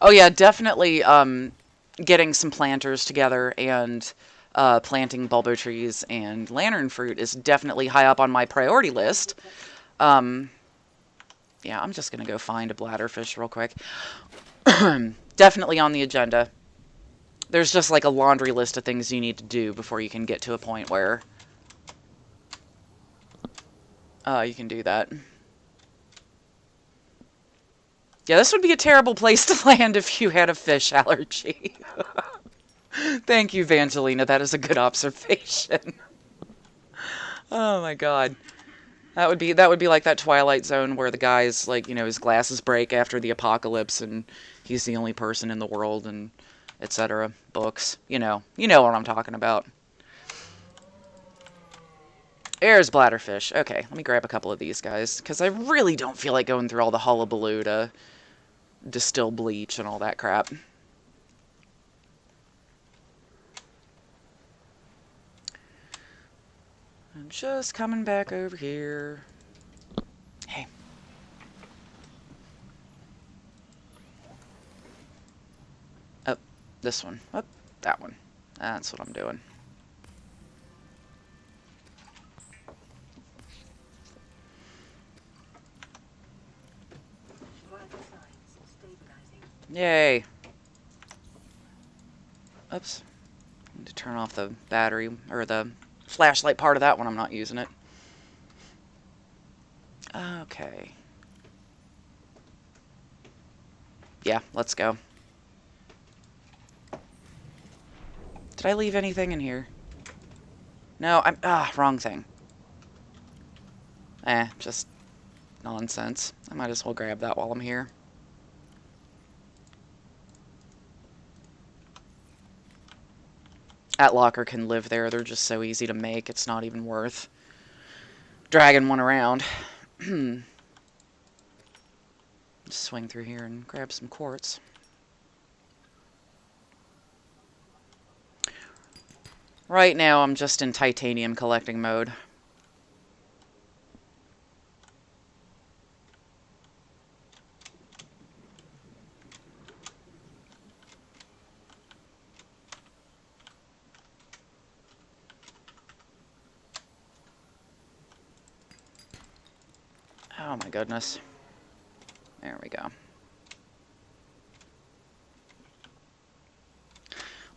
Oh yeah, definitely getting some planters together and planting bulbo trees and lantern fruit is definitely high up on my priority list. Yeah, I'm just going to go find a bladderfish real quick. Definitely on the agenda. There's just like a laundry list of things you need to do before you can get to a point where you can do that. Yeah, this would be a terrible place to land if you had a fish allergy. Thank you, Vangelina. That is a good observation. Oh my god. That would be like that Twilight Zone where the guy's like, you know, his glasses break after the apocalypse and he's the only person in the world and etc. Books. You know what I'm talking about. There's bladderfish. Okay, let me grab a couple of these guys because I really don't feel like going through all the hullabaloo to distill bleach and all that crap. I'm just coming back over here. Hey. Oh, this one. Oh, that one. That's what I'm doing. Vital signs stabilizing. Yay. Oops. Need to turn off the battery, or the flashlight part of that one. I'm not using it. Okay. Yeah, let's go. Did I leave anything in here? No, wrong thing. Just nonsense. I might as well grab that while I'm here. That locker can live there. They're just so easy to make. It's not even worth dragging one around. Just swing through here and grab some quartz. Right now, I'm just in titanium collecting mode. Oh my goodness. There we go.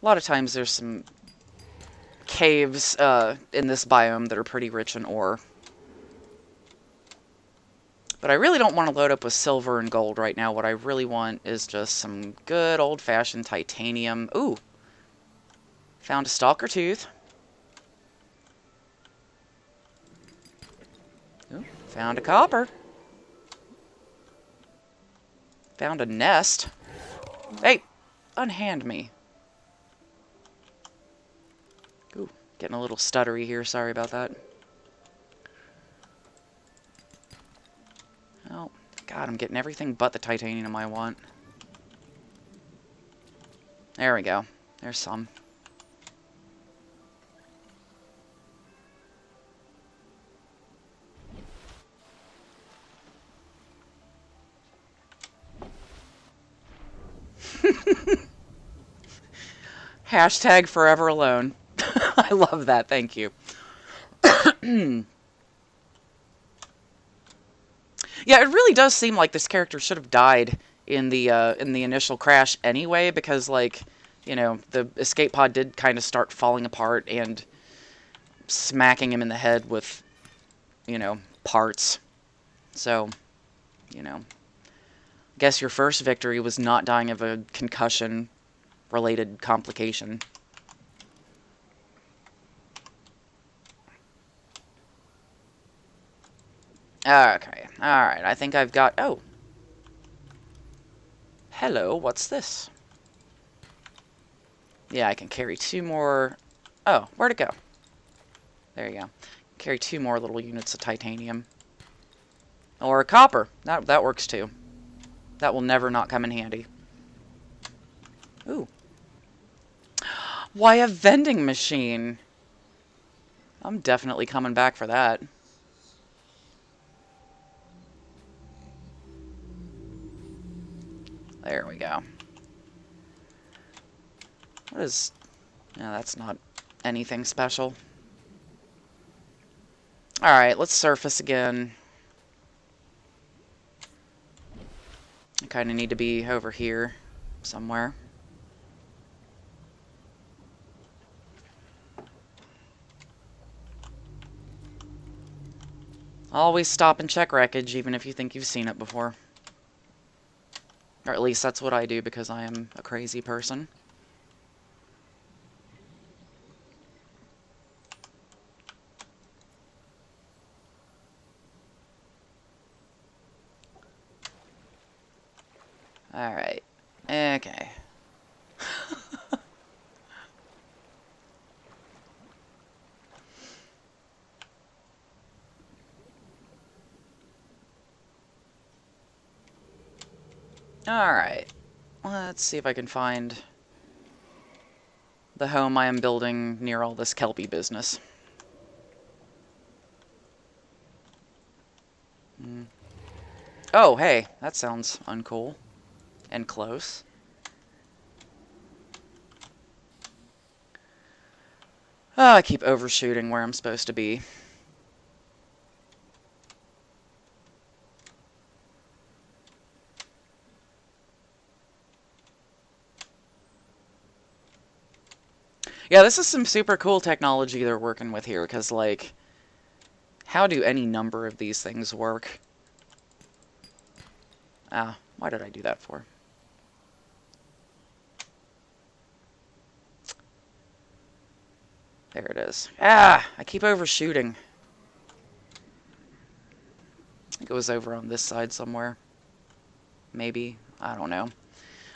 A lot of times there's some caves in this biome that are pretty rich in ore. But I really don't want to load up with silver and gold right now. What I really want is just some good old-fashioned titanium. Ooh! Found a stalker tooth. Ooh, found a copper. Found a nest. Hey! Unhand me. Ooh, getting a little stuttery here. Sorry about that. Oh, God, I'm getting everything but the titanium I want. There we go. There's some. Hashtag forever alone. I love that. Thank you. Yeah, it really does seem like this character should have died in the initial crash anyway, because, like, you know, the escape pod did kind of start falling apart and smacking him in the head with, you know, parts. So, you know, guess your first victory was not dying of a concussion-related complication. Okay, alright, I think I've got... Oh. Hello, what's this? Yeah, I can carry 2 more... Oh, where'd it go? There you go. Carry 2 more little units of titanium. Or copper. That works too. That will never not come in handy. Ooh. Why, a vending machine? I'm definitely coming back for that. There we go. What is... No, that's not anything special. Alright, let's surface again. I kind of need to be over here somewhere. Always stop and check wreckage, even if you think you've seen it before. Or at least that's what I do, because I am a crazy person. Alright. Okay. Alright. Let's see if I can find the home I am building near all this Kelpie business. Oh, hey, that sounds uncool. And close. Oh, I keep overshooting where I'm supposed to be. Yeah, this is some super cool technology they're working with here, because, like, how do any number of these things work? Ah, why did I do that for? There it is. Ah, I keep overshooting. I think it was over on this side somewhere. Maybe. I don't know.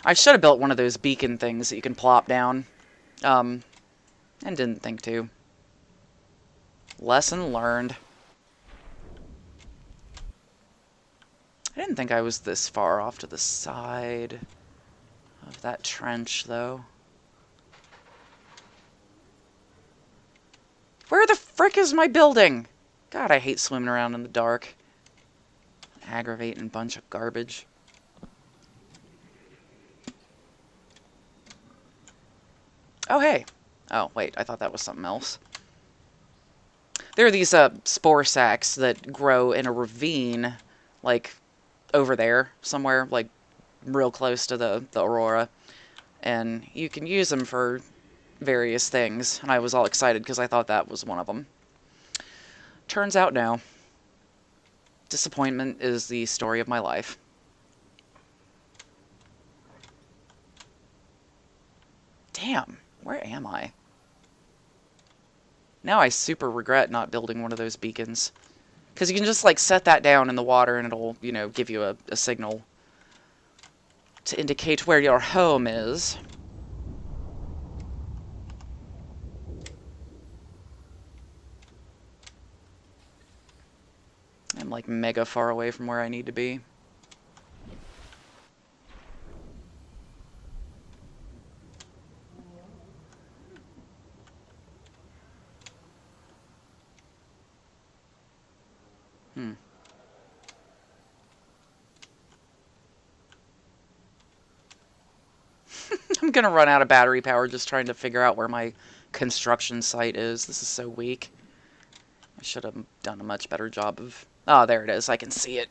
I should have built one of those beacon things that you can plop down. And didn't think to. Lesson learned. I didn't think I was this far off to the side of that trench, though. Where the frick is my building? God, I hate swimming around in the dark. Aggravating bunch of garbage. Oh, hey. Oh, wait, I thought that was something else. There are these spore sacs that grow in a ravine, like, over there somewhere, like, real close to the aurora. And you can use them for various things, and I was all excited because I thought that was one of them. Turns out no. Disappointment is the story of my life. Damn, where am I? Now I super regret not building one of those beacons. Because you can just, like, set that down in the water and it'll, you know, give you a signal to indicate where your home is. I'm, like, mega far away from where I need to be. I'm gonna run out of battery power just trying to figure out where my construction site is. This is so weak. I should have done a much better job of... Oh, there it is. I can see it.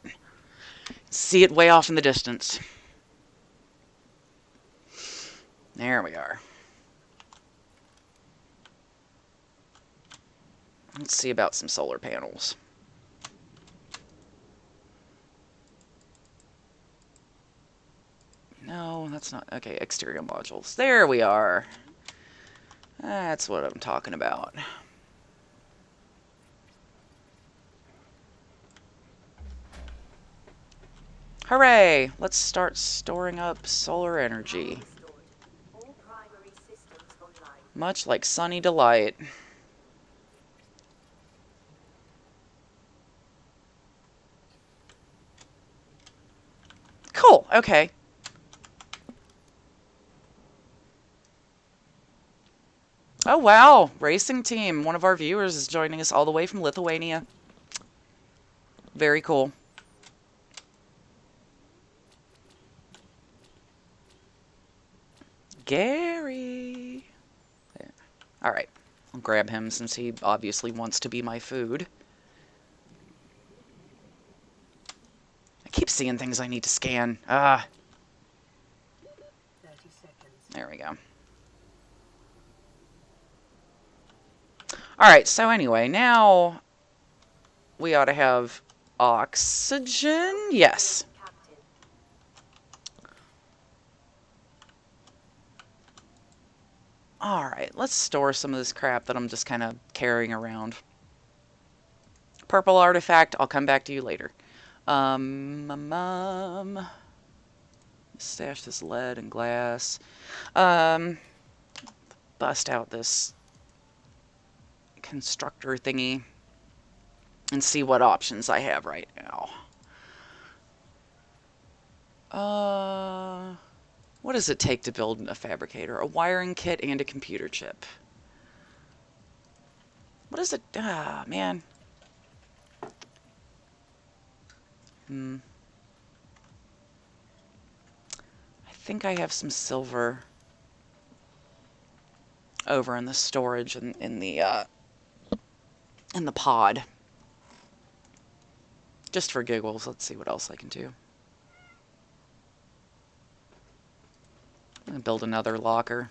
See it way off in the distance. There we are. Let's see about some solar panels. No, that's not... Okay, exterior modules. There we are. That's what I'm talking about. Hooray! Let's start storing up solar energy. All primary systems online. Much like Sunny Delight. Cool, okay. Oh wow, racing team. One of our viewers is joining us all the way from Lithuania. Very cool. Gary. There. All right, I'll grab him since he obviously wants to be my food. I keep seeing things I need to scan. 30 seconds. There we go. Alright, so anyway, now we ought to have oxygen. Yes. Captain. Alright, let's store some of this crap that I'm just kind of carrying around. Purple artifact, I'll come back to you later. Stash this lead and glass. Bust out this constructor thingy and see what options I have right now. What does it take to build a fabricator? A wiring kit and a computer chip. What is it? Ah, man. I think I have some silver over in the storage in the pod. Just for giggles, let's see what else I can do. I'm gonna build another locker.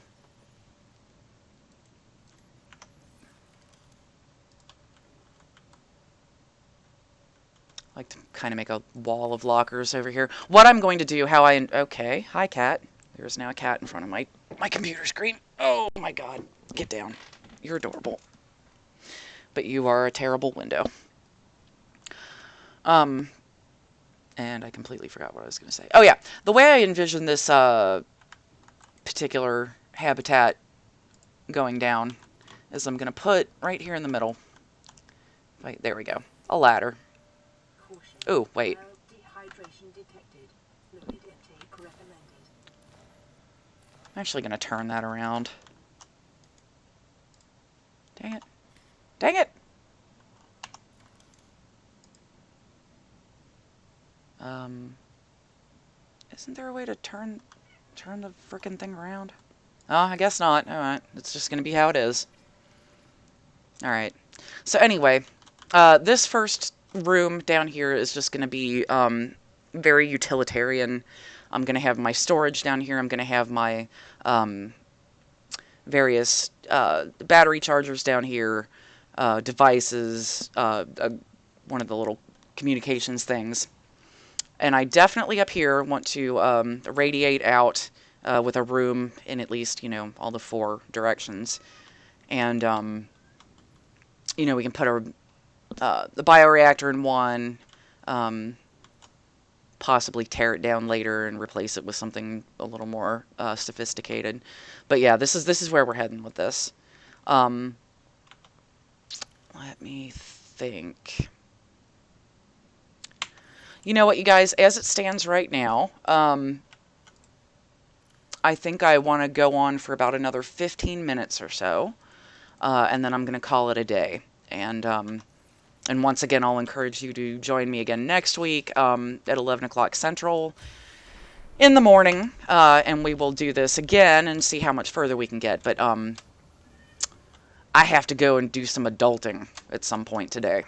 I like to kind of make a wall of lockers over here. What I'm going to do, okay, hi cat. There's now a cat in front of my computer screen. Oh my god, get down. You're adorable. But you are a terrible window. And I completely forgot what I was going to say. Oh yeah, the way I envision this particular habitat going down is I'm going to put right here in the middle. Wait, there we go. A ladder. Caution. Oh, wait. Mild dehydration detected. Fluid intake recommended. I'm actually going to turn that around. Dang it. Dang it! Isn't there a way to turn the frickin' thing around? Oh, I guess not. Alright, it's just gonna be how it is. Alright. So anyway, this first room down here is just gonna be, very utilitarian. I'm gonna have my storage down here. I'm gonna have my, various battery chargers down here, devices, one of the little communications things. And I definitely up here want to radiate out with a room in at least, all the 4 directions. And, we can put the bioreactor in one, possibly tear it down later and replace it with something a little more sophisticated. But yeah, this is where we're heading with this. Let me think. You know what, you guys? As it stands right now, I think I want to go on for about another 15 minutes or so, and then I'm going to call it a day. And once again, I'll encourage you to join me again next week at 11 o'clock Central in the morning, and we will do this again and see how much further we can get. But I have to go and do some adulting at some point today,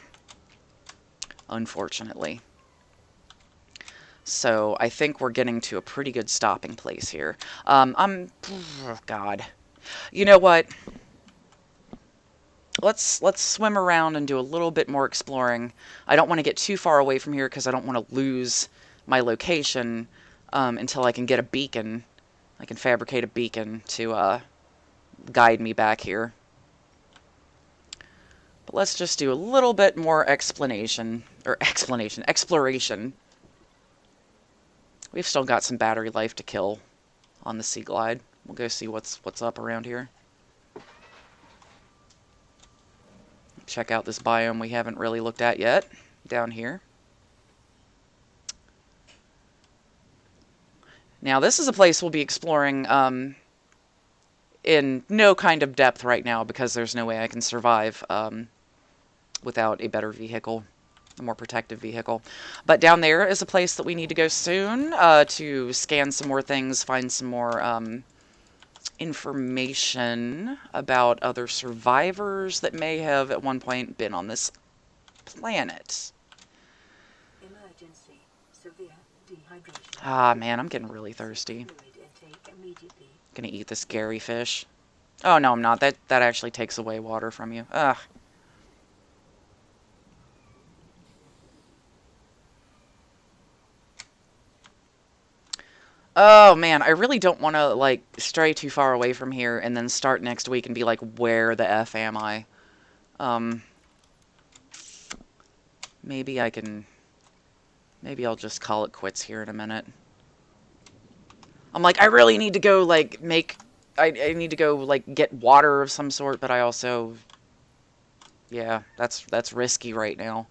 unfortunately. So I think we're getting to a pretty good stopping place here. Oh God. You know what? Let's swim around and do a little bit more exploring. I don't want to get too far away from here because I don't want to lose my location until I can get a beacon. I can fabricate a beacon to guide me back here. But let's just do a little bit more exploration. We've still got some battery life to kill on the Sea Glide. We'll go see what's up around here. Check out this biome we haven't really looked at yet down here. Now, this is a place we'll be exploring in no kind of depth right now because there's no way I can survive without a better vehicle, a more protective vehicle. But down there is a place that we need to go soon to scan some more things, find some more information about other survivors that may have at one point been on this planet. Emergency. Severe dehydration. Ah, man, I'm getting really thirsty. Gonna eat this Gary fish. Oh, no, I'm not. That actually takes away water from you. Ugh. Oh, man, I really don't want to, like, stray too far away from here and then start next week and be like, where the F am I? Maybe I'll just call it quits here in a minute. I'm like, I really need to go, like, I need to go, like, get water of some sort, but I also... Yeah, that's risky right now.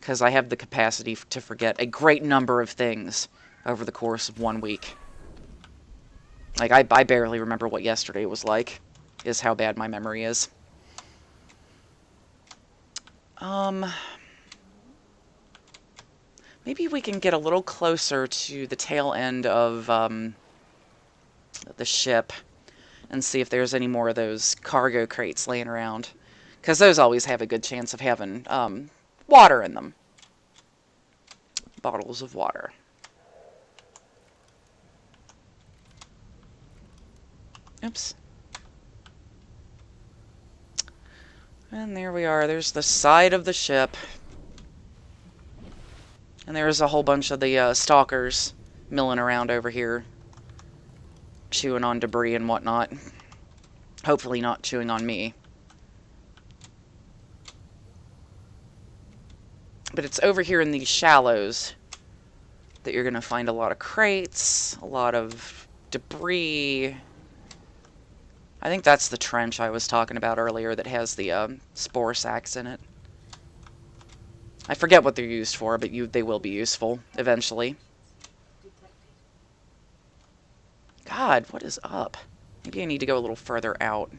Because I have the capacity to forget a great number of things over the course of 1 week. Like, I barely remember what yesterday was like, is how bad my memory is. Maybe we can get a little closer to the tail end of the ship and see if there's any more of those cargo crates laying around. Because those always have a good chance of having water in them. Bottles of water. Oops. And there we are. There's the side of the ship. And there's a whole bunch of the stalkers milling around over here, chewing on debris and whatnot. Hopefully not chewing on me. But it's over here in these shallows that you're going to find a lot of crates, a lot of debris. I think that's the trench I was talking about earlier that has the spore sacks in it. I forget what they're used for, but they will be useful eventually. God, what is up? Maybe I need to go a little further out.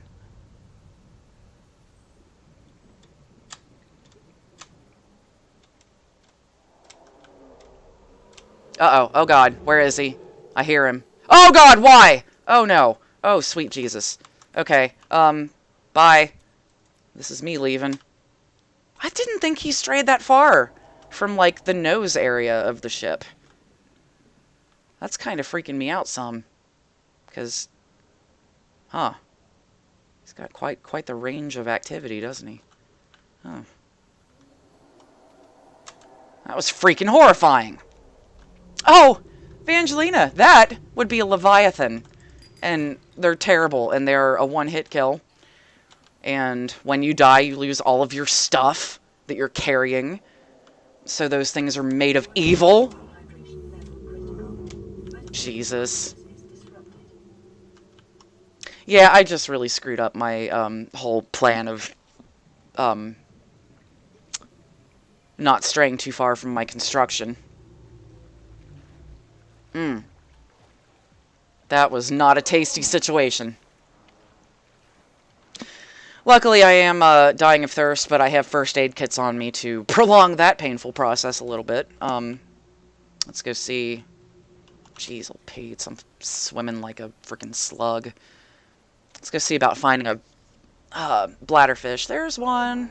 Uh-oh. Oh, God. Where is he? I hear him. Oh, God, why? Oh, no. Oh, sweet Jesus. Okay. Bye. This is me leaving. I didn't think he strayed that far from, like, the nose area of the ship. That's kind of freaking me out some. Because... Huh. He's got quite the range of activity, doesn't he? Oh. That was freaking horrifying. Oh, Evangelina, that would be a Leviathan. And they're terrible, and they're a one-hit kill. And when you die, you lose all of your stuff that you're carrying. So those things are made of evil. Jesus. Yeah, I just really screwed up my whole plan of not straying too far from my construction. That was not a tasty situation. Luckily, I am dying of thirst, but I have first aid kits on me to prolong that painful process a little bit. Let's go see. Jeez, old Pete, I'm swimming like a freaking slug. Let's go see about finding a bladderfish. There's one.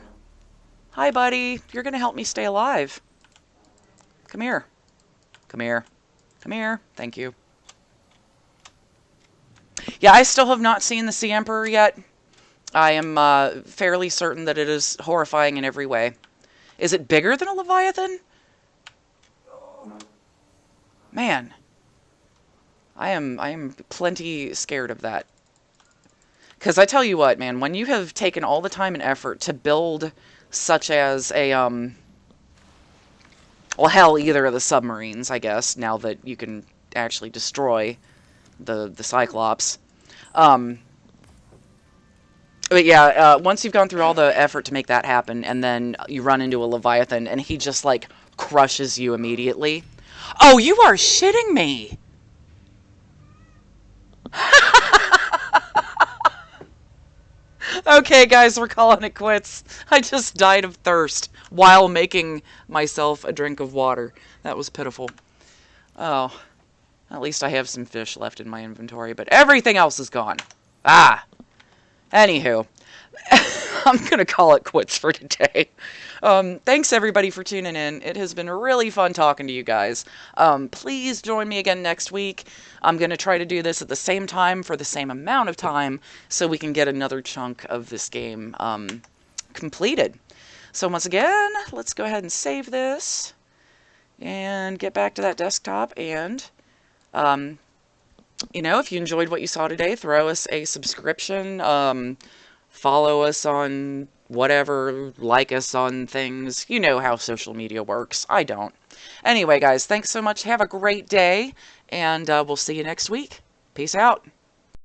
Hi, buddy. You're going to help me stay alive. Come here. Come here. Come here. Thank you. Yeah, I still have not seen the Sea Emperor yet. I am fairly certain that it is horrifying in every way. Is it bigger than a Leviathan? Man. I am plenty scared of that. Because I tell you what, man, when you have taken all the time and effort to build such as a, well, hell, either of the submarines, I guess, now that you can actually destroy the Cyclops. But yeah, once you've gone through all the effort to make that happen, and then you run into a Leviathan, and he just, like, crushes you immediately. Oh, you are shitting me! Okay, guys, we're calling it quits. I just died of thirst while making myself a drink of water. That was pitiful. Oh, at least I have some fish left in my inventory, but everything else is gone. Ah! Anywho, I'm going to call it quits for today. Thanks, everybody, for tuning in. It has been really fun talking to you guys. Please join me again next week. I'm going to try to do this at the same time for the same amount of time so we can get another chunk of this game completed. So once again, let's go ahead and save this and get back to that desktop. And, you know, if you enjoyed what you saw today, throw us a subscription. Follow us on whatever, like us on things. You know how social media works. I don't. Anyway, guys, thanks so much. Have a great day, and we'll see you next week. Peace out.